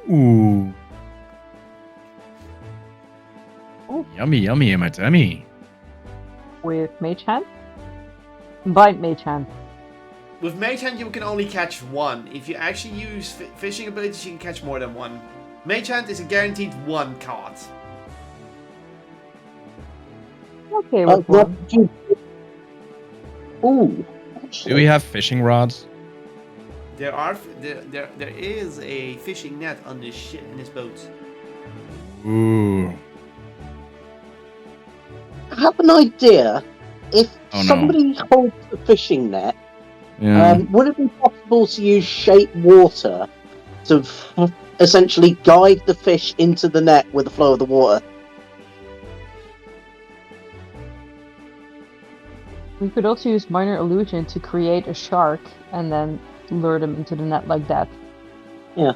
Ooh. Yummy, yummy in my tummy. With Mage Hand? By Mage Hand. With Mage Hand, you can only catch 1. If you actually use fishing abilities, you can catch more than 1. Mage Hand is a guaranteed 1 caught. Okay, with one. Ooh. Do we have fishing rods? There is a fishing net on this ship in this boat. Ooh. I have an idea. If Oh, no. somebody holds the fishing net, Yeah. would it be possible to use shape water to essentially guide the fish into the net with the flow of the water? We could also use Minor Illusion to create a shark and then lure them into the net like that. Yeah,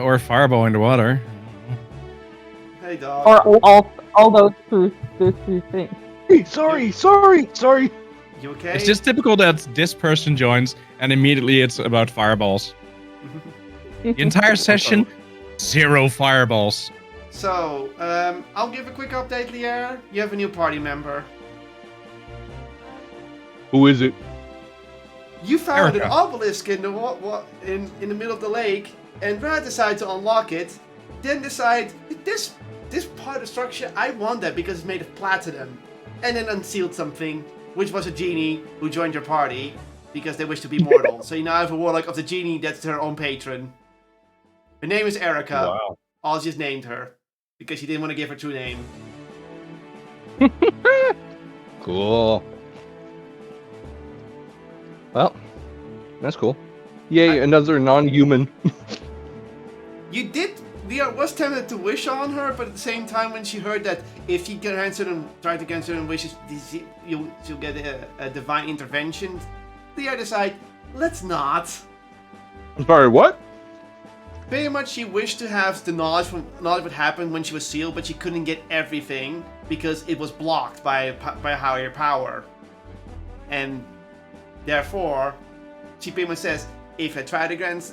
or fireball in the water. Hey, dog. Or all those three things. Hey, sorry. You okay? It's just typical that this person joins and immediately it's about fireballs. The entire session, 0 fireballs. So, I'll give a quick update, Lier. You have a new party member. Who is it? You found Erica. an obelisk in the in the middle of the lake, and Brad decided to unlock it. Then decide this part of the structure, I want that because it's made of platinum, and then unsealed something, which was a genie who joined your party because they wish to be mortal. So you now have a warlock of the genie that's her own patron. Her name is Erica. Wow. Oz just named her because she didn't want to give her true name. Cool. Well, that's cool. Yay, another non-human. You did. Leah was tempted to wish on her, but at the same time, when she heard that if you can answer them, try to grant certain wishes, you'll get a divine intervention, Leah decided, let's not. I'm sorry, what? Pretty much, she wished to have the knowledge what happened when she was sealed, but she couldn't get everything because it was blocked by a higher power, and therefore, she pretty much says, if I try to grant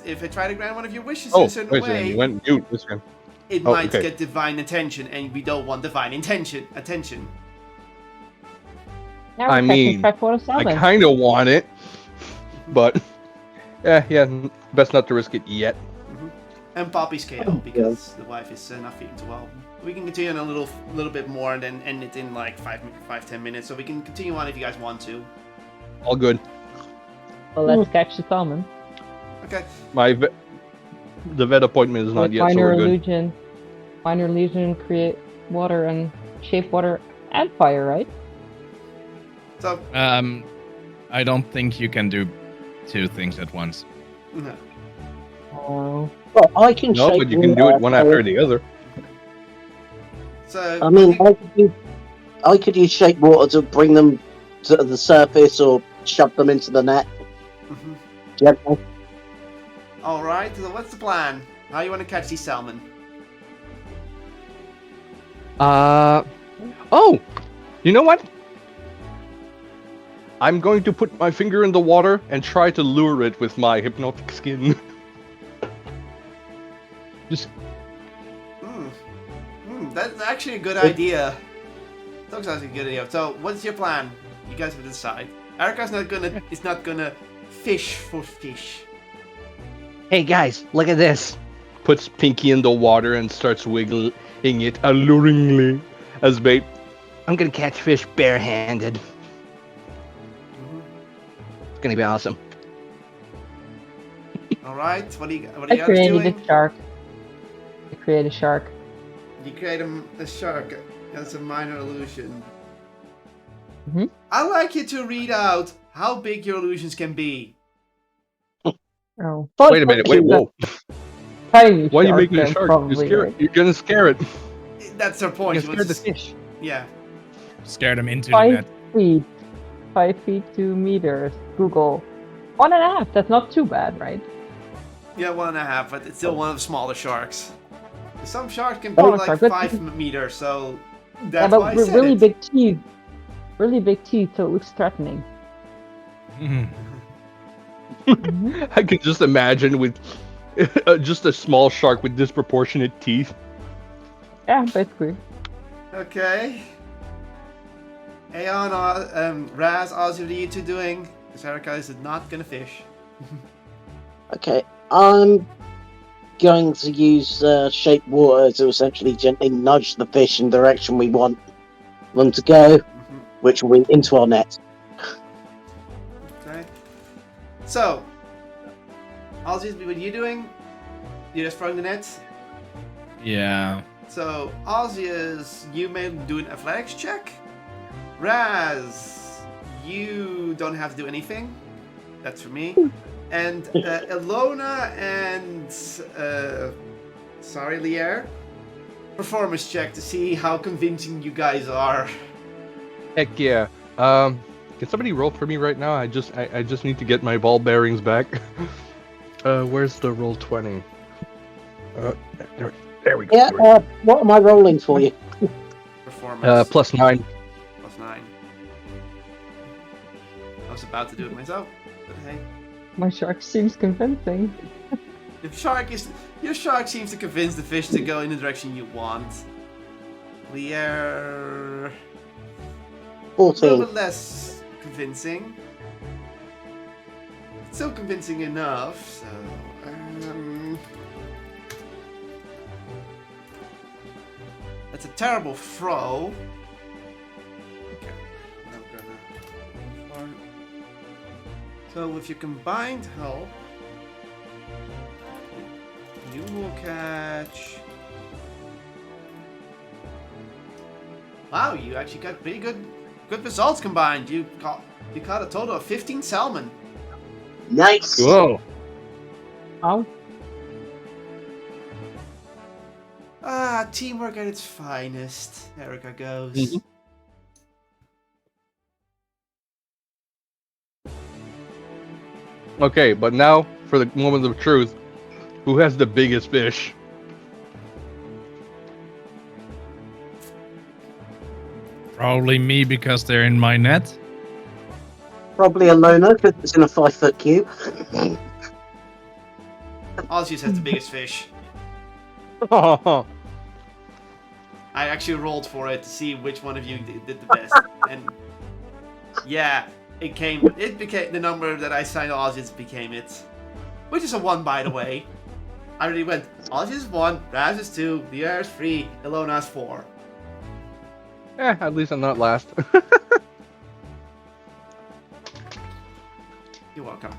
one of your wishes in a certain wait a way, second, you went mute this time. it Oh, might okay. get divine attention, and we don't want divine attention. Now I we're catching mean, freshwater I salmon. kind of want it, but yeah, best not to risk it yet. And Poppy's KO because the wife is not feeling too well. We can continue in a little bit more and then end it in like 5-10 minutes. So we can continue on if you guys want to. All good. Well, let's catch the salmon. Okay. The vet appointment is not yet, so we're good. Minor illusion, create water and shape water and fire, right? So. I don't think you can do two things at once. No. Well, I can. No, but you can do it one after the other. So. I mean, I could use shape water to bring them to the surface or shove them into the net. Mm-hmm. Gently. All right. So what's the plan? How you want to catch these salmon? Oh, you know what? I'm going to put my finger in the water and try to lure it with my hypnotic skin. Just. That's actually a good idea. That sounds like a good idea. So, what's your plan? You guys have to decide. Erica's not gonna fish for fish. Hey guys, look at this. Puts Pinky in the water and starts wiggling it alluringly as bait. I'm gonna catch fish barehanded. It's gonna be awesome. All right. What are you I guys created doing? a shark. I create a shark. You create a shark. That's a minor illusion. Mm-hmm. I'd like you to read out how big your illusions can be. Oh. Wait a minute. Wait. Whoa. Tiny Why are you shark, making a then, shark? probably, right? You're gonna scare it. That's her point. You're gonna scare the fish. Yeah. Scare them into the 5 net. feet. 5 feet 2 meters. Google. 1.5. That's not too bad, right? Yeah, 1.5, but it's still one of the smaller sharks. Some sharks can be Oh, like sorry, 5 meters, so Yeah, that's but why I with said really it. big teeth. Really big teeth, so it looks threatening. I can just imagine with just a small shark with disproportionate teeth. Yeah, basically. Okay. Aeon, Raz, Ozzy, what are you two doing? Because Erica is not gonna fish. Okay, I'm going to use shape water to essentially gently nudge the fish in the direction we want them to go, which will be into our net. Okay. So, Ozzy, what are you doing? You're just throwing the nets? Yeah. So, Ozzy, you may do an athletics check. Raz, you don't have to do anything. That's for me. And Ilona and Lier, performance check to see how convincing you guys are. Heck yeah. Can somebody roll for me right now? I just need to get my ball bearings back. Where's the roll 20? There we go. Yeah, what am I rolling for you? Performance. +9. +9. I was about to do it myself, but hey. My shark seems convincing. Your shark seems to convince the fish to go in the direction you want. Lier, 14. a little bit less convincing. Still convincing enough, so that's a terrible throw. Okay, I'm gonna. So with your combined help, you will catch. Wow, you actually got pretty good results combined. You caught a total of 15 salmon. Nice. Whoa. Oh. Teamwork at its finest. Erica goes. Mm-hmm. Okay, but now for the moment of truth. Who has the biggest fish? Probably me because they're in my net. Probably a loner because it's in a 5-foot cube. Ozzy has the biggest fish. Oh, I actually rolled for it to see which one of you did the best, and yeah, it became the number that I signed Ozzy became it, which is a 1 by the way. I already went. Oz is 1, Raz is 2, the air is 3, Ilona's 4. At least I'm not last. You're welcome.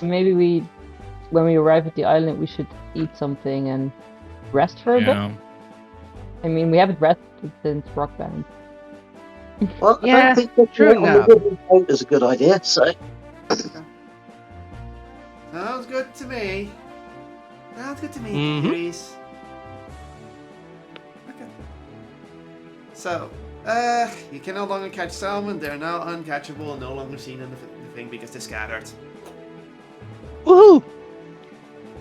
Maybe when we arrive at the island, we should eat something and rest for a bit. Yeah. I mean, we haven't rested since Rock Band. Well, I Yeah, don't think that true on the enough. wooden boat is a good idea, so... Sounds good to me. Sounds good to me, Mhm. Reese. Okay. So, you can no longer catch salmon. They're now uncatchable and no longer seen in the thing because they're scattered. Woohoo!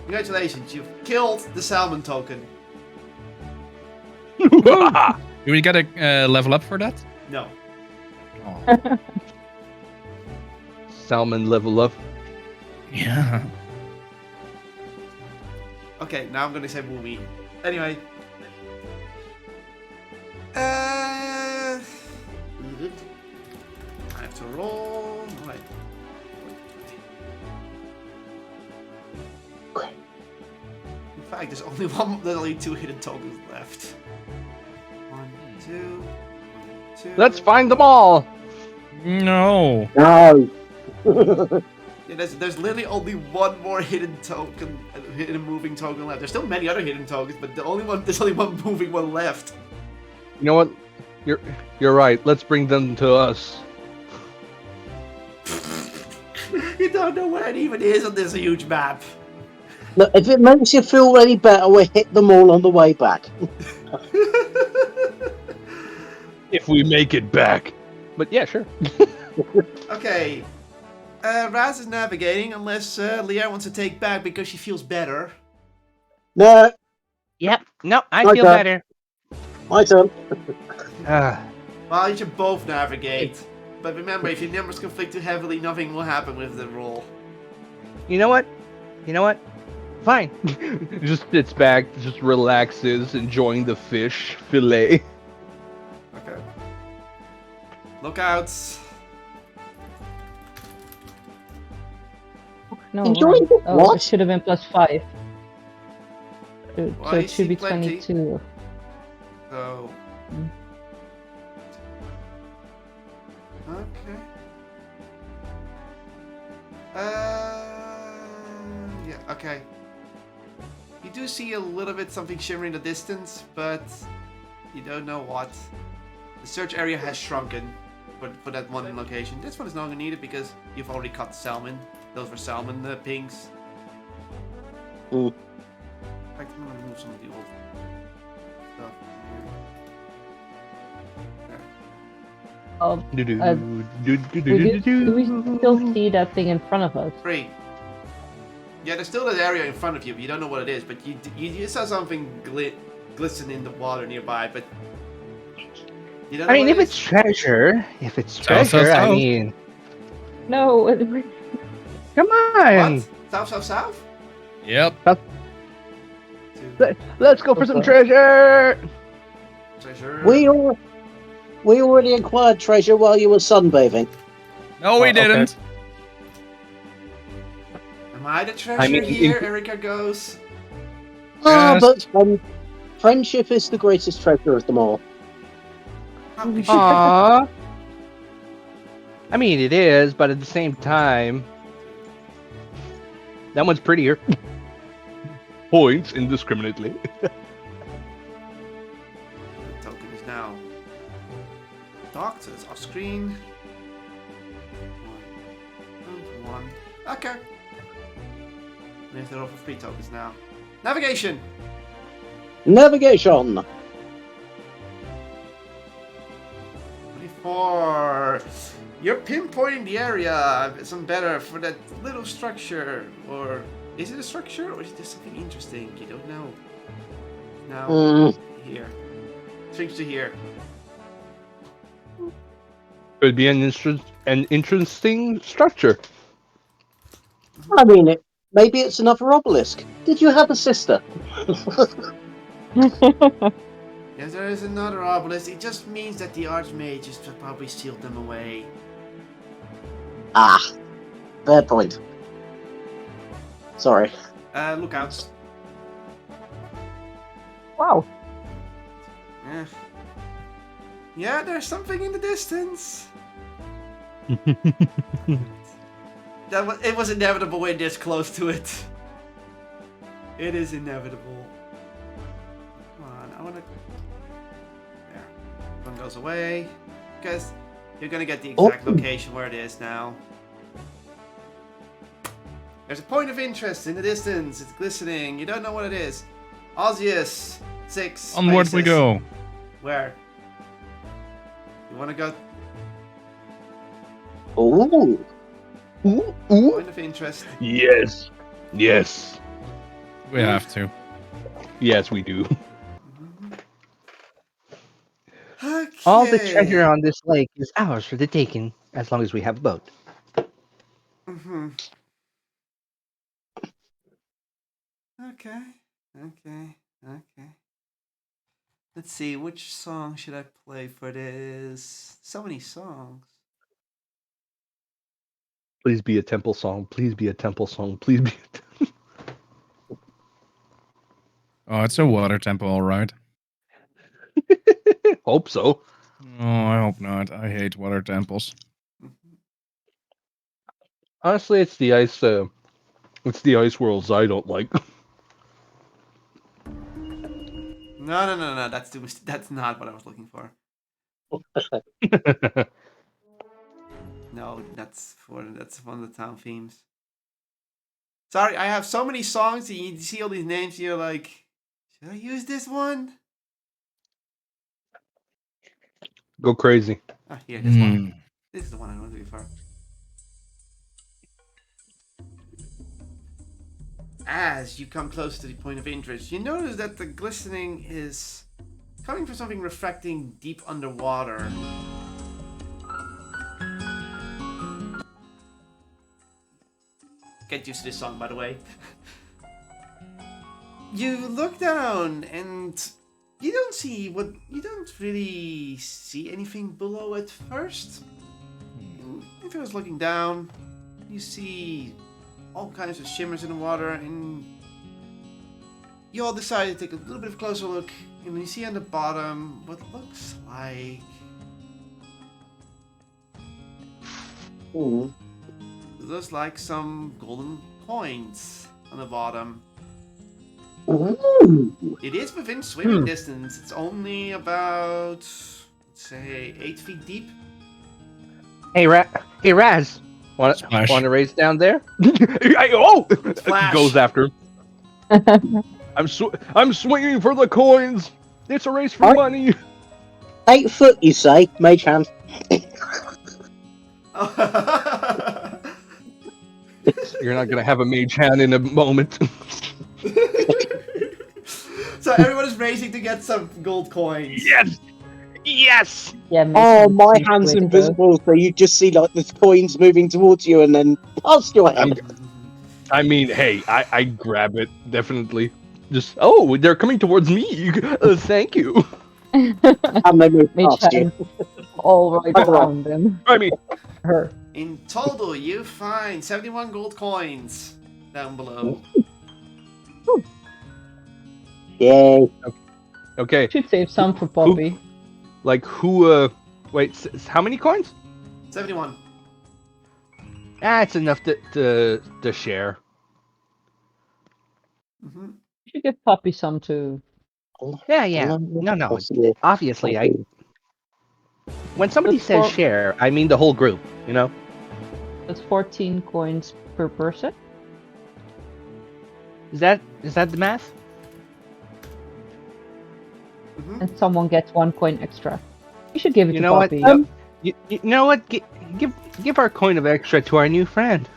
Congratulations, you've killed the salmon token. Do we get a level up for that? No. Oh. Salmon level up. Yeah. Okay, now I'm gonna say movie. Anyway. I have to roll. Alright. In fact, there's only 2 hidden tokens left. 1, 2, 1, 2. Let's find them all. No. No! Yeah, there's literally only 1 more hidden token, hidden moving token left. There's still many other hidden tokens, but there's only one moving one left. You know what? You're right. Let's bring them to us. You don't know where it even is on this huge map. Look, if it makes you feel any better, we'll hit them all on the way back. If we make it back. But yeah, sure. Okay. Raz is navigating unless Leanne wants to take back because she feels better. No, Yep. No, I My feel turn. better. my turn. Well, you should both navigate. But remember, if your numbers conflict too heavily, nothing will happen with the roll. You know what? Fine. Just sits back, just relaxes, enjoying the fish fillet. Okay. Lookouts. No, Enjoying wrong. the Oh, what? it should have been +5. So Well, you it should be see plenty. 22. So. Okay. Yeah, okay. You do see a little bit something shimmering in the distance, but you don't know what. The search area has shrunken for that one location. This one is no longer needed because you've already caught salmon. Those were salmon pings. Mm. In fact, I'm gonna remove some of the old stuff here. Oh, Do do we still see that thing in front of us? 3. Yeah, there's still that area in front of you, but you don't know what it is. But you saw something glisten in the water nearby, but you don't know I mean, what if it it's is. treasure, South. I mean, No, come on. What? South? Yep. Let's go for some Okay. treasure. Treasure. We already acquired treasure while you were sunbathing. No, we Oh, okay. didn't. Am I the treasure I mean, here? Erica goes. Ah, Yes. but friendship is the greatest treasure of them all. Happy shit. Aww. I mean, it is, but at the same time, that one's prettier. Points indiscriminately. The token is now docked, so it's off screen. 1. Okay. There's the roll for 3 tokens now. Navigation! Navigation. 24. You're pinpointing the area. Some better for that little structure. Or is it a structure or is it just something interesting? You don't know. Now, Mm, here. Switch to here. Could be an interesting structure. I mean, maybe it's another obelisk. Did you have a sister? Yes, there is another obelisk. It just means that the Archmage has probably sealed them away. Ah, fair point. Sorry. Lookouts. Wow. Eh. Yeah, there's something in the distance. It was inevitable we're this close to it. It is inevitable. Come on, I wanna... There. One goes away. Because you're gonna get the exact location where it is now. There's a point of interest in the distance. It's glistening. You don't know what it is. Osseous. 6 Onward we spaces. go. Where? You wanna go... Ooh. Ooh. Ooh. Point of interest. Yes. Yes. We have to. Yes, we do. Okay. All the treasure on this lake is ours for the taking, as long as we have a boat. Mm-hmm. Okay. Okay. Okay. Let's see, which song should I play for this? So many songs. Please be a temple song. Please be a temple song. Please be. Oh, it's a water temple, all right. Hope so. Oh, I hope not. I hate water temples. Honestly, it's the ice. It's the ice worlds I don't like. No. That's not what I was looking for. No, that's one of the town themes. Sorry, I have so many songs that you see all these names. You're like, should I use this one? Go crazy. Ah, here, this one. This is the one I was looking for. As you come close to the point of interest, you notice that the glistening is coming from something reflecting deep underwater. Get used to this song, by the way. You look down and you don't really see anything below at first. If you're just looking down, you see all kinds of shimmers in the water, and you all decide to take a little bit of a closer look, and you see on the bottom what looks like... Ooh. It looks like some golden coins on the bottom. Ooh. It is within swimming distance. It's only about, let's say, 8 feet deep. Hey, Raz. Want Splash. to race down there? Oh! Splash. Goes after him. I'm swinging for the coins. It's a race for Alright. money. 8 foot, you say, mage hand. You're not gonna have a mage hand in a moment. So everyone is racing to get some gold coins. Yes. Yes. Yeah. makes Oh, sense. my Makes hand's way to go. invisible, so you just see like the coins moving towards you and then past your head. I mean, hey, I grab it definitely. Just they're coming towards me. Thank you. And they move Mage past you. hand all right Alright. around them. I mean, Her. In total, you find 71 gold coins down below. Yay. okay. Should save some for Poppy. Like who? Wait, how many coins? 71. It's enough to share. Mm-hmm. You should give Poppy some too. Yeah. No. Obviously, when somebody That's says for- share, I mean the whole group. You know. That's 14 coins per person. Is that the math? Mm-hmm. And someone gets 1 coin extra. You should give it You to know what? Poppy. You know what? Give our coin of extra to our new friend.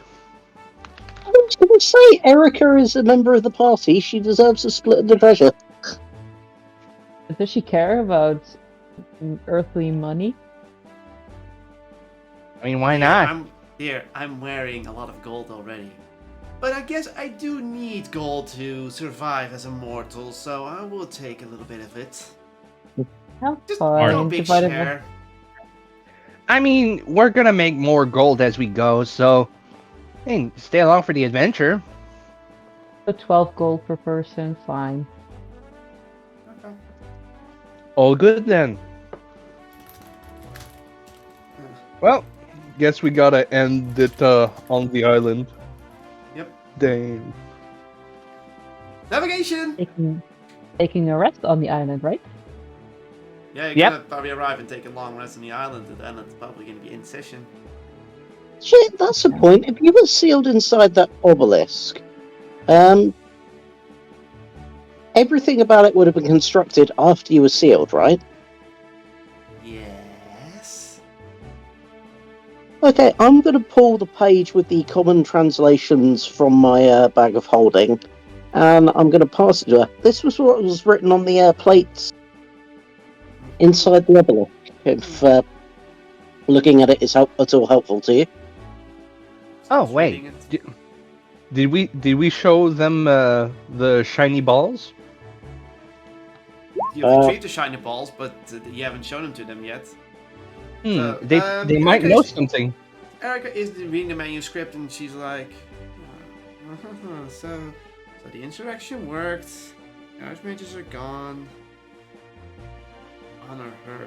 I was going to say, Erica is a member of the party. She deserves a split of the treasure. Does she care about earthly money? I mean, why not? I'm wearing a lot of gold already. But I guess I do need gold to survive as a mortal, so I will take a little bit of it. How Just fine. no big divided by- share. I mean, we're gonna make more gold as we go, so hey, stay along for the adventure. So 12 gold per person, fine. Okay. All good then. Well, guess we gotta end it on the island. Yep. Dang. Navigation! Taking a rest on the island, right? Yeah, you're Yep. gonna probably arrive and take a long rest on the island, and then it's probably gonna be in session. Shit, that's the point. If you were sealed inside that obelisk, everything about it would have been constructed after you were sealed, right? Yes. Okay, I'm going to pull the page with the common translations from my bag of holding, and I'm going to pass it to her. This was what was written on the plates inside the obelisk. If looking at it is at all helpful to you. Oh Just wait. reading it. Did we show them the shiny balls? You've retrieved the shiny balls, but you haven't shown them to them yet. So, They might know something. Erica is reading the manuscript, and she's like, so the insurrection worked. Archmages are gone. Honor her.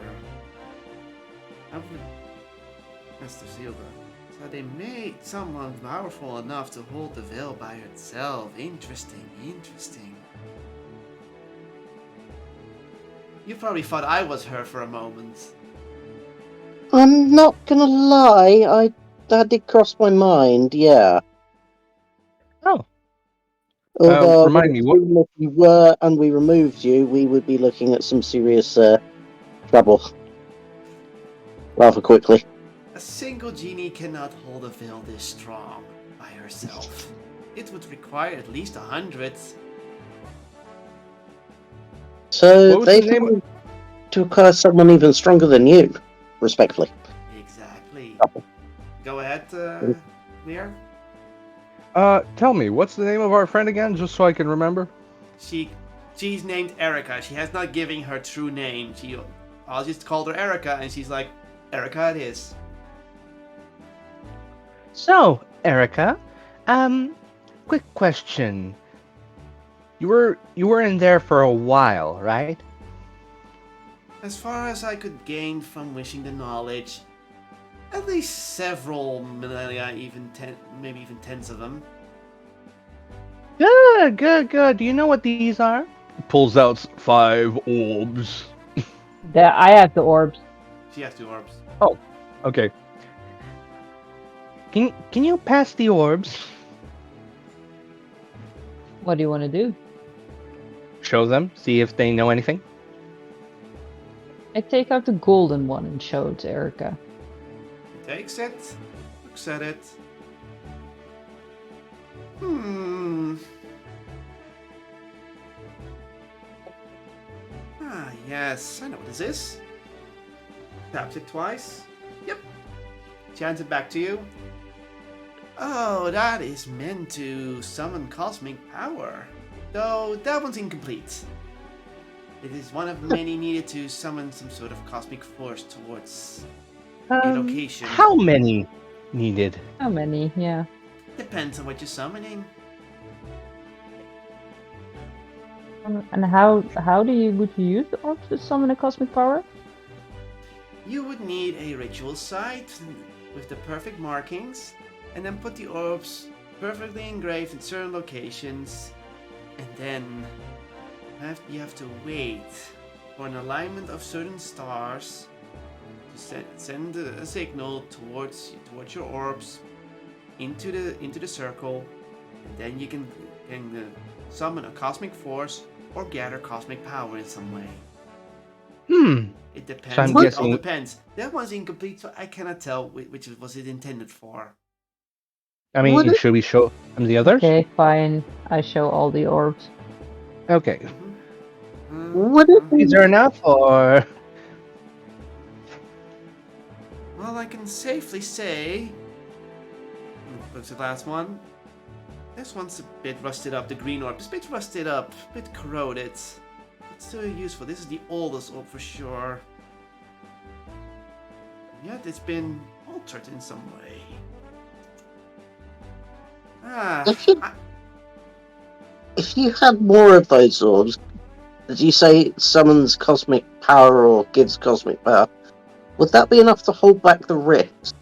Mr. Silva. So they made someone powerful enough to hold the veil by itself. Interesting, interesting. You probably thought I was her for a moment. I'm not gonna lie, that did cross my mind, yeah. Oh. Although Remind me, if you were and we removed you, we would be looking at some serious trouble rather quickly. A single genie cannot hold a veil this strong by herself. It would require at least 100. So What was they the name? to require someone even stronger than you, respectfully. Exactly. Go ahead, Lear. Tell me, what's the name of our friend again, just so I can remember? She's named Erica. She has not given her true name. I'll just called her Erica, and she's like, Erica it is. So, Erica, quick question. You were in there for a while, right? As far as I could gain from wishing the knowledge, at least several millennia, maybe even tens of them. Good. Do you know what these are? Pulls out 5 orbs. I have the orbs. She has 2 orbs. Oh, okay. Can you pass the orbs? What do you want to do? Show them, see if they know anything. I take out the golden one and show it to Erica. He takes it, looks at it. Ah, yes, I know what this is. Taps it twice. Yep. She hands it back to you. Oh, that is meant to summon cosmic power. Though that one's incomplete. It is one of many needed to summon some sort of cosmic force towards a location. How many needed? How many? Yeah. Depends on what you're summoning. And how would you use the orbs to summon a cosmic power? You would need a ritual site with the perfect markings, and then put the orbs perfectly engraved in certain locations, and then you have to wait for an alignment of certain stars to send a signal towards your orbs into the circle, and then you can summon a cosmic force or gather cosmic power in some way. It depends. So I'm It guessing... all depends. That one's incomplete, so I cannot tell which was it intended for. I mean, should we show them the others? Okay, fine. I show all the orbs. Okay. Would it be Is there enough, or...? Well, I can safely say... What's the last one? This one's a bit rusted up, the green orb. It's a bit rusted up, a bit corroded. It's still useful. This is the oldest orb for sure. Yet it's been altered in some way. if you had more of those orbs, did you say it summons cosmic power or gives cosmic power? Would that be enough to hold back the rift?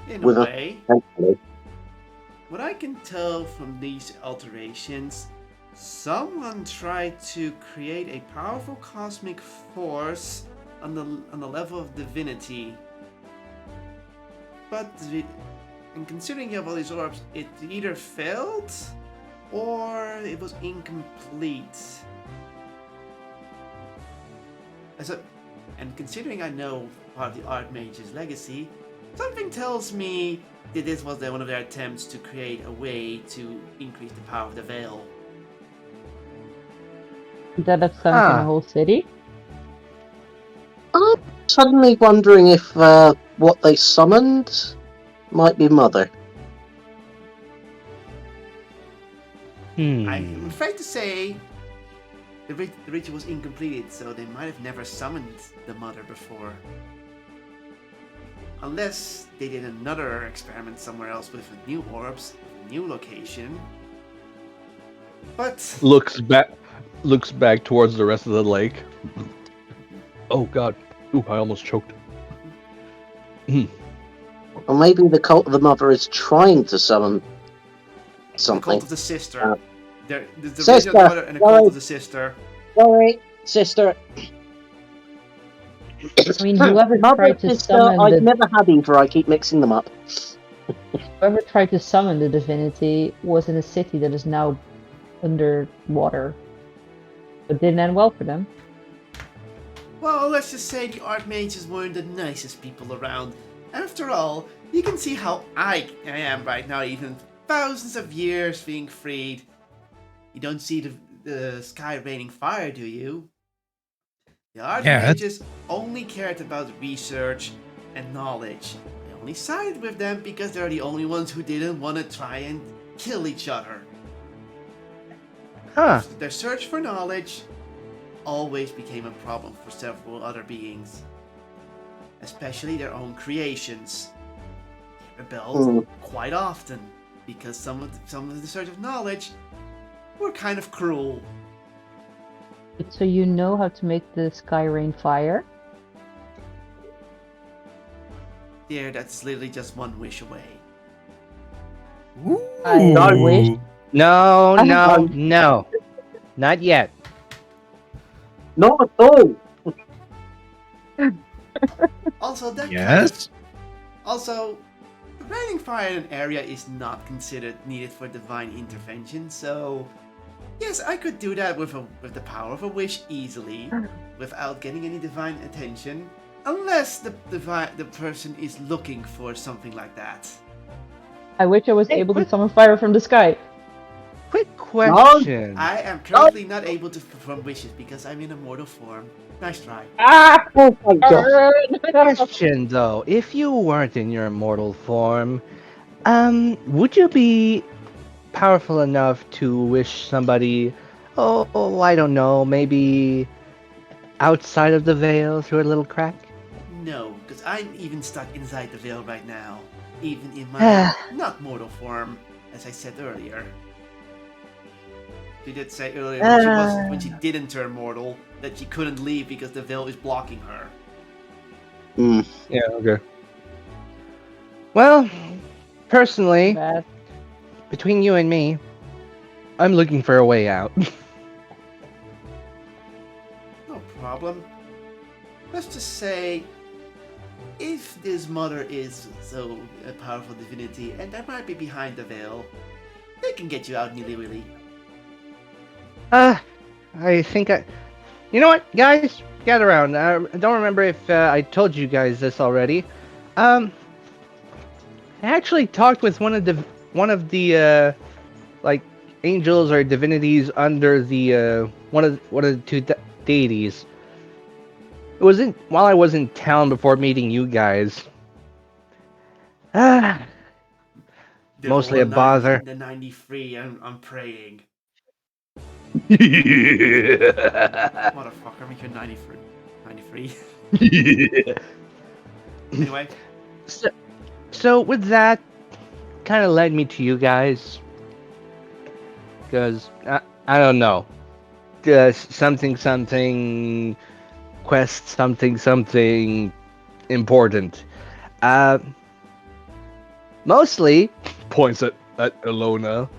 In a With way, a what I can tell from these alterations, someone tried to create a powerful cosmic force on the level of divinity. But and considering you have all these orbs, it either failed or it was incomplete. And considering I know part of the Archmage's legacy, something tells me that this was one of their attempts to create a way to increase the power of the Veil. Instead of summoning a whole city? I'm suddenly wondering if what they summoned might be Mother. I'm afraid to say the ritual was incompleted, so they might have never summoned the Mother before. Unless they did another experiment somewhere else with new orbs, a new location. But Looks back towards the rest of the lake. Oh god. Ooh, I almost choked. Or maybe the cult of the Mother is trying to summon the something. cult of the sister. There's the Sister, original Mother and the cult of the sister. Sorry, sister. I mean, whoever Mother, tried to sister, summon I've the never had either. I keep mixing them up. whoever tried to summon the divinity was in a city that is now underwater. But didn't end well for them. Well, let's just say the Archmages weren't the nicest people around. After all, you can see how I am right now, even thousands of years being freed. You don't see the sky raining fire, do you? The Archmages only cared about research and knowledge. They only sided with them because they're the only ones who didn't want to try and kill each other. Huh. Their search for knowledge always became a problem for several other beings, especially their own creations. They rebelled quite often because some of the search of knowledge were kind of cruel. So you know how to make the sky rain fire? There, that's literally just one wish away. I wish. No, not yet. Not at all. Also, that Yes? Also, raining fire in an area is not considered needed for divine intervention, so yes, I could do that with the power of a wish easily, without getting any divine attention, unless the person is looking for something like that. I wish I was able to summon fire from the sky. Quick question. I am currently not able to perform wishes because I'm in a mortal form. Nice try. Ah! Oh my god. Question though, if you weren't in your immortal form, would you be powerful enough to wish somebody, I don't know, maybe outside of the veil through a little crack? No, because I'm even stuck inside the veil right now, even in my not mortal form, as I said earlier. She did say earlier when she didn't turn mortal that she couldn't leave because the veil is blocking her. Yeah, okay. Well, personally, Bad. between you and me, I'm looking for a way out. No problem. Let's just say, if this mother is so a powerful divinity and that might be behind the veil, they can get you out nilly-willy. I think You know what, guys? Gather around. I don't remember if I told you guys this already. I actually talked with one of the like angels or divinities under the one of the two deities. It was while I was in town before meeting you guys. Mostly a bother. The 93, I'm praying. Motherfucker, make you 93. Anyway. So with that, kind of led me to you guys. Because, I don't know. Something, quest, something important. Mostly, points at Ilona.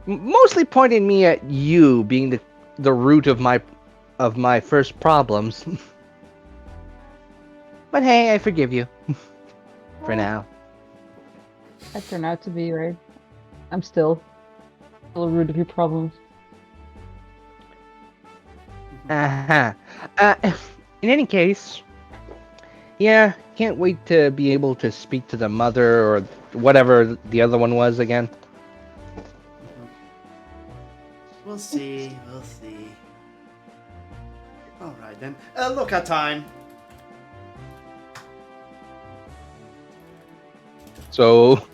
Mostly pointing me at you being the root of my first problems. But hey, I forgive you. For now. I turn out to be, right? I'm still the root of your problems. Uh-huh. In any case, yeah, can't wait to be able to speak to the mother or whatever the other one was again. We'll see. Alright then. Look at time. So,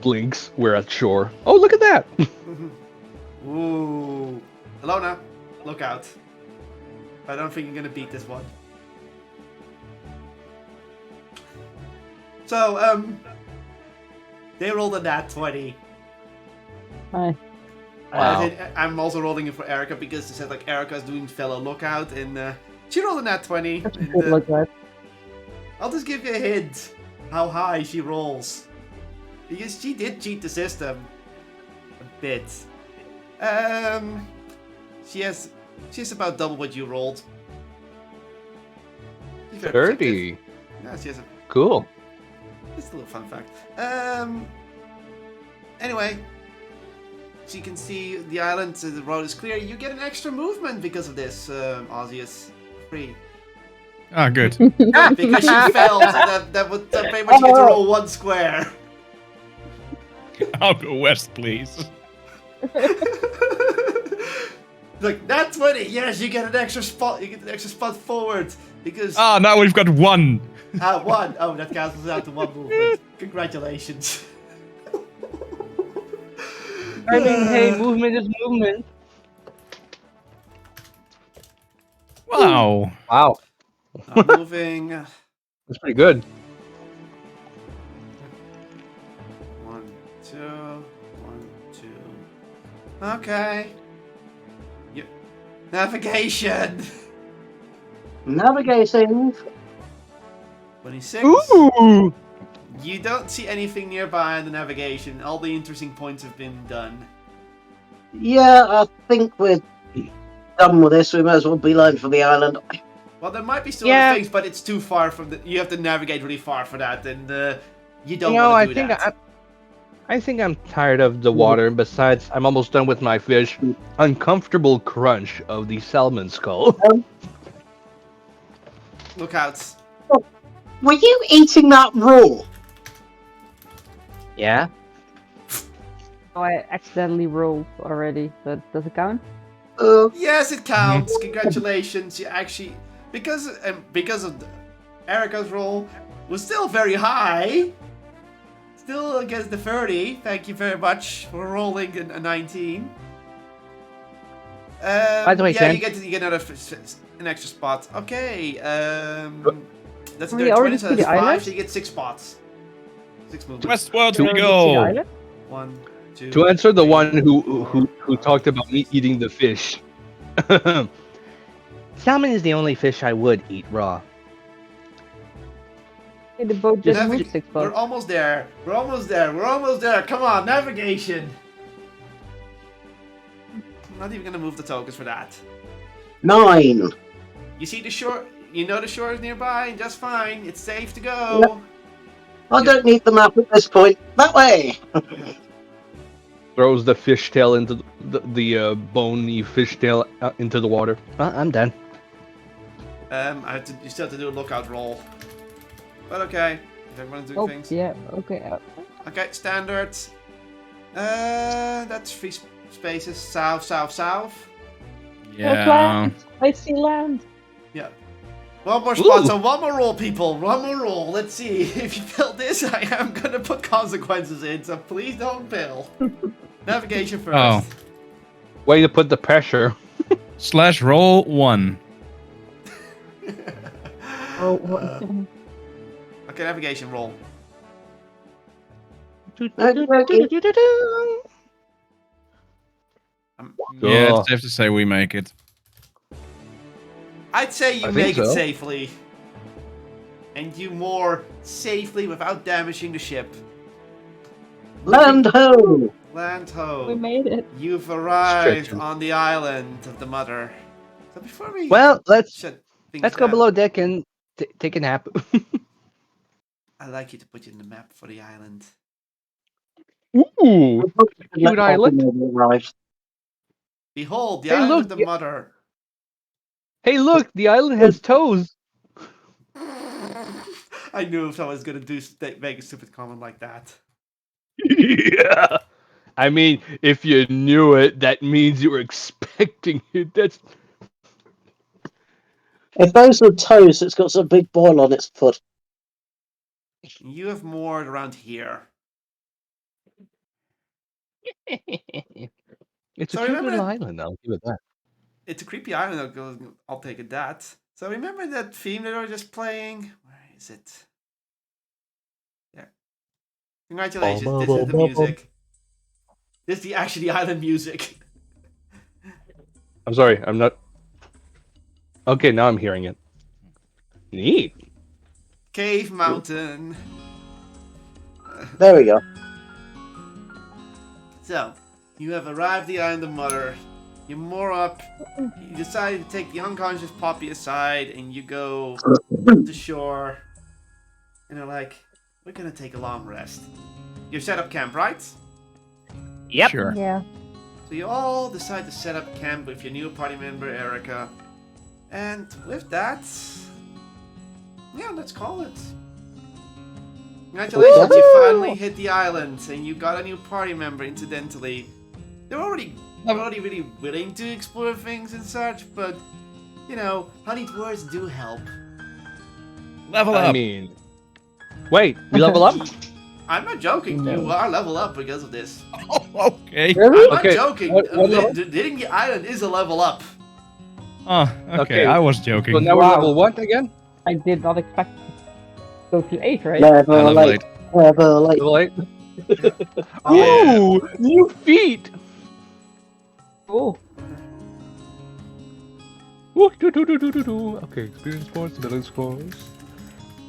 blinks, we're at shore. Oh, look at that! Ooh. Alona, look out. I don't think you're gonna beat this one. So, they rolled a nat 20. Hi. Wow. I'm also rolling it for Erica because they said like Erica's doing fellow lookout and she rolled a nat 20. That's a And, good look at. I'll just give you a hint how high she rolls. Because she did cheat the system a bit. She's about double what you rolled. She's very 30. perceptive. Yeah, she has a Cool. It's a little fun fact. Anyway, so you can see the island, the road is clear. You get an extra movement because of this, Ozzius. Free. Ah, good. Because you failed, so that would pretty much get to roll one square. I'll go west, please. Like, that's 20. Yes, you get an extra spot. You get an extra spot forward because Ah, now we've got one. one. Oh, that cancels out to one movement. Congratulations. I mean, hey, movement is movement. Wow. Wow. Moving. That's pretty good. 1, 2, 1, 2. Okay. Yep. Navigation. Navigating. 26. Ooh! You don't see anything nearby in the navigation. All the interesting points have been done. Yeah, I think we're done with this. We might as well beeline for the island. Well, there might be still Yeah. other things, but it's too far from the. You have to navigate really far for that, and you don't You know, want to do I think that. I think I'm tired of the water. Besides, I'm almost done with my fish. Uncomfortable crunch of the salmon skull. Lookouts. Were you eating that raw? Yeah. Oh, I accidentally rolled already. So does it count? Yes, it counts. Congratulations. You actually, because of Erica's roll was still very high. Still against the 30. Thank you very much for rolling a 19. By the way, yeah, Sam. you get an extra spot. Okay. That's We the already 20, so see that's the 5. island? So you get 6 spots. 6 movements. Westwards You we already see the go. island? 1, 2. To answer the 3, one who 4, talked about me eating the fish. Salmon is the only fish I would eat raw. Hey, the boat just Navig- moved 6 We're spots. almost there. We're almost there. We're almost there. Come on, navigation. I'm not even gonna move the tokens for that. 9. You see the shore? You know the shore is nearby. Just fine. It's safe to go. I don't need the map at this point. That way! Throws the fishtail into the bony fishtail into the water. I'm done. You still have to do a lookout roll. But okay. If everyone's doing Oh, things. yeah, okay. Okay, standard. That's 3 spaces. South, south, south. Yeah. I see land. Yeah. One more spot, Ooh. so one more roll, people. One more roll. Let's see. If you fail this, I am gonna put consequences in, so please don't fail. Navigation first. Oh. Way to put the pressure. / roll 1. Oh, what? Okay, navigation roll. Yeah, Cool. it's safe to say we make it. I'd say you I think make it so. safely. And you more safely without damaging the ship. Land ho! Land ho. We made it. You've arrived Stretching. on the island of the Mother. So before we Well, let's shut things go down, below deck and take a nap. I'd like you to put you in the map for the island. Ooh, Let island. Poppy arrive. Behold, the Hey, island look, of the yeah. Mother. Hey, look, the island has toes. I knew if I was gonna make a stupid comment like that. Yeah. I mean, if you knew it, that means you were expecting it. That's If those are toes, it's got some big ball on its foot. You have moored around here. it's So a cute remember little that- island. I'll give it that. It's a creepy island. I'll take it that. So remember that theme that I was just playing? Where is it? There. Congratulations. This is the music. This is actually island music. I'm sorry, I'm not. Okay, now I'm hearing it. Neat. Cave Mountain. There we go. So, you have arrived at the island of Mother. You moor up. You decide to take the unconscious Poppy aside, and you go to shore. And they're like, "We're gonna take a long rest." You set up camp, right? Yep. Sure. Yeah. So you all decide to set up camp with your new party member, Erica. And with that, yeah, let's call it. Congratulations, you finally hit the island, and you got a new party member, incidentally. They're already really willing to explore things and such, but, you know, honeyed words do help. Level up. I mean, wait, we level up? I'm not joking, No. you are level up because of this. Oh, okay. Really? I'm not Okay, joking, what level? hitting the island is a level up. Oh, okay. Okay. I was So joking. now we're Wow. level what again? I did not expect to go to 8, right? Level Level 8. 8. Level 8. Level 8? Yeah. Ooh, new feet! Cool. Ooh, do. Okay, experience points, ability scores.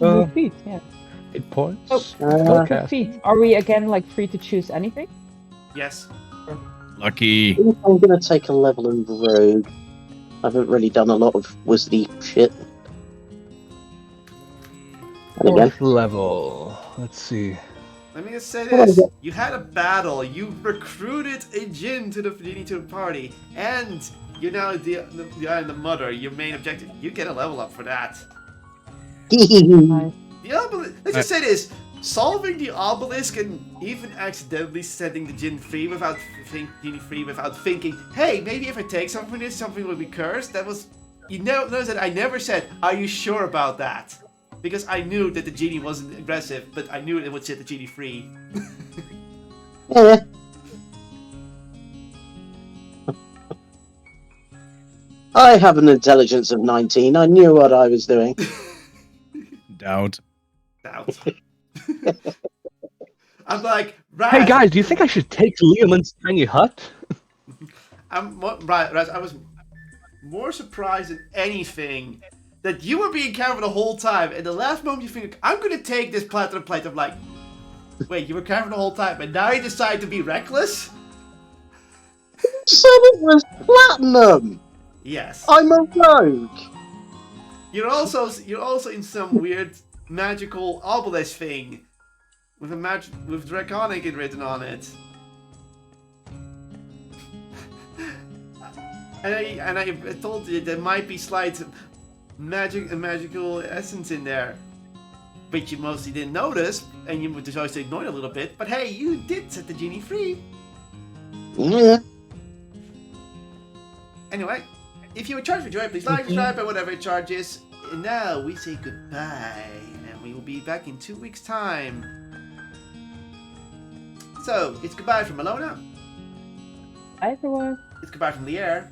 New feet, yeah. 8 points. Oh, Spellcast. feet. Are we again like free to choose anything? Yes. Lucky. I think I'm gonna take a level in Rogue. I haven't really done a lot of wizardy shit. And again, Fourth level. Let's see. Let me just say What is this. it? You had a battle. You recruited a Jinn to the party. And you're now the Island of Mother, your main objective. You get a level up for that. Nice. The obelisk. Let's just say this. Solving the obelisk and even accidentally setting the Jinn free without thinking, hey, maybe if I take something from this, something will be cursed. That was... You notice that I never said, are you sure about that? Because I knew that the genie wasn't aggressive, but I knew it would set the genie free. yeah. I have an intelligence of 19. I knew what I was doing. Doubt. Doubt. I'm like, Raz, Hey guys, do you think I should take Liamon's tiny hut? Raz, I was more surprised than anything that you were being careful the whole time, and the last moment you think, I'm gonna take this platinum plate, I'm like, wait, you were careful the whole time, and now you decide to be reckless? Said it was platinum. Yes. I'm a rogue. You're also in some weird magical obelisk thing with with draconic written on it. and I told you there might be slight magical essence in there, but you mostly didn't notice, and you decided to ignore it a little bit. But hey, you did set the genie free. Yeah. Anyway, if you were charged for joy, please like, subscribe, or whatever it charges. And now we say goodbye, and we will be back in 2 weeks' time. So, it's goodbye from Alona. Hi everyone. It's goodbye from the air.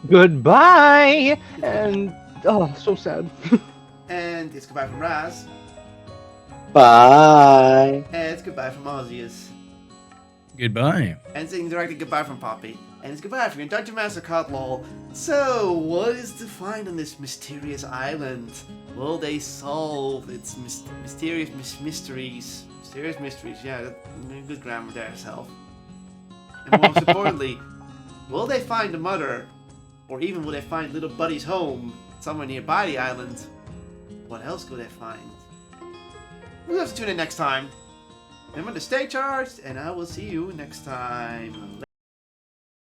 Goodbye! And, oh, so sad. And it's goodbye from Raz. Bye. And it's goodbye from Ozzius. Goodbye. And it's indirectly goodbye from Poppy. And it's goodbye from your Dungeon Master Kotlol. So, what is to find on this mysterious island? Will they solve its mysterious mysteries? Mysterious mysteries, yeah, good grammar there, self. And most importantly, will they find the mother? Or even will they find little Buddy's home somewhere nearby the island? What else could they find? We'll have to tune in next time. Remember to stay charged, and I will see you next time.